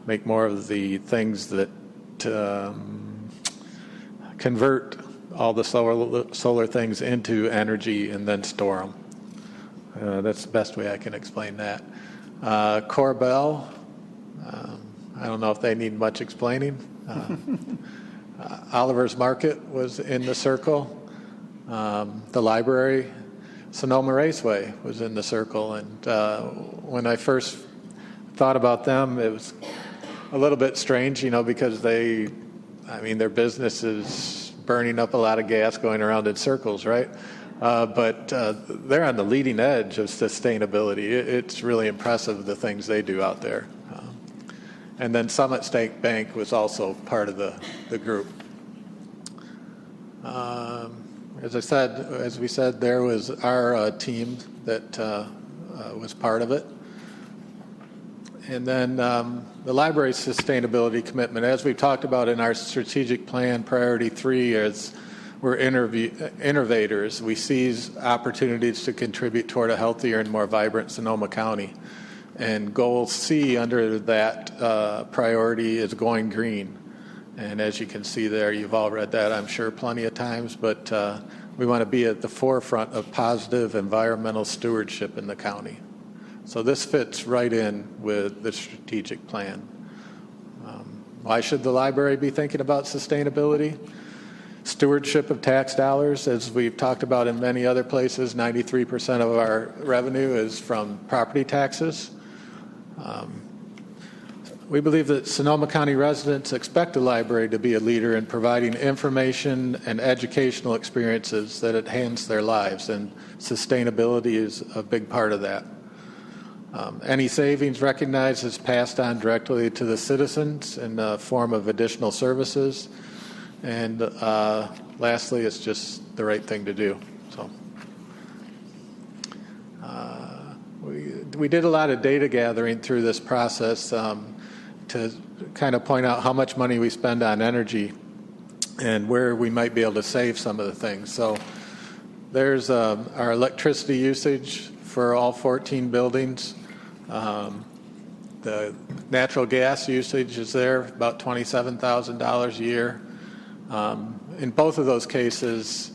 make more of the things that convert all the solar things into energy and then store them. That's the best way I can explain that. Corbell, I don't know if they need much explaining. Oliver's Market was in the circle. The library, Sonoma Raceway was in the circle. And when I first thought about them, it was a little bit strange, because their business is burning up a lot of gas going around in circles, right? But they're on the leading edge of sustainability. It's really impressive, the things they do out there. And then Summit State Bank was also part of the group. As we said, there was our team that was part of it. And then the library's sustainability commitment, as we've talked about in our strategic plan, priority 3, is we're innovators. We seize opportunities to contribute toward a healthier and more vibrant Sonoma County. And goal C under that priority is going green. And as you can see there, you've all read that, I'm sure, plenty of times, but we want to be at the forefront of positive environmental stewardship in the county. So this fits right in with the strategic plan. Why should the library be thinking about sustainability? Stewardship of tax dollars, as we've talked about in many other places, 93% of our revenue is from property taxes. We believe that Sonoma County residents expect the library to be a leader in providing information and educational experiences that enhance their lives, and sustainability is a big part of that. Any savings recognized is passed on directly to the citizens in the form of additional services. And lastly, it's just the right thing to do. So we did a lot of data gathering through this process to kind of point out how much money we spend on energy and where we might be able to save some of the things. So there's our electricity usage for all 14 buildings. The natural gas usage is there, about $27,000 a year. In both of those cases,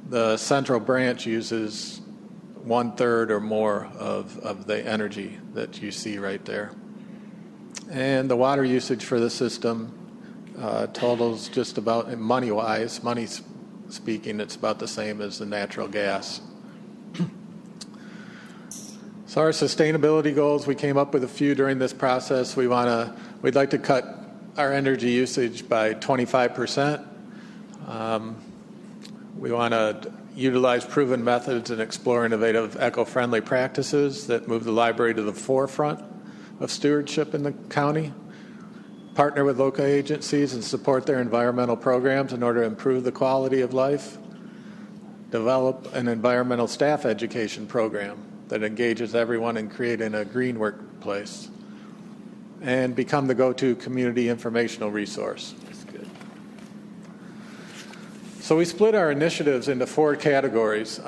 the central branch uses 1/3 or more of the energy that you see right there. And the water usage for the system totals just about, money speaking, it's about the same as the natural gas. So our sustainability goals, we came up with a few during this process. We'd like to cut our energy usage by 25%. We want to utilize proven methods and explore innovative eco-friendly practices that move the library to the forefront of stewardship in the county. Partner with local agencies and support their environmental programs in order to improve the quality of life. Develop an environmental staff education program that engages everyone in creating a green workplace. And become the go-to community informational resource. That's good. So we split our initiatives into 4 categories.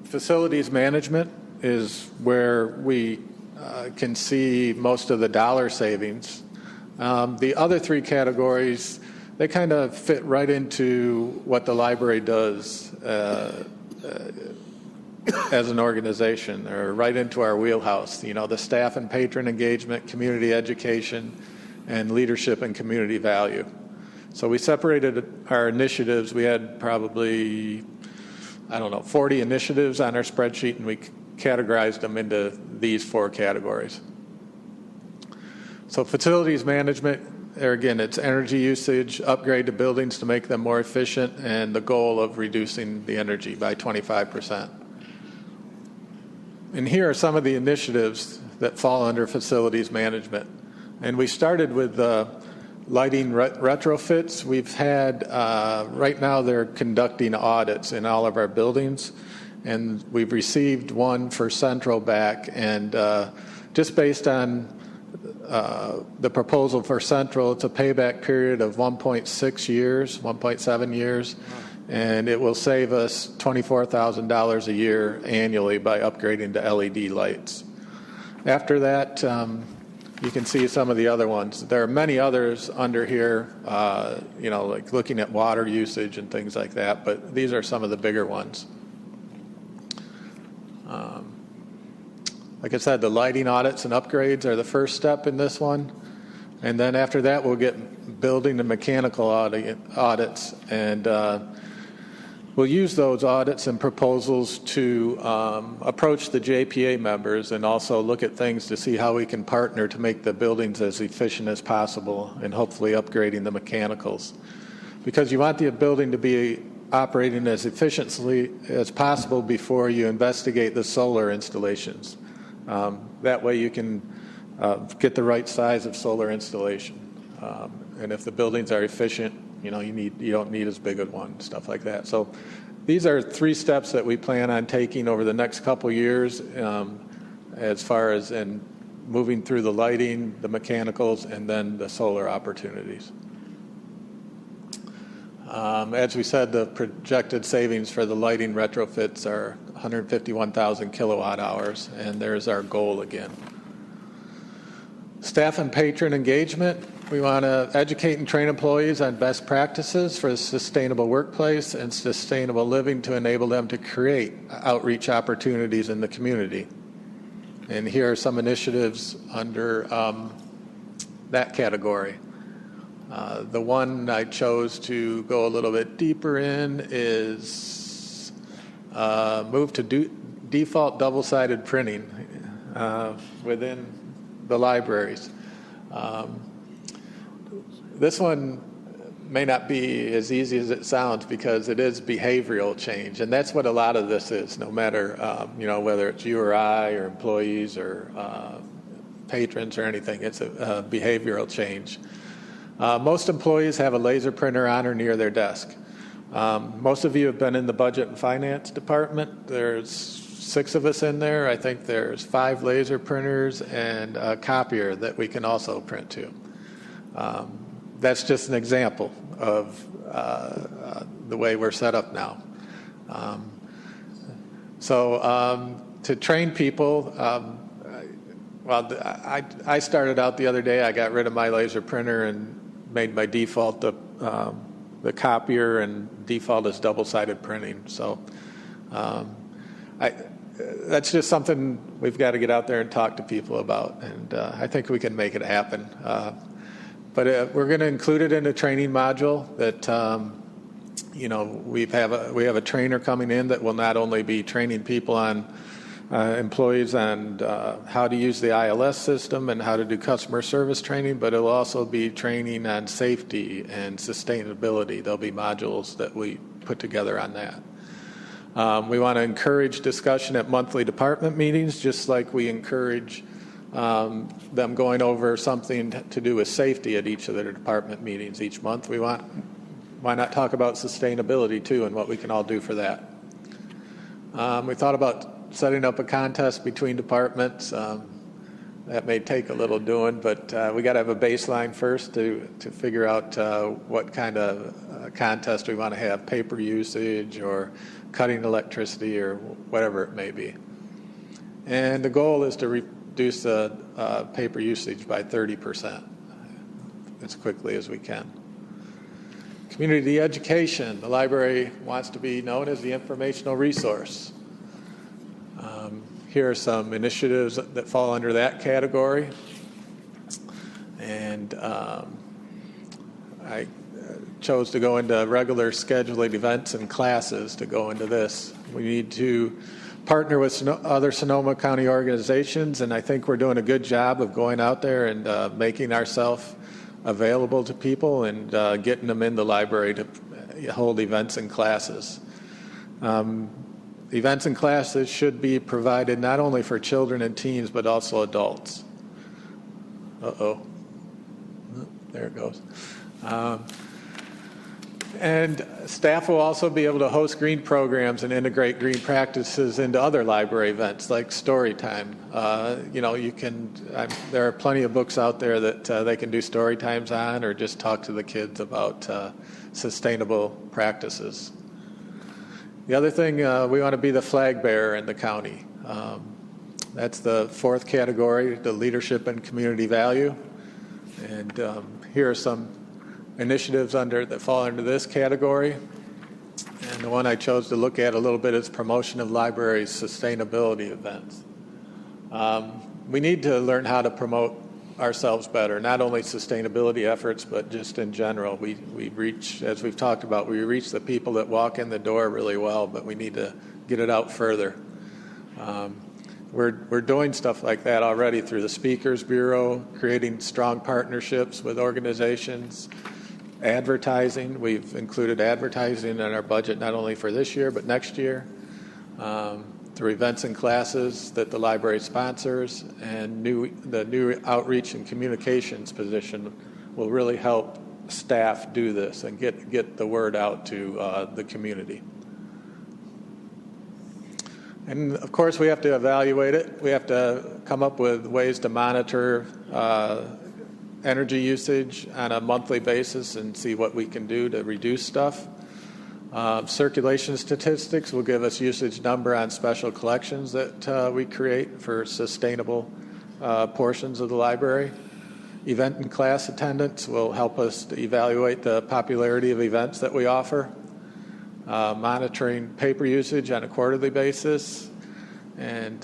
Facilities management is where we can see most of the dollar savings. The other 3 categories, they kind of fit right into what the library does as an organization, or right into our wheelhouse. You know, the staff and patron engagement, community education, and leadership and community value. So we separated our initiatives. We had probably, 40 initiatives on our spreadsheet, and we categorized them into these 4 categories. So facilities management, there again, it's energy usage, upgrade to buildings to make them more efficient, and the goal of reducing the energy by 25%. And here are some of the initiatives that fall under facilities management. And we started with lighting retrofits. We've had, right now they're conducting audits in all of our buildings, and we've received one for Central back, and just based on the proposal for Central, it's a payback period of 1.6 years, 1.7 years, and it will save us $24,000 a year annually by upgrading to LED lights. After that, you can see some of the other ones. There are many others under here, like looking at water usage and things like that, but these are some of the bigger ones. Like I said, the lighting audits and upgrades are the first step in this one. And then after that, we'll get building and mechanical audits. And we'll use those audits and proposals to approach the JPA members and also look at things to see how we can partner to make the buildings as efficient as possible and hopefully upgrading the mechanicals. Because you want the building to be operating as efficiently as possible before you investigate the solar installations. That way you can get the right size of solar installation. And if the buildings are efficient, you don't need as big a one, stuff like that. So these are 3 steps that we plan on taking over the next couple years as far as in moving through the lighting, the mechanicals, and then the solar opportunities. As we said, the projected savings for the lighting retrofits are 151,000 kilowatt hours, and there's our goal again. Staff and patron engagement. We want to educate and train employees on best practices for a sustainable workplace and sustainable living to enable them to create outreach opportunities in the community. And here are some initiatives under that category. The one I chose to go a little bit deeper in is move to default double-sided printing within the libraries. This one may not be as easy as it sounds because it is behavioral change, and that's what a lot of this is, no matter whether it's you or I or employees or patrons or anything. It's a behavioral change. Most employees have a laser printer on or near their desk. Most of you have been in the budget and finance department. There's 6 of us in there. I think there's 5 laser printers and a copier that we can also print to. That's just an example of the way we're set up now. To train people, I started out the other day. I got rid of my laser printer and made my default the copier, and default is double-sided printing. So that's just something we've got to get out there and talk to people about, and I think we can make it happen. But we're going to include it in a training module that we have a trainer coming in that will not only be training people on employees on how to use the ILS system and how to do customer service training, but it'll also be training on safety and sustainability. There'll be modules that we put together on that. We want to encourage discussion at monthly department meetings, just like we encourage them going over something to do with safety at each of their department meetings each month. Why not talk about sustainability too and what we can all do for that? We thought about setting up a contest between departments. That may take a little doing, but we got to have a baseline first to figure out what kind of contest we want to have, paper usage or cutting electricity or whatever it may be. And the goal is to reduce the paper usage by 30% as quickly as we can. Community education. The library wants to be known as the informational resource. Here are some initiatives that fall under that category. And I chose to go into regular scheduled events and classes to go into this. We need to partner with other Sonoma County organizations, and I think we're doing a good job of going out there and making ourselves available to people and getting them in the library to hold events and classes. Events and classes should be provided not only for children and teens, but also adults. There it goes. And staff will also be able to host green programs and integrate green practices into other library events like story time. There are plenty of books out there that they can do story times on, or just talk to the kids about sustainable practices. The other thing, we want to be the flag bearer in the county. That's the fourth category, the leadership and community value. And here are some initiatives that fall under this category. And the one I chose to look at a little bit is promotion of library sustainability events. We need to learn how to promote ourselves better, not only sustainability efforts, but just in general. We reach, as we've talked about, we reach the people that walk in the door really well, but we need to get it out further. We're doing stuff like that already through the Speakers Bureau, creating strong partnerships with organizations, advertising. We've included advertising in our budget not only for this year, but next year. Through events and classes that the library sponsors, and the new outreach and communications position will really help staff do this and get the word out to the community. And of course, we have to evaluate it. We have to come up with ways to monitor energy usage on a monthly basis and see what we can do to reduce stuff. Circulation statistics will give us usage number on special collections that we create for sustainable portions of the library. Event and class attendance will help us to evaluate the popularity of events that we offer. Monitoring paper usage on a quarterly basis. And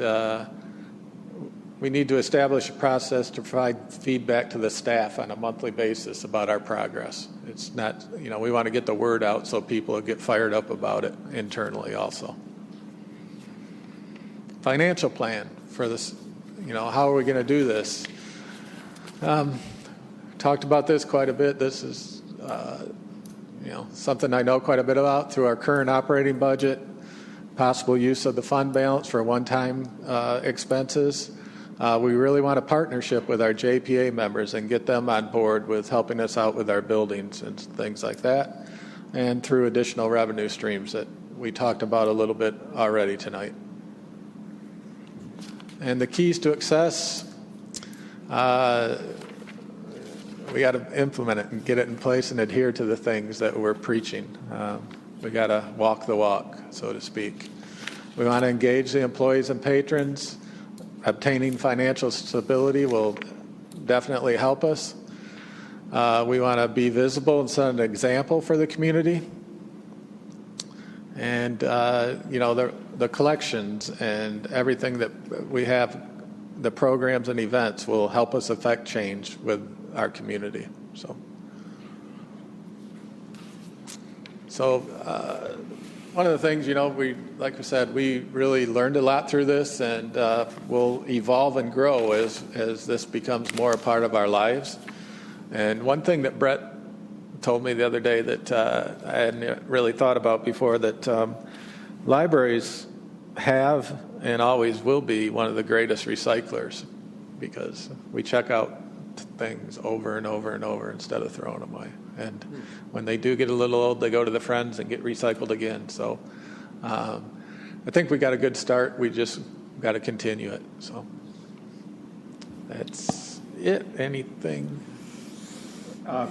we need to establish a process to provide feedback to the staff on a monthly basis about our progress. It's not, we want to get the word out so people get fired up about it internally also. Financial plan for this, how are we going to do this? Talked about this quite a bit. This is, something I know quite a bit about through our current operating budget, possible use of the fund balance for one-time expenses. We really want a partnership with our JPA members and get them on board with helping us out with our buildings and things like that, and through additional revenue streams that we talked about a little bit already tonight. And the keys to success, we got to implement it and get it in place and adhere to the things that we're preaching. We got to walk the walk, so to speak. We want to engage the employees and patrons. Obtaining financial stability will definitely help us. We want to be visible and set an example for the community. And, the collections and everything that we have, the programs and events will help us affect change with our community. So one of the things, like I said, we really learned a lot through this, and we'll evolve and grow as this becomes more a part of our lives. And one thing that Brett told me the other day that I hadn't really thought about before, that libraries have and always will be one of the greatest recyclers, because we check out things over and over and over instead of throwing them away. And when they do get a little old, they go to the friends and get recycled again. So I think we got a good start. We just got to continue it. So that's it. Anything?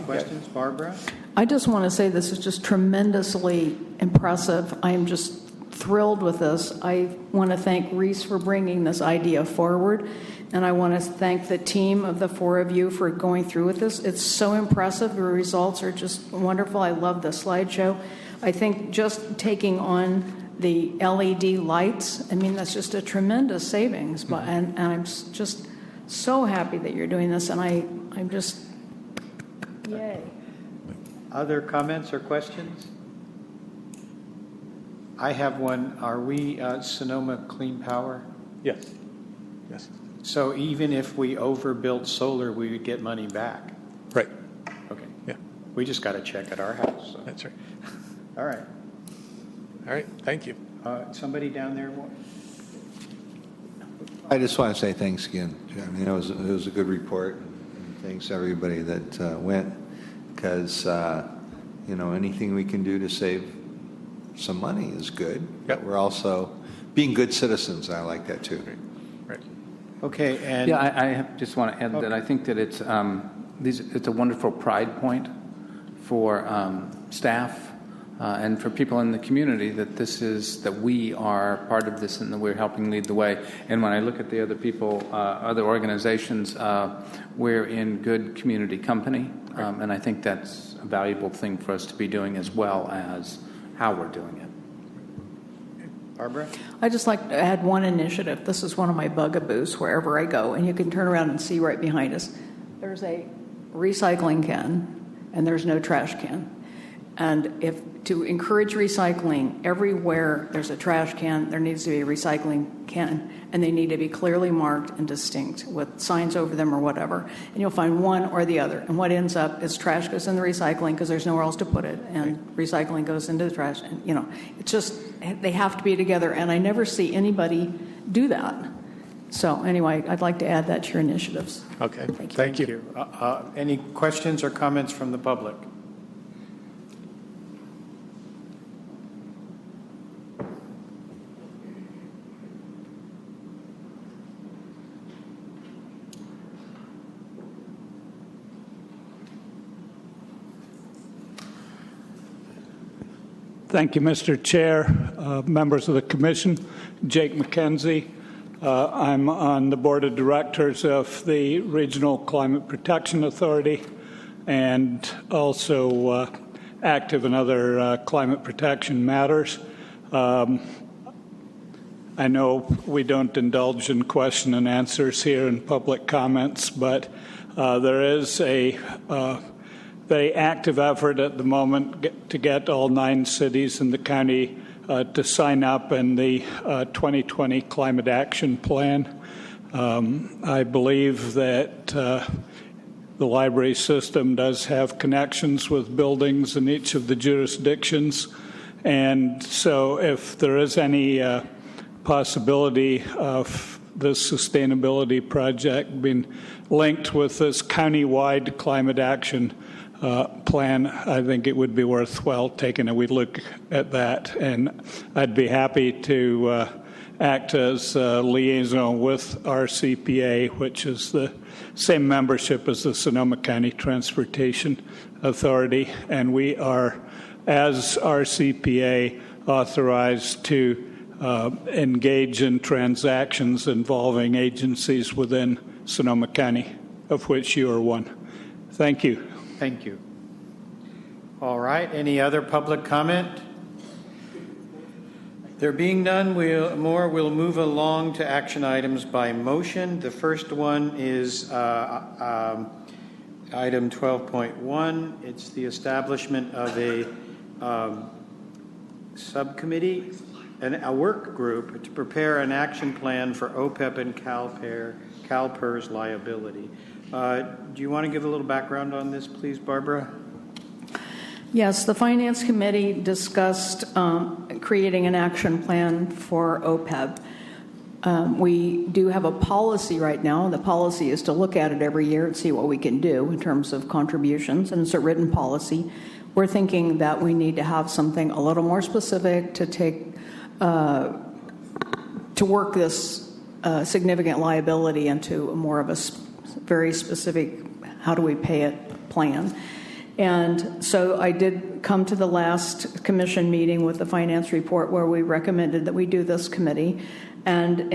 Questions, Barbara? I just want to say this is just tremendously impressive. I am just thrilled with this. I want to thank Reese for bringing this idea forward, and I want to thank the team of the four of you for going through with this. It's so impressive. The results are just wonderful. I love the slideshow. I think just taking on the LED lights, I mean, that's just a tremendous savings. But and I'm just so happy that you're doing this, and I'm just, yay. Other comments or questions? I have one. Are we Sonoma Clean Power? Yes. Yes. So even if we overbuilt solar, we would get money back? Right. Okay. Yeah. We just got to check at our house. So. That's right. All right. All right. Thank you. Somebody down there? I just want to say thanks again. I mean, it was a good report. And thanks everybody that went, because anything we can do to save some money is good. But we're also being good citizens. I like that too. Right. Okay. And yeah, I just want to add that I think that it's a wonderful pride point for staff and for people in the community that we are part of this and that we're helping lead the way. And when I look at the other people, other organizations, we're in good community company, and I think that's a valuable thing for us to be doing, as well as how we're doing it. Barbara? I'd just like to add one initiative. This is one of my bugaboos wherever I go, and you can turn around and see right behind us. There's a recycling can, and there's no trash can. And to encourage recycling, everywhere there's a trash can, there needs to be a recycling can, and they need to be clearly marked and distinct with signs over them or whatever. And you'll find one or the other. And what ends up is trash goes in the recycling because there's nowhere else to put it, and recycling goes into the trash. And, it's just, they have to be together, and I never see anybody do that. So anyway, I'd like to add that to your initiatives. Okay. Thank you. Any questions or comments from the public? Thank you, Mr. Chair, members of the Commission. Jake McKenzie. I'm on the Board of Directors of the Regional Climate Protection Authority and also active in other climate protection matters. I know we don't indulge in question and answers here in public comments, but there is a very active effort at the moment to get all 9 cities in the county to sign up in the 2020 Climate Action Plan. I believe that the library system does have connections with buildings in each of the jurisdictions. And so if there is any possibility of this sustainability project being linked with this county-wide climate action plan, I think it would be worthwhile taking a wee look at that. And I'd be happy to act as a liaison with RCPA, which is the same membership as the Sonoma County Transportation Authority. And we are, as RCPA, authorized to engage in transactions involving agencies within Sonoma County, of which you are one. Thank you. Thank you. All right. Any other public comment? There being none, we'll move along to action items by motion. The first one is item 12.1. It's the establishment of a subcommittee, a work group to prepare an action plan for OPEB and CalPERS liability. Do you want to give a little background on this, please, Barbara? Yes, the Finance Committee discussed creating an action plan for OPEB. We do have a policy right now. The policy is to look at it every year and see what we can do in terms of contributions, and it's a written policy. We're thinking that we need to have something a little more specific to take to work this significant liability into more of a very specific how do we pay it plan. And so I did come to the last commission meeting with the finance report where we recommended that we do this committee. And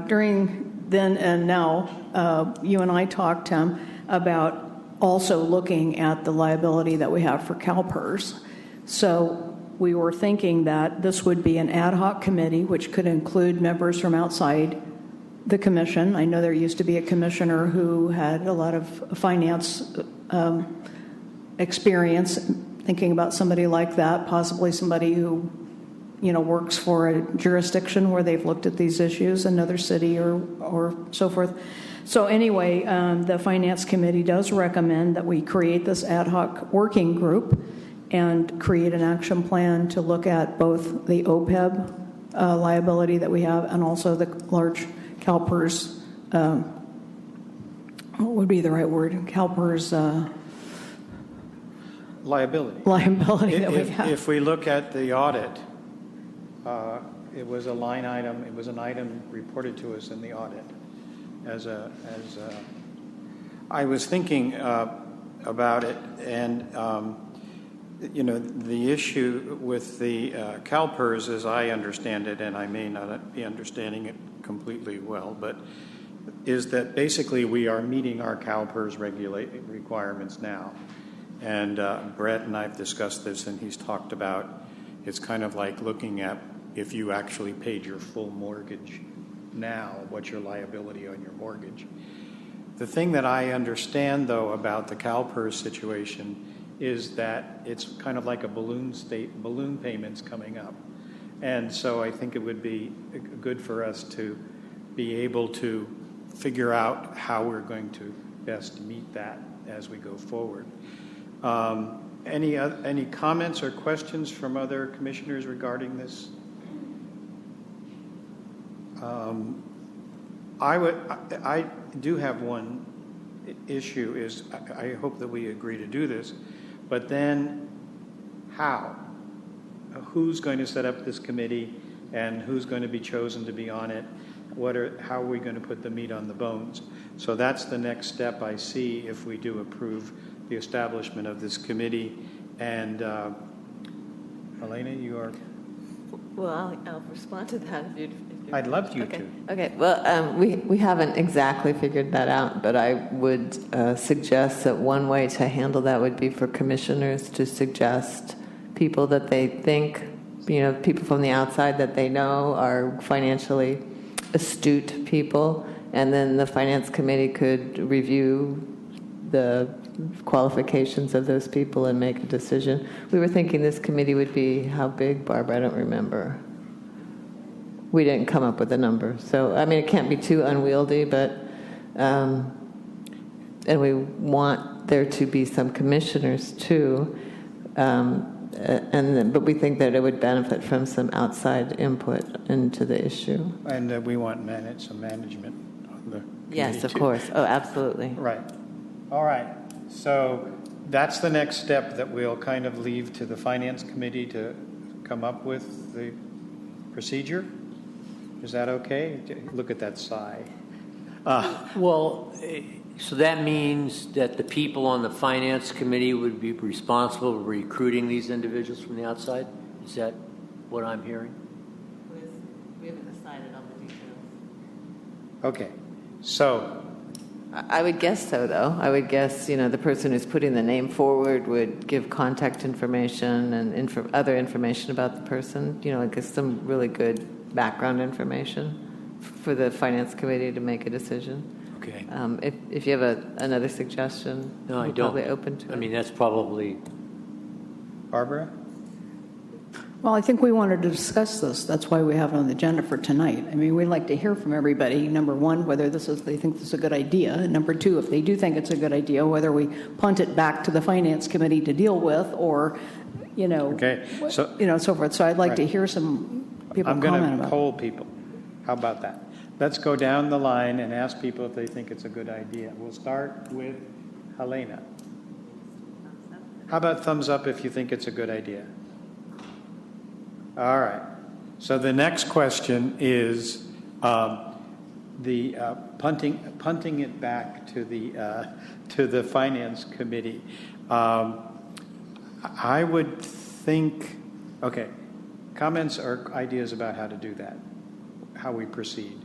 during then and now, you and I talked, Tim, about also looking at the liability that we have for CalPERS. So we were thinking that this would be an ad hoc committee, which could include members from outside the commission. I know there used to be a commissioner who had a lot of finance experience, thinking about somebody like that, possibly somebody who, works for a jurisdiction where they've looked at these issues, another city or so forth. So anyway, the Finance Committee does recommend that we create this ad hoc working group and create an action plan to look at both the OPEB liability that we have and also the large CalPERS, what would be the right word? CalPERS liability that we have. If we look at the audit, it was a line item. It was an item reported to us in the audit. I was thinking about it, and the issue with the CalPERS, as I understand it, and I may not be understanding it completely well, but is that basically we are meeting our CalPERS requirements now. And Brett and I have discussed this, and he's talked about it's kind of like looking at if you actually paid your full mortgage now, what's your liability on your mortgage. The thing that I understand, though, about the CalPERS situation is that it's kind of like a balloon payments coming up. And so I think it would be good for us to be able to figure out how we're going to best meet that as we go forward. Any comments or questions from other commissioners regarding this? I do have one issue is I hope that we agree to do this, but then how? Who's going to set up this committee and who's going to be chosen to be on it? How are we going to put the meat on the bones? So that's the next step I see if we do approve the establishment of this committee. And Elena, you are... Well, I'll respond to that if you... I'd love you to. Okay. Well, we haven't exactly figured that out, but I would suggest that one way to handle that would be for commissioners to suggest people that they think, people from the outside that they know are financially astute people, and then the Finance Committee could review the qualifications of those people and make a decision. We were thinking this committee would be how big, Barbara? I don't remember. We didn't come up with a number. So, it can't be too unwieldy, but, and we want there to be some commissioners too, but we think that it would benefit from some outside input into the issue. And we want some management on the committee. Yes, of too. course. Oh, absolutely. Right. All right. So that's the next step that we'll kind of leave to the Finance Committee to come up with the procedure. Is that okay? Look at that sigh. So that means that the people on the Finance Committee would be responsible for recruiting these individuals from the outside? Is that what I'm hearing? We haven't decided on the details. Okay. So... I would guess so, though. I would guess, the person who's putting the name forward would give contact information and other information about the person, like some really good background information for the Finance Committee to make a decision. Okay. If you have another suggestion, no, I don't. Probably open to it. That's probably... Barbara? Well, I think we wanted to discuss this. That's why we have it on the agenda for tonight. I mean, we'd like to hear from everybody, number one, whether they think this is a good idea, and number two, if they do think it's a good idea, whether we punt it back to the Finance Committee to deal with, or, so forth. So I'd like to hear some people I'm comment going about to poll people. How about that? Let's go down the line and ask people if they think it's a good idea. We'll start with Helena. How about thumbs up if you think it's a good idea? All right. So the next question is the punting it back to the Finance Committee. I would think. Okay. Comments or ideas about how to do that? How we proceed?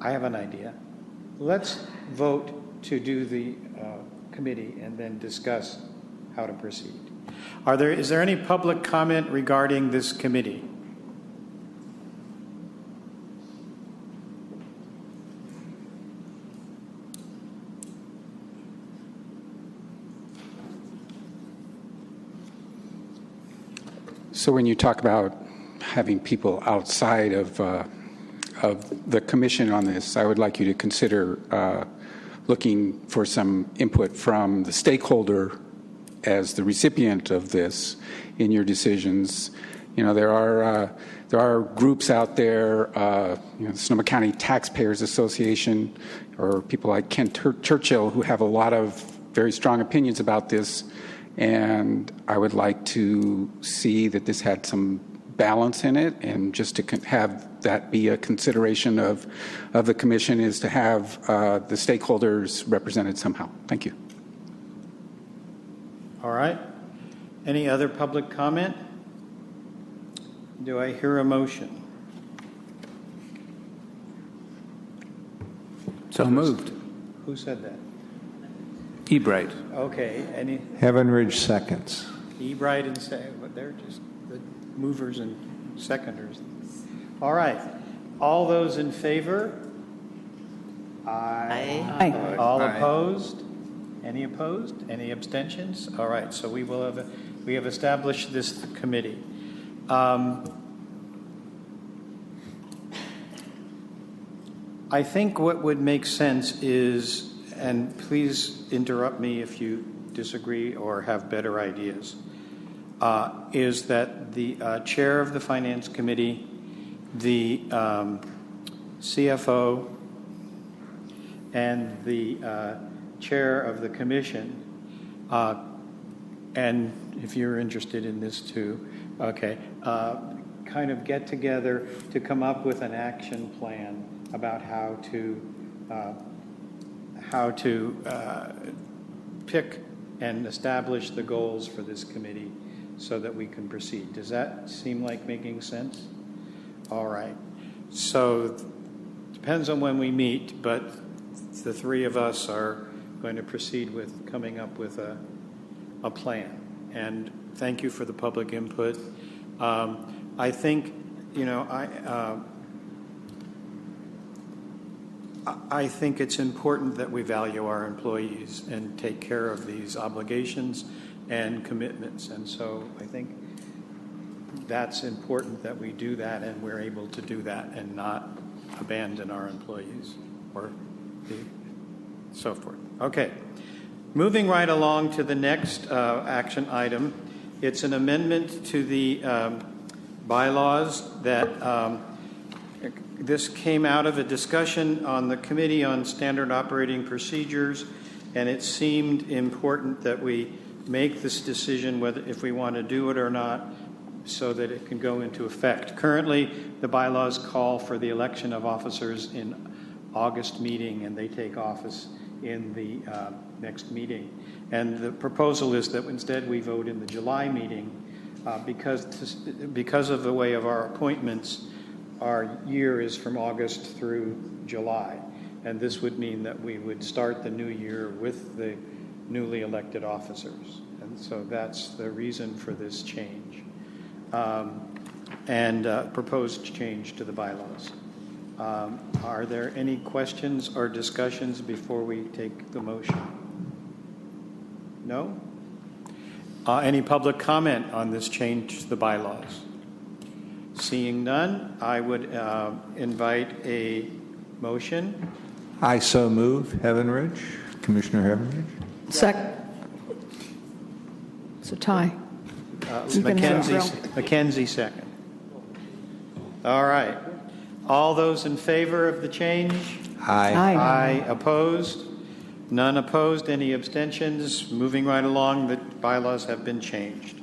I have an idea. Let's vote to do the committee and then discuss how to proceed. Is there any public comment regarding this committee? So when you talk about having people outside of the commission on this, I would like you to consider looking for some input from the stakeholder as the recipient of this in your decisions. There are groups out there, the Sonoma County Taxpayers Association, or people like Kent Churchill, who have a lot of very strong opinions about this. And I would like to see that this had some balance in it, and just to have that be a consideration of the commission is to have the stakeholders represented somehow. Thank you. All right. Any other public comment? Do I hear a motion? So moved. Who said that? Ebright. Okay. Any? Heaven Ridge seconds. Ebright and but they're just the movers and seconders. All right. All those in favor? Aye. Aye. All opposed? Any opposed? Any abstentions? All right. So we have established this committee. I think what would make sense is, and please interrupt me if you disagree or have better ideas, is that the chair of the Finance Committee, the CFO, and the chair of the commission, and if you're interested in this too, okay, kind of get together to come up with an action plan about how to pick and establish the goals for this committee so that we can proceed. Does that seem like making sense? All right. So depends on when we meet, but the three of us are going to proceed with coming up with a plan. And thank you for the public input. I think, I think it's important that we value our employees and take care of these obligations and commitments. And so I think that's important that we do that, and we're able to do that and not abandon our employees or so forth. Okay. Moving right along to the next action item. It's an amendment to the bylaws that this came out of a discussion on the Committee on Standard Operating Procedures, and it seemed important that we make this decision whether if we want to do it or not so that it can go into effect. Currently, the bylaws call for the election of officers in August meeting, and they take office in the next meeting. And the proposal is that instead we vote in the July meeting because of the way of our appointments. Our year is from August through July, and this would mean that we would start the new year with the newly elected officers. And so that's the reason for this change and proposed change to the bylaws. Are there any questions or discussions before we take the motion? No? Any public comment on this change to the bylaws? Seeing none, I would invite a motion. I so move. Heavenridge. Commissioner Heavenridge. Second. It's a tie. Mackenzie second. All right. All those in favor of the change? Aye. Aye. Opposed? None opposed. Any abstentions? Moving right along, the bylaws have been changed.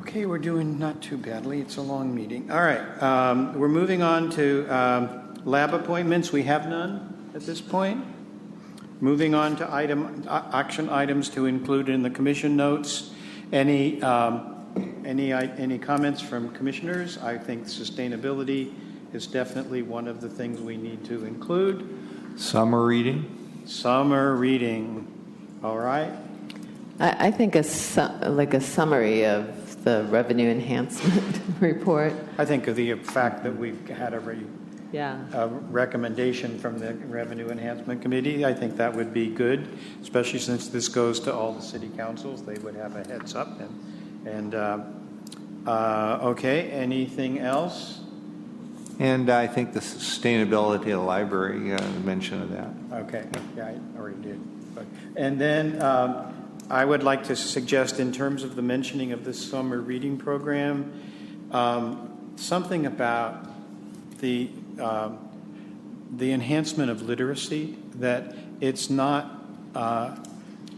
Okay, we're doing not too badly. It's a long meeting. All right. We're moving on to lab appointments. We have none at this point. Moving on to action items to include in the commission notes. Any comments from commissioners? I think sustainability is definitely one of the things we need to include. Summer reading. Summer reading. All right. I think like a summary of the revenue enhancement report. I think of the fact that we've had a recommendation from the Revenue Enhancement Committee. I think that would be good, especially since this goes to all the city councils. They would have a heads up. Okay, anything else? And I think the sustainability of the library, mention of that. Okay, yeah, I already did. And then I would like to suggest, in terms of the mentioning of this summer reading program, something about the enhancement of literacy, that it's not,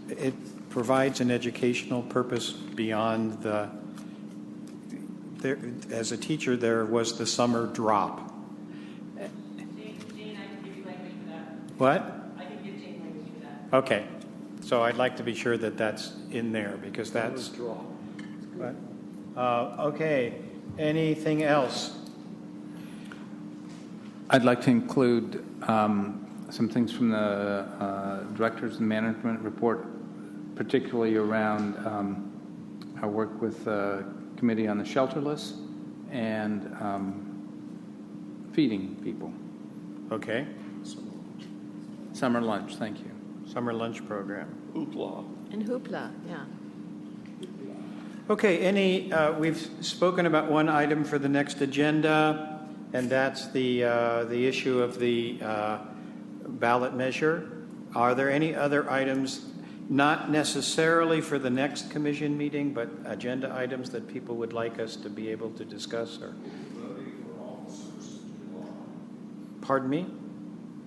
it provides an educational purpose beyond the, as a teacher, there was the summer drop. Jane, I can give you language for that. What? I can give Jane language for that. Okay. So I'd like to be sure that that's in there, because that's... okay. Anything else? I'd like to include some things from the Directors and Management Report, particularly around our work with the Committee on the Shelterless and feeding people. Okay. Summer lunch, thank you. Summer lunch program. Hoopla. And hoopla, yeah. Okay, we've spoken about one item for the next agenda, and that's the issue of the ballot measure. Are there any other items, not necessarily for the next commission meeting, but agenda items that people would like us to be able to discuss? Or pardon me?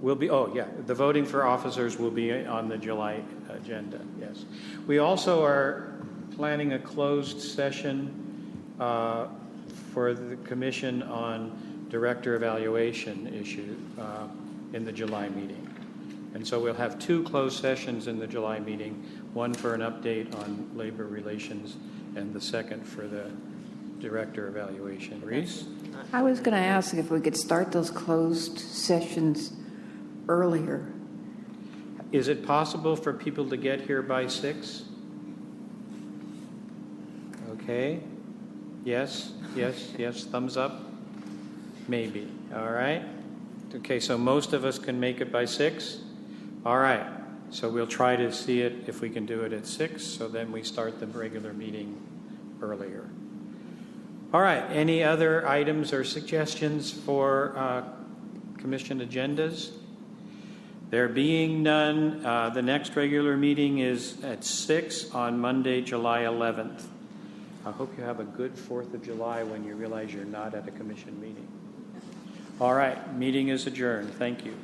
The voting for officers will be on the July agenda, yes. We also are planning a closed session for the commission on director evaluation issue in the July meeting. And so we'll have two closed sessions in the July meeting, one for an update on labor relations and the second for the director evaluation. Reese? I was going to ask if we could start those closed sessions earlier. Is it possible for people to get here by 6? Okay. Yes, thumbs up. Maybe. All right. Okay, so most of us can make it by 6. All right. So we'll try to see it if we can do it at 6, so then we start the regular meeting earlier. All right. Any other items or suggestions for commission agendas? There being none, the next regular meeting is at 6 on Monday, July 11th. I hope you have a good 4th of July when you realize you're not at a commission meeting. All right, meeting is adjourned. Thank you.